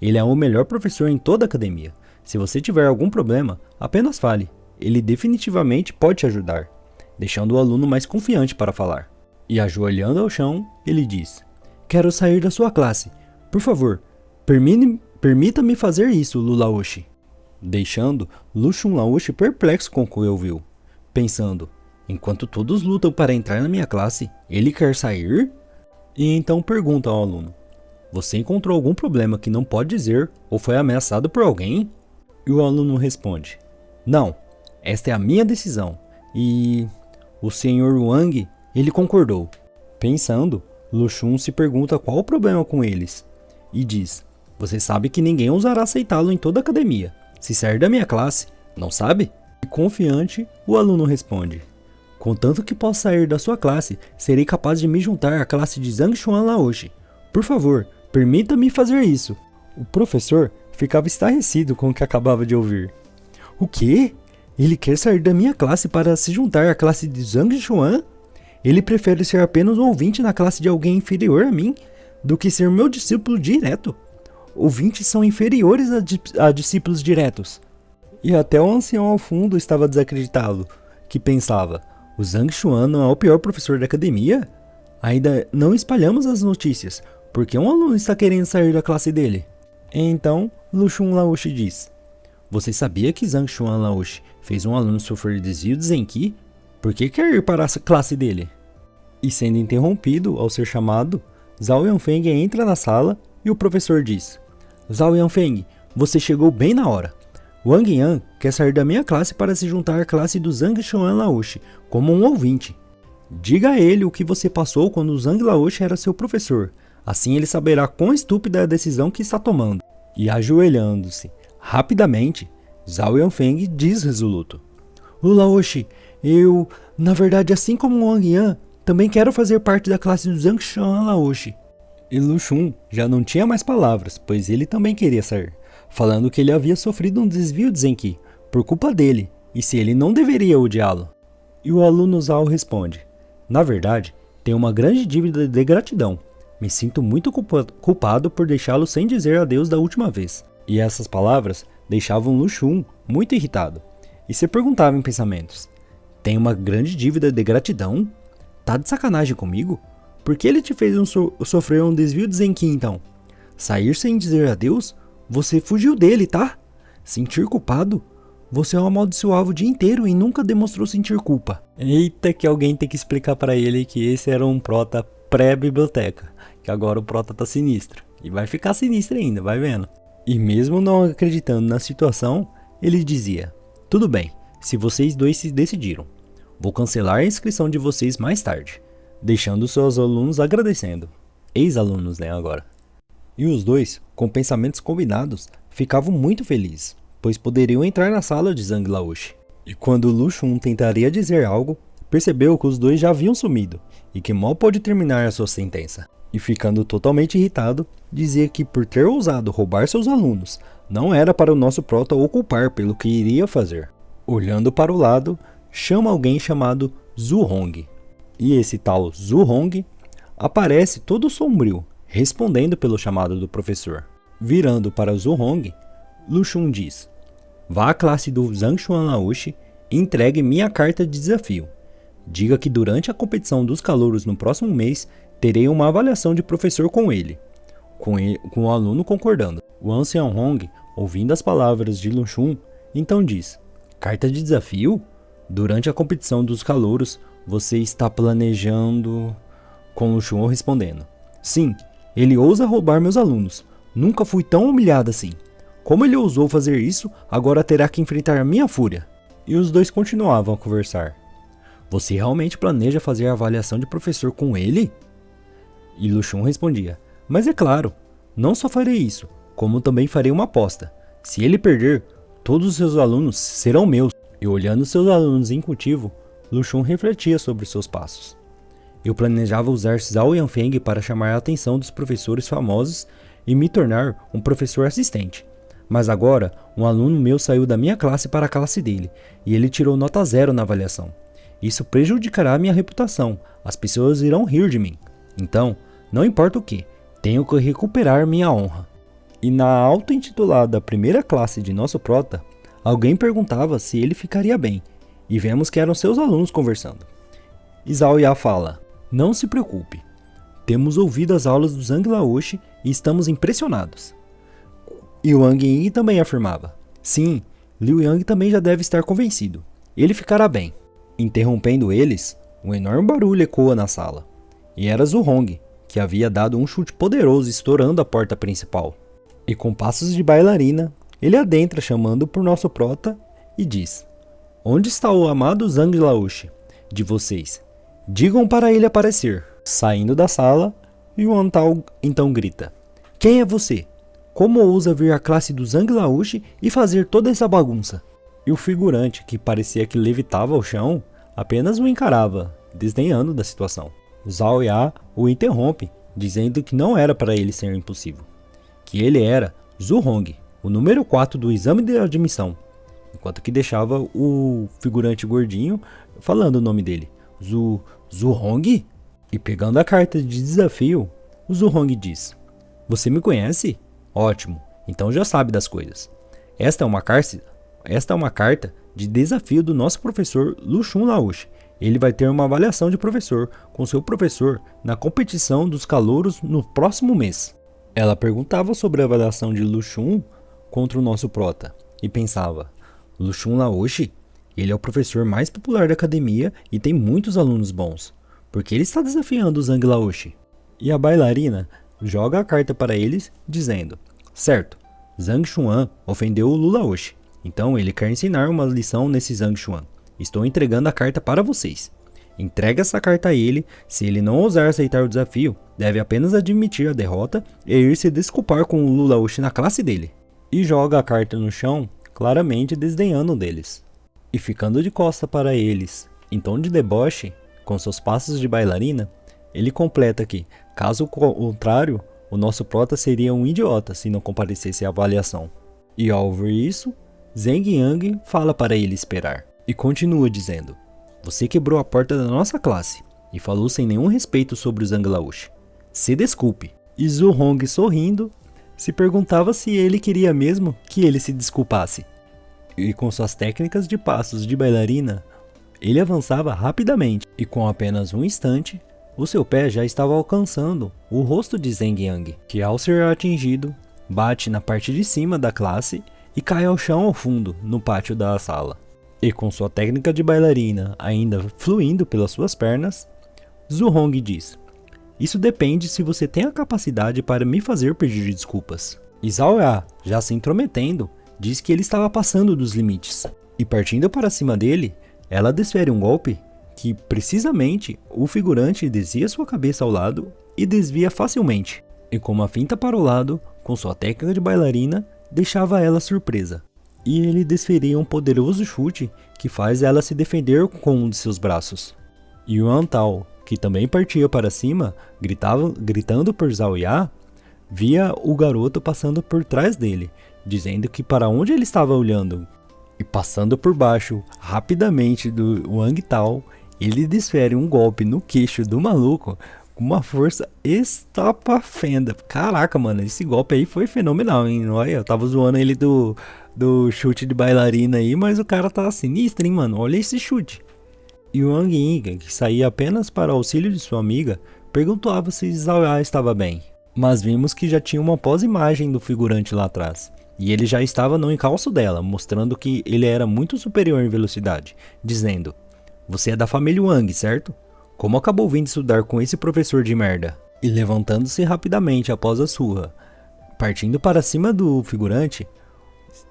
Ele é o melhor professor em toda a academia. Se você tiver algum problema, apenas fale. Ele definitivamente pode te ajudar, deixando o aluno mais confiante para falar. E ajoelhando ao chão, ele diz: Quero sair da sua classe. Por favor, permita-me fazer isso, Lula Oshi. Deixando Luxun Laoshi perplexo com o que ouviu, pensando: enquanto todos lutam para entrar na minha classe, ele quer sair? E então pergunta ao aluno: Você encontrou algum problema que não pode dizer ou foi ameaçado por alguém? E o aluno responde: Não, esta é a minha decisão. E o Sr. Wang, ele concordou. Pensando, Luxun se pergunta qual o problema com eles e diz: Você sabe que ninguém ousará aceitá-lo em toda a academia. Se sair da minha classe, não sabe? E confiante, o aluno responde: Contanto que possa sair da sua classe, serei capaz de me juntar à classe de Zhang Xuan Laoshi. Por favor, permita-me fazer isso. O professor ficava estarrecido com o que acabava de ouvir. O quê? Ele quer sair da minha classe para se juntar à classe de Zhang Xuan? Ele prefere ser apenas um ouvinte na classe de alguém inferior a mim do que ser meu discípulo direto. Ouvintes são inferiores a discípulos diretos. E até o ancião ao fundo estava desacreditado, que pensava: o Zhang Xuan não é o pior professor da academia? Ainda não espalhamos as notícias, porque um aluno está querendo sair da classe dele. Então, Luxun Laoshi diz: Você sabia que Zhang Xuan Laoshi fez um aluno sofrer desvio de Zenki? Por que quer ir para a classe dele? E sendo interrompido ao ser chamado, Zhao Yanfeng entra na sala e o professor diz: Zhao Yanfeng, você chegou bem na hora. Wang Yan quer sair da minha classe para se juntar à classe do Zhang Xuan Laoshi, como um ouvinte. Diga a ele o que você passou quando o Zhang Laoshi era seu professor. Assim ele saberá quão estúpida é a decisão que está tomando. E ajoelhando-se rapidamente, Zhao Yanfeng diz resoluto: Lula Oshi, na verdade, assim como o Wang Yan, também quero fazer parte da classe do Zhang Xuan Laoshi. E Luxun já não tinha mais palavras, pois ele também queria sair, falando que ele havia sofrido um desvio de Zenki, por culpa dele, e se ele não deveria odiá-lo. E o aluno Zhao responde: Na verdade, tenho uma grande dívida de gratidão. Me sinto muito culpado por deixá-lo sem dizer adeus da última vez. E essas palavras deixavam Luxun muito irritado, e se perguntava em pensamentos: Tem uma grande dívida de gratidão? Tá de sacanagem comigo? Por que ele te fez sofrer um desvio de Zenki então? Sair sem dizer adeus? Você fugiu dele, tá? Sentir culpado? Você o amaldiçoava o dia inteiro e nunca demonstrou sentir culpa. Eita, que alguém tem que explicar pra ele que esse era um prota pré-biblioteca. Que agora o prota tá sinistro. E vai ficar sinistro ainda, vai vendo. E mesmo não acreditando na situação, ele dizia: Tudo bem, se vocês dois se decidiram. Vou cancelar a inscrição de vocês mais tarde. Deixando seus alunos agradecendo. Ex-alunos, né, agora. E os dois, com pensamentos combinados, ficavam muito felizes, pois poderiam entrar na sala de Zhang Laoshi. E quando Luxun tentaria dizer algo, percebeu que os dois já haviam sumido, e que mal pôde terminar a sua sentença. E ficando totalmente irritado, dizia que por ter ousado roubar seus alunos, não era para o nosso prota o culpar pelo que iria fazer. Olhando para o lado, chama alguém chamado Zhu Hong. E esse tal Zhu Hong aparece todo sombrio, respondendo pelo chamado do professor. Virando para Zhu Hong, Luxun diz: Vá à classe do Zhang Xuan Laoshi e entregue minha carta de desafio. Diga que durante a competição dos calouros no próximo mês, terei uma avaliação de professor com ele. Com o aluno concordando. Wang Xianhong, ouvindo as palavras de Luxun, então diz: Carta de desafio? Durante a competição dos calouros, você está planejando... Com Luxun respondendo: Sim, ele ousa roubar meus alunos. Nunca fui tão humilhado assim. Como ele ousou fazer isso, agora terá que enfrentar a minha fúria. E os dois continuavam a conversar. Você realmente planeja fazer a avaliação de professor com ele? E Luxun respondia: Mas é claro, não só farei isso, como também farei uma aposta. Se ele perder, todos os seus alunos serão meus. E olhando seus alunos em cultivo, Luxun refletia sobre seus passos. Eu planejava usar Zhao Yanfeng para chamar a atenção dos professores famosos e me tornar um professor assistente. Mas agora, um aluno meu saiu da minha classe para a classe dele, e ele tirou nota 0 na avaliação. Isso prejudicará minha reputação. As pessoas irão rir de mim. Então, não importa o que, tenho que recuperar minha honra. E na auto-intitulada primeira classe de nosso prota, alguém perguntava se ele ficaria bem, e vemos que eram seus alunos conversando. Zhao Ya fala: não se preocupe, temos ouvido as aulas do Zhang Laoshi e estamos impressionados. E Wang Ying também afirmava: sim, Liu Yang também já deve estar convencido, ele ficará bem. Interrompendo eles, um enorme barulho ecoa na sala, e era Zhu Hong, que havia dado um chute poderoso estourando a porta principal. E com passos de bailarina, ele adentra chamando por nosso prota e diz: onde está o amado Zhang Laoshi de vocês? Digam para ele aparecer. Saindo da sala, Yuan Tao então grita: quem é você? Como ousa vir à classe do Zhang Laoshi e fazer toda essa bagunça? E o figurante, que parecia que levitava ao chão, apenas o encarava, desdenhando da situação. Zhao Ya o interrompe, dizendo que não era para ele ser impulsivo, que ele era Zhu Hong, o número 4 do exame de admissão, enquanto que deixava o figurante gordinho falando o nome dele, Zhu Hong? E pegando a carta de desafio, o Zhu Hong diz: você me conhece? Ótimo, então já sabe das coisas. Esta é uma carta de desafio do nosso professor Luxun Laoshi. Ele vai ter uma avaliação de professor com seu professor na competição dos calouros no próximo mês. Ela perguntava sobre a avaliação de Luxun contra o nosso prota e pensava: Luxun Laoshi? Ele é o professor mais popular da academia e tem muitos alunos bons. Por que ele está desafiando o Zhang Laoshi? E a bailarina joga a carta para eles, dizendo: certo, Zhang Xuan ofendeu o Lu Laoshi, então ele quer ensinar uma lição nesse Zhang Xuan. Estou entregando a carta para vocês. Entregue essa carta a ele. Se ele não ousar aceitar o desafio, deve apenas admitir a derrota e ir se desculpar com o Lu Laoshi na classe dele. E joga a carta no chão, claramente desdenhando deles. E ficando de costa para eles, em tom de deboche, com seus passos de bailarina, ele completa que, caso contrário, o nosso prota seria um idiota se não comparecesse à avaliação. E ao ouvir isso, Zhang Yang fala para ele esperar. E continua dizendo: você quebrou a porta da nossa classe e falou sem nenhum respeito sobre o Zhang Laoshi. Se desculpe. E Zhu Hong, sorrindo, se perguntava se ele queria mesmo que ele se desculpasse. E com suas técnicas de passos de bailarina, ele avançava rapidamente e com apenas um instante, o seu pé já estava alcançando o rosto de Zhang Yang, que ao ser atingido, bate na parte de cima da classe e cai ao chão ao fundo, no pátio da sala. E com sua técnica de bailarina ainda fluindo pelas suas pernas, Zhu Hong diz: isso depende se você tem a capacidade para me fazer pedir desculpas. E Zhao Ya, já se intrometendo, diz que ele estava passando dos limites. E partindo para cima dele, ela desfere um golpe que, precisamente, o figurante desvia sua cabeça ao lado e desvia facilmente. E com uma finta para o lado, com sua técnica de bailarina, deixava ela surpresa. E ele desferia um poderoso chute que faz ela se defender com um de seus braços. E Yuan Tao, que também partia para cima, gritando por Zhao Ya, via o garoto passando por trás dele, dizendo que para onde ele estava olhando. E passando por baixo, rapidamente, do Wang Tao, ele desfere um golpe no queixo do maluco com uma força estapafenda. Caraca, mano, esse golpe aí foi fenomenal, hein? Olha, eu tava zoando ele do chute de bailarina aí, mas o cara tá sinistro, hein, mano? Olha esse chute. E o Wang Ying, que saía apenas para o auxílio de sua amiga, perguntava se Zhao Ya estava bem. Mas vimos que já tinha uma pós-imagem do figurante lá atrás. E ele já estava no encalço dela, mostrando que ele era muito superior em velocidade, dizendo: você é da família Wang, certo? Como acabou vindo estudar com esse professor de merda? E levantando-se rapidamente após a surra, partindo para cima do figurante,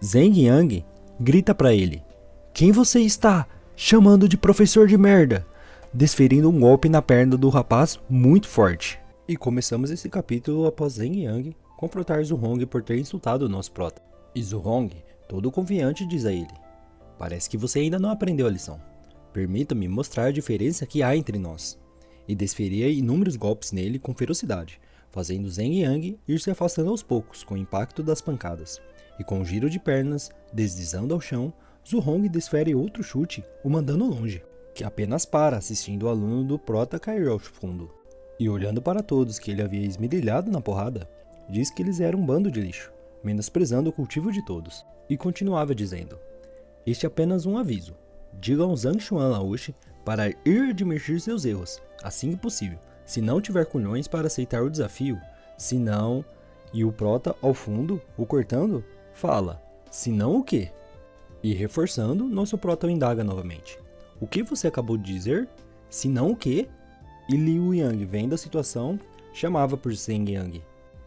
Zhang Yang grita para ele: quem você está chamando de professor de merda? Desferindo um golpe na perna do rapaz muito forte. E começamos esse capítulo após Zhang Yang confrontar Zhu Hong por ter insultado o nosso prota. E Zhu Hong, todo confiante, diz a ele: parece que você ainda não aprendeu a lição. Permita-me mostrar a diferença que há entre nós. E desferia inúmeros golpes nele com ferocidade, fazendo Zhang Yang ir se afastando aos poucos com o impacto das pancadas. E com um giro de pernas, deslizando ao chão, Zhu Hong desfere outro chute, o mandando longe. que apenas para assistindo o aluno do prota cair ao fundo. E olhando para todos que ele havia esmerilhado na porrada, diz que eles eram um bando de lixo, menosprezando o cultivo de todos. E continuava dizendo: este é apenas um aviso. Diga ao Zhang Xuan Laoshi para ir admitir seus erros, assim que possível. Se não tiver culhões para aceitar o desafio, se não... E o prota, ao fundo, o cortando, fala: se não o quê? E reforçando, nosso prota o indaga novamente: o que você acabou de dizer? Se não o quê? E Liu Yang, vendo a situação, chamava por Zheng Yang.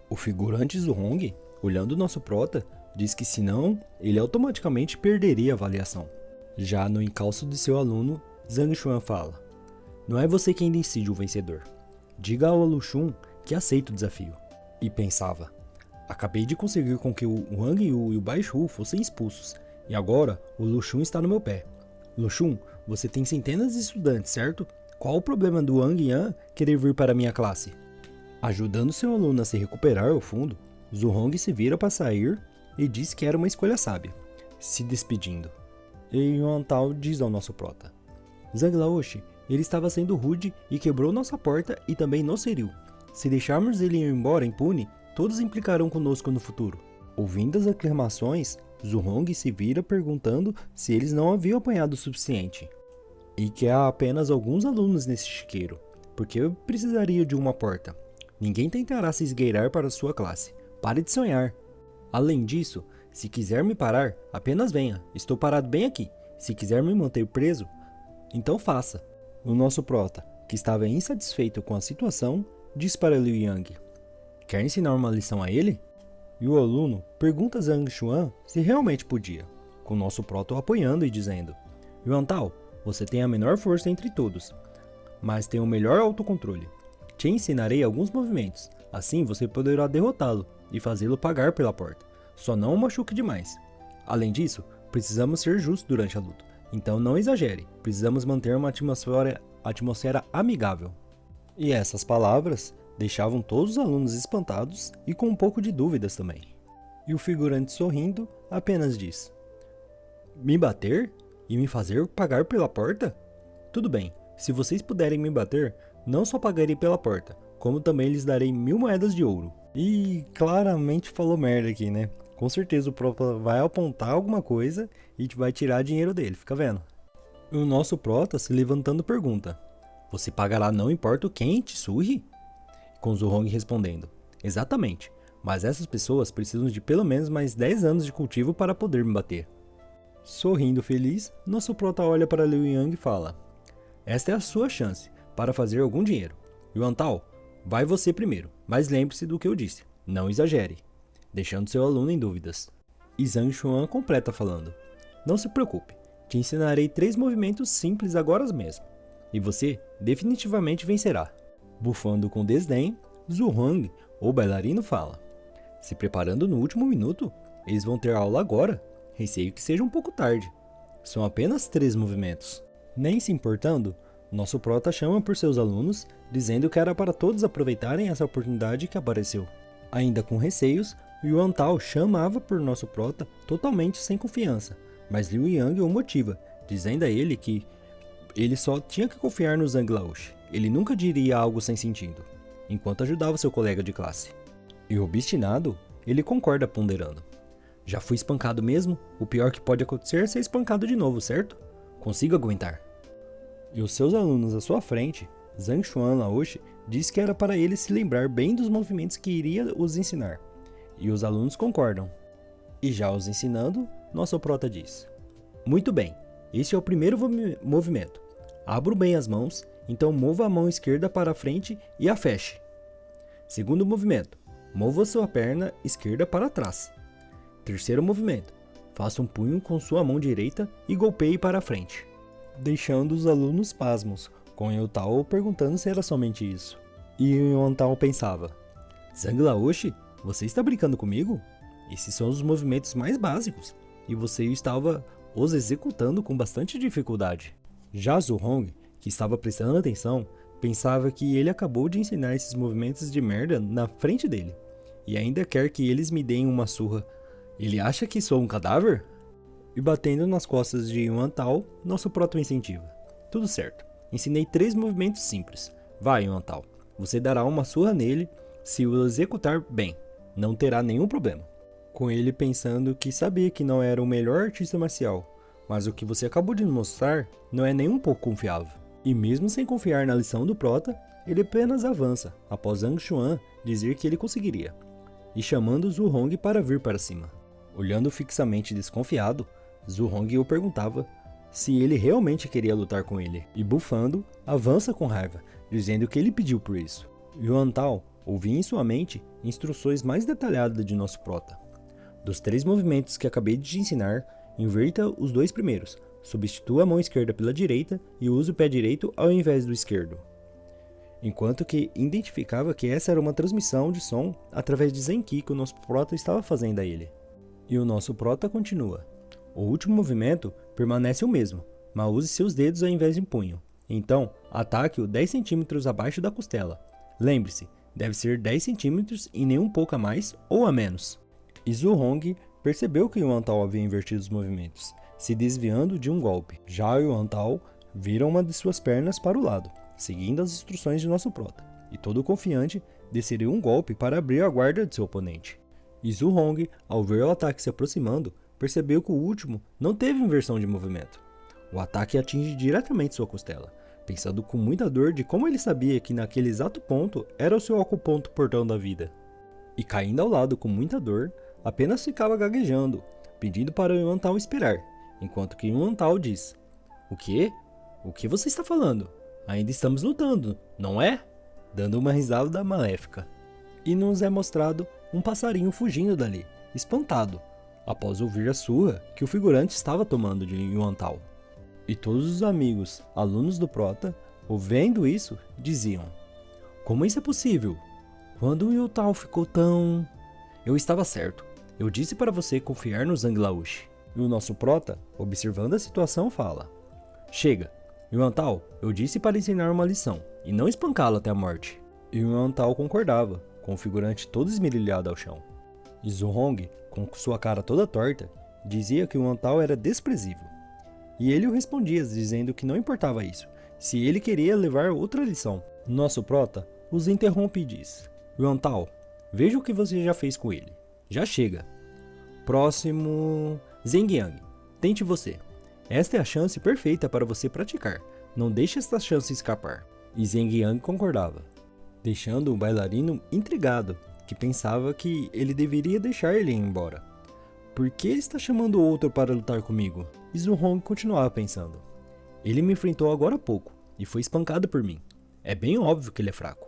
O figurante Zhuhong, olhando nosso prota, diz que senão, ele automaticamente perderia a avaliação. Já no encalço de seu aluno, Zhang Xuan fala: não é você quem decide o vencedor. Diga ao Luxun que aceita o desafio. E pensava: acabei de conseguir com que o Wang Yu e o Bai Shu fossem expulsos, e agora o Luxun está no meu pé. Luxun, você tem centenas de estudantes, certo? Qual o problema do Wang Yan querer vir para minha classe? Ajudando seu aluno a se recuperar ao fundo, Zhuhong se vira para sair e diz que era uma escolha sábia, se despedindo. E Yuan Tao diz ao nosso prota: Zhang Laoshi, ele estava sendo rude e quebrou nossa porta e também nos feriu. Se deixarmos ele ir embora impune, todos implicarão conosco no futuro. Ouvindo as aclamações, Zhuhong se vira perguntando se eles não haviam apanhado o suficiente. E que há apenas alguns alunos nesse chiqueiro, porque eu precisaria de uma porta. Ninguém tentará se esgueirar para sua classe. Pare de sonhar. Além disso, se quiser me parar, apenas venha. Estou parado bem aqui. Se quiser me manter preso, então faça. O nosso prota, que estava insatisfeito com a situação, diz para Liu Yang: quer ensinar uma lição a ele? E o aluno pergunta a Zhang Xuan se realmente podia, com o nosso prota o apoiando e dizendo: Yuan Tao, você tem a menor força entre todos, mas tem o melhor autocontrole. Te ensinarei alguns movimentos, assim você poderá derrotá-lo e fazê-lo pagar pela porta. Só não o machuque demais. Além disso, precisamos ser justos durante a luta, então não exagere, precisamos manter uma atmosfera amigável. E essas palavras deixavam todos os alunos espantados e com um pouco de dúvidas também. E o figurante sorrindo apenas diz: me bater? E me fazer pagar pela porta? Tudo bem, se vocês puderem me bater, não só pagarei pela porta, como também lhes darei 1000 moedas de ouro. E claramente falou merda aqui, né? Com certeza o prota vai apontar alguma coisa e vai tirar dinheiro dele, fica vendo? E o nosso prota se levantando pergunta: você pagará não importa quem te surre? Com Zhuhong respondendo: exatamente, mas essas pessoas precisam de pelo menos mais 10 anos de cultivo para poder me bater. Sorrindo feliz, nosso prota olha para Liu Yang e fala: esta é a sua chance para fazer algum dinheiro. Yuan Tao, vai você primeiro, mas lembre-se do que eu disse, não exagere, deixando seu aluno em dúvidas. E Zhang Xuan completa falando: não se preocupe, te ensinarei 3 movimentos simples agora mesmo, e você definitivamente vencerá. Bufando com desdém, Zhuhong, o bailarino, fala: se preparando no último minuto, eles vão ter aula agora. Receio que seja um pouco tarde. São apenas 3 movimentos. Nem se importando, nosso prota chama por seus alunos, dizendo que era para todos aproveitarem essa oportunidade que apareceu. Ainda com receios, Yuan Tao chamava por nosso prota totalmente sem confiança, mas Liu Yang o motiva, dizendo a ele que ele só tinha que confiar no Zhang Laoshi. Ele nunca diria algo sem sentido, enquanto ajudava seu colega de classe. E obstinado, ele concorda ponderando: já fui espancado mesmo, o pior que pode acontecer é ser espancado de novo, certo? Consigo aguentar. E os seus alunos à sua frente, Zhang Xuan Laoshi diz que era para ele se lembrar bem dos movimentos que iria os ensinar. E os alunos concordam. E já os ensinando, nosso prota diz: muito bem, este é o primeiro movimento. Abro bem as mãos, então mova a mão esquerda para a frente e a feche. Segundo movimento, mova sua perna esquerda para trás. Terceiro movimento, faça um punho com sua mão direita e golpeie para a frente. Deixando os alunos pasmos, com Yuan Tao perguntando se era somente isso. E Yuan Tao pensava: Zhang Laoshi, você está brincando comigo? Esses são os movimentos mais básicos, e você estava os executando com bastante dificuldade. Já Zhuhong, que estava prestando atenção, pensava que ele acabou de ensinar esses movimentos de merda na frente dele, e ainda quer que eles me deem uma surra. Ele acha que sou um cadáver? E batendo nas costas de Yuan Tao, nosso prota incentiva: Tudo certo. Ensinei 3 movimentos simples. Vai, Yuan-Tao. Você dará uma surra nele se o executar bem. Não terá nenhum problema. Com ele pensando que sabia que não era o melhor artista marcial, mas o que você acabou de mostrar não é nem um pouco confiável. E mesmo sem confiar na lição do prota, ele apenas avança, após Zhang Xuan dizer que ele conseguiria, e chamando Zhu Hong para vir para cima. Olhando fixamente desconfiado, Zhu Hong o perguntava se ele realmente queria lutar com ele, e bufando, avança com raiva, dizendo que ele pediu por isso. Yuan-Tao ouvia em sua mente instruções mais detalhadas de nosso prota. Dos 3 movimentos que acabei de te ensinar, inverta os 2 primeiros, substitua a mão esquerda pela direita e use o pé direito ao invés do esquerdo. Enquanto que identificava que essa era uma transmissão de som através de Zenki que o nosso prota estava fazendo a ele. E o nosso prota continua. O último movimento permanece o mesmo, mas use seus dedos ao invés de um punho. Então, ataque-o 10 cm abaixo da costela. Lembre-se, deve ser 10 cm e nem um pouco a mais ou a menos. E Zhu Hong percebeu que Yuan-Tao havia invertido os movimentos, se desviando de um golpe. Já Yuan-Tao vira uma de suas pernas para o lado, seguindo as instruções de nosso prota, e todo confiante desceria um golpe para abrir a guarda de seu oponente. E Zhu Hong, ao ver o ataque se aproximando, percebeu que o último não teve inversão de movimento. O ataque atinge diretamente sua costela, pensando com muita dor de como ele sabia que naquele exato ponto era o seu acuponto portão da vida. E caindo ao lado com muita dor, apenas ficava gaguejando, pedindo para o Yuan-Tao esperar, enquanto que Yuan-Tao diz: "O quê? O que você está falando? Ainda estamos lutando, não é?" Dando uma risada maléfica. E nos é mostrado um passarinho fugindo dali, espantado, após ouvir a surra que o figurante estava tomando de Yuan-Tao. E todos os amigos, alunos do prota, ouvindo isso, diziam: "Como isso é possível? Quando o Yuan-Tao ficou tão..." "Eu estava certo. Eu disse para você confiar no Zhang Laoshi." E o nosso prota, observando a situação, fala: "Chega, Yuan-Tao, eu disse para ensinar uma lição, e não espancá-lo até a morte." E o Yuan-Tao concordava, com o figurante todo esmerilhado ao chão. E Zhu Hong, com sua cara toda torta, dizia que o Yuan-Tao era desprezível. E ele o respondia dizendo que não importava isso, se ele queria levar outra lição. Nosso prota os interrompe e diz: "Yuan-Tao, veja o que você já fez com ele. Já chega. Próximo... Zheng Yang, tente você. Esta é a chance perfeita para você praticar. Não deixe esta chance escapar." E Zheng Yang concordava, deixando o bailarino intrigado, que pensava que ele deveria deixar ele ir embora. "Por que ele está chamando outro para lutar comigo?" E Zhu Hong continuava pensando: "Ele me enfrentou agora há pouco, e foi espancado por mim. É bem óbvio que ele é fraco.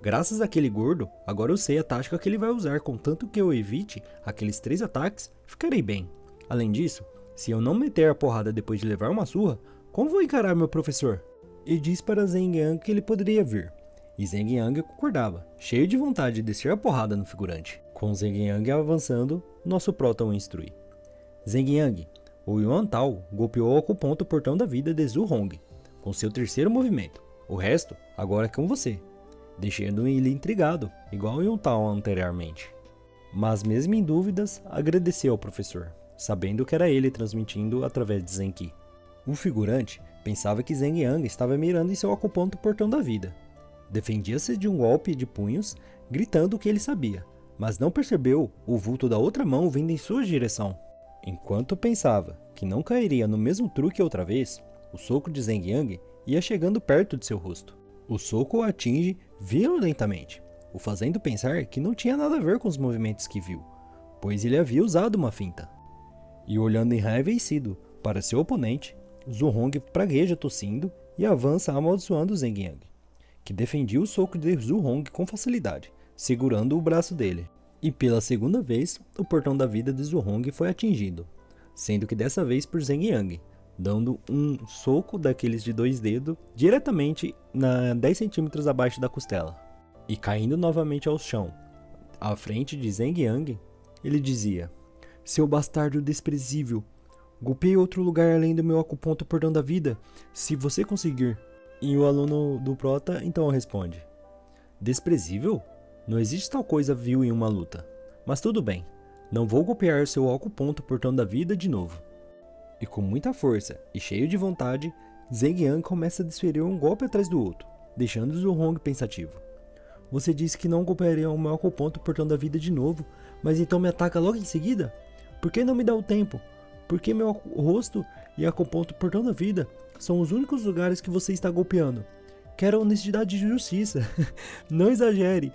Graças àquele gordo, agora eu sei a tática que ele vai usar, contanto que eu evite aqueles 3 ataques, ficarei bem. Além disso, se eu não meter a porrada depois de levar uma surra, como vou encarar meu professor?" E diz para Zheng Yang que ele poderia vir. E Zheng Yang concordava, cheio de vontade de descer a porrada no figurante. Com Zheng Yang avançando, nosso prota o instrui: "Zheng Yang, o Yuan-Tao golpeou o acuponto portão da vida de Zhu Hong, com seu 3º movimento. O resto, agora é com você." Deixando ele intrigado, igual o Yuan-Tao anteriormente. Mas mesmo em dúvidas, agradeceu ao professor, sabendo que era ele transmitindo através de Zenki. O figurante pensava que Zheng Yang estava mirando em seu acuponto portão da vida. Defendia-se de um golpe de punhos, gritando o que ele sabia, mas não percebeu o vulto da outra mão vindo em sua direção. Enquanto pensava que não cairia no mesmo truque outra vez, o soco de Zheng Yang ia chegando perto de seu rosto. O soco o atinge violentamente, o fazendo pensar que não tinha nada a ver com os movimentos que viu, pois ele havia usado uma finta. E olhando enraivecido para seu oponente, Zhu Hong pragueja tossindo e avança amaldiçoando Zheng Yang, que defendia o soco de Zhu Hong com facilidade, segurando o braço dele. E pela segunda vez, o portão da vida de Zhu Hong foi atingido, sendo que dessa vez por Zheng Yang, dando um soco daqueles de 2 dedos diretamente 10 centímetros abaixo da costela. E caindo novamente ao chão, à frente de Zheng Yang, ele dizia: "Seu bastardo desprezível, golpeie outro lugar além do meu acuponto portão da vida, se você conseguir." E o aluno do prota então responde: "Desprezível? Não existe tal coisa vil em uma luta. Mas tudo bem, não vou golpear seu acuponto portão da vida de novo." E com muita força e cheio de vontade, Zheng Yang começa a desferir um golpe atrás do outro, deixando Zhuhong pensativo. Você disse que não golpearia o meu acuponto portando a vida de novo, mas então me ataca logo em seguida? Por que não me dá o tempo? Porque meu rosto e acuponto portando a vida são os únicos lugares que você está golpeando. Quero honestidade e justiça. Não exagere.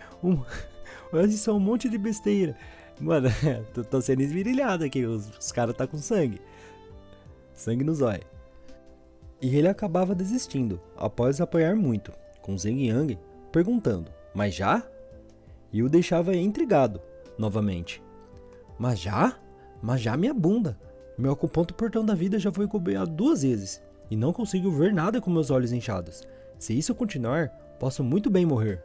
Isso é um monte de besteira. Mano, tô sendo esvirilhado aqui. Os caras tá com sangue. Sangue no zóio. E ele acabava desistindo, após apoiar muito, com Zheng Yang perguntando, mas já? E o deixava intrigado, novamente. Mas já? Mas já minha bunda. Meu acuponto portão da vida já foi golpeado 2 vezes, e não consigo ver nada com meus olhos inchados. Se isso continuar, posso muito bem morrer.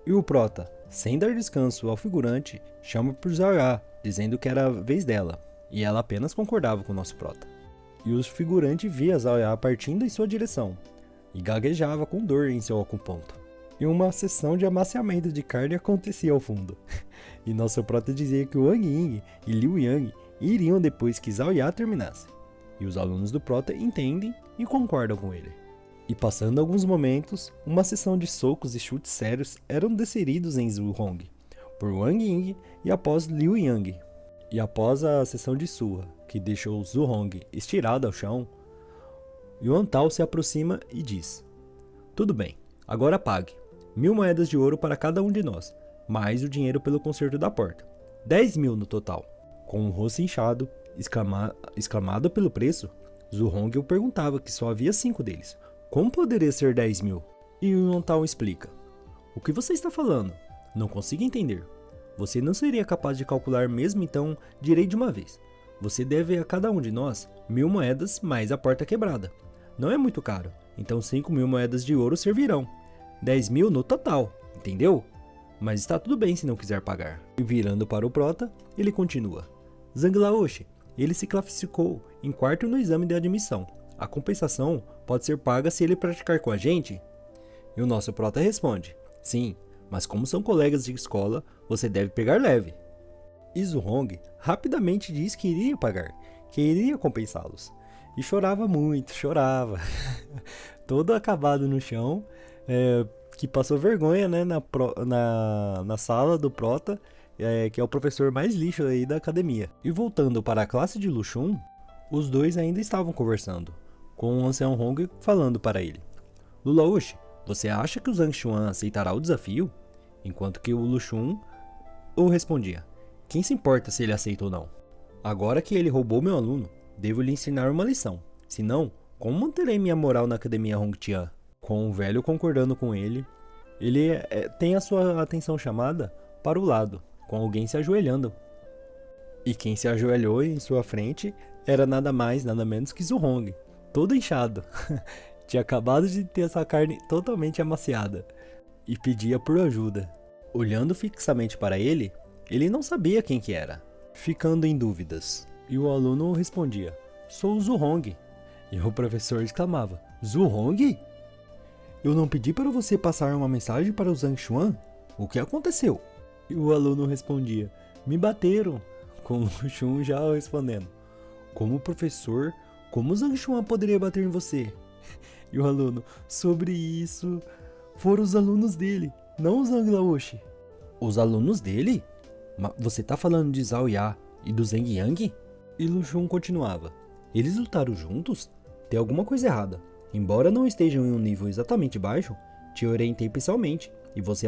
E o prota, sem dar descanso ao figurante, chama por Zaoya, dizendo que era a vez dela, e ela apenas concordava com o nosso prota. E o figurante via Zaoya partindo em sua direção, e gaguejava com dor em seu acuponto. E uma sessão de amaciamento de carne acontecia ao fundo. E nosso prota dizia que o Wang Ying e Liu Yang iriam depois que Zaoya terminasse. E os alunos do prota entendem e concordam com ele. E passando alguns momentos, uma sessão de socos e chutes sérios eram desferidos em Zhuhong, por Wang Ying e após Liu Yang. E após a sessão de surra, que deixou Zhuhong estirado ao chão, Yuan Tao se aproxima e diz: Tudo bem, agora pague. 1000 moedas de ouro para cada um de nós, mais o dinheiro pelo conserto da porta. 10.000 no total. Com o rosto inchado, exclamado pelo preço, Zhuhong o perguntava que só havia 5 deles. Como poderia ser 10.000? E Yuan Tao explica: O que você está falando? Não consigo entender. Você não seria capaz de calcular mesmo, então direi de uma vez. Você deve a cada um de nós 1000 moedas mais a porta quebrada. Não é muito caro, então 5.000 moedas de ouro servirão. 10.000 no total, entendeu? Mas está tudo bem se não quiser pagar. E virando para o prota, ele continua. Zhang Laoshi, ele se classificou em 4º no exame de admissão. A compensação pode ser paga se ele praticar com a gente? E o nosso prota responde, sim, mas como são colegas de escola, você deve pegar leve. E Zhuhong rapidamente diz que iria pagar, que iria compensá-los. E chorava muito, chorava. Todo acabado no chão, que passou vergonha, né, na sala do prota, que é o professor mais lixo aí da academia. E voltando para a classe de Luxun, os dois ainda estavam conversando, com o ancião Hong falando para ele. Lulaoshi, você acha que o Zhang Xuan aceitará o desafio? Enquanto que o Luxun o respondia. Quem se importa se ele aceita ou não? Agora que ele roubou meu aluno, devo lhe ensinar uma lição. Senão, como manterei minha moral na academia Hongtian? Com o velho concordando com ele tem a sua atenção chamada para o lado, com alguém se ajoelhando. E quem se ajoelhou em sua frente era nada mais, nada menos que Zhuhong, todo inchado. Tinha acabado de ter essa carne totalmente amaciada. E pedia por ajuda. Olhando fixamente para ele, ele não sabia quem que era, ficando em dúvidas. E o aluno respondia, sou o Zhuhong. E o professor exclamava, Zhuhong? Eu não pedi para você passar uma mensagem para o Zhang Xuan? O que aconteceu? E o aluno respondia, me bateram. Com o Luxun já respondendo, como professor, como o Zhang Xuan poderia bater em você? E o aluno, sobre isso, foram os alunos dele, não o Zhang Laoshi. Os alunos dele? Você tá falando de Zaoya e do Zheng Yang? E Luxun continuava, eles lutaram juntos? Tem alguma coisa errada. Embora não estejam em um nível exatamente baixo, te orientei pessoalmente e você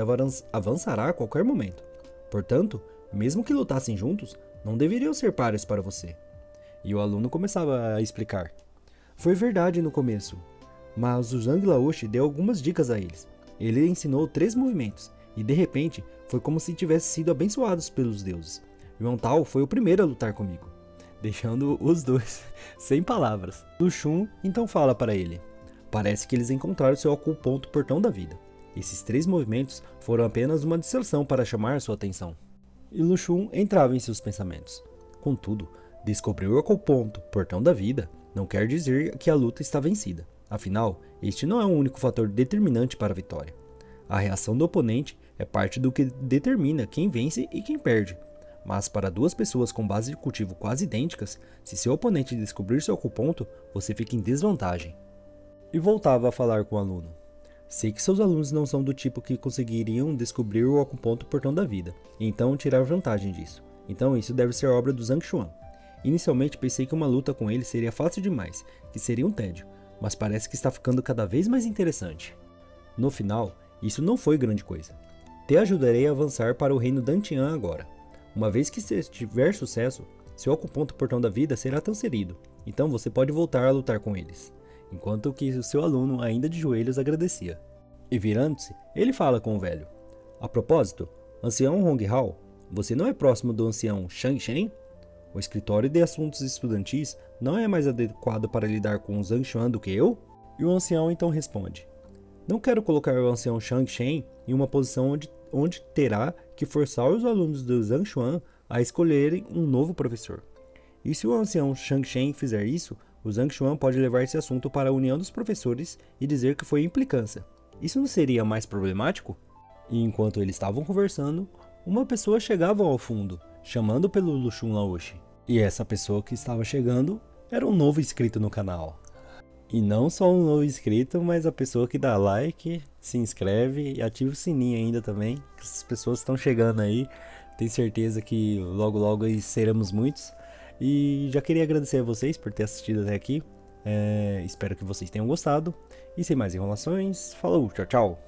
avançará a qualquer momento. Portanto, mesmo que lutassem juntos, não deveriam ser pares para você. E o aluno começava a explicar. Foi verdade no começo, mas o Zhang Laoshi deu algumas dicas a eles. Ele ensinou 3 movimentos, e de repente, foi como se tivessem sido abençoados pelos deuses. Yuan Tao foi o primeiro a lutar comigo, deixando os dois sem palavras. Luxun então fala para ele. Parece que eles encontraram seu acuponto portão da vida. Esses 3 movimentos foram apenas uma distração para chamar sua atenção. E Luxun entrava em seus pensamentos. Contudo, descobrir o acuponto portão da vida não quer dizer que a luta está vencida. Afinal, este não é o único fator determinante para a vitória. A reação do oponente é parte do que determina quem vence e quem perde. Mas para 2 pessoas com base de cultivo quase idênticas, se seu oponente descobrir seu acuponto, você fica em desvantagem. e voltava a falar com o aluno. Sei que seus alunos não são do tipo que conseguiriam descobrir o acuponto portão da vida, e então tirar vantagem disso. Então isso deve ser obra do Zhang Xuan. Inicialmente pensei que uma luta com ele seria fácil demais, que seria um tédio, mas parece que está ficando cada vez mais interessante. No final, isso não foi grande coisa. Te ajudarei a avançar para o reino Dantian agora. Uma vez que você tiver sucesso, seu acuponto portão da vida será transferido, então você pode voltar a lutar com eles. Enquanto que o seu aluno, ainda de joelhos, agradecia. E virando-se, ele fala com o velho. A propósito, ancião Hong Hao, você não é próximo do ancião Shang Shen? O escritório de assuntos estudantis não é mais adequado para lidar com o Zhang Xuan do que eu? E o ancião então responde. Não quero colocar o ancião Shang Shen em uma posição onde terá que forçar os alunos do Zhang Xuan a escolherem um novo professor. E se o ancião Shang Shen fizer isso, o Zhang Xuan pode levar esse assunto para a união dos professores e dizer que foi implicância. Isso não seria mais problemático? E enquanto eles estavam conversando, uma pessoa chegava ao fundo, chamando pelo Luxun Laoshi. E essa pessoa que estava chegando era um novo inscrito no canal. E não só um novo inscrito, mas a pessoa que dá like, se inscreve e ativa o sininho ainda também. Essas pessoas estão chegando aí, tenho certeza que logo logo aí seremos muitos. E já queria agradecer a vocês por ter assistido até aqui. Espero que vocês tenham gostado. E sem mais enrolações, falou, tchau, tchau!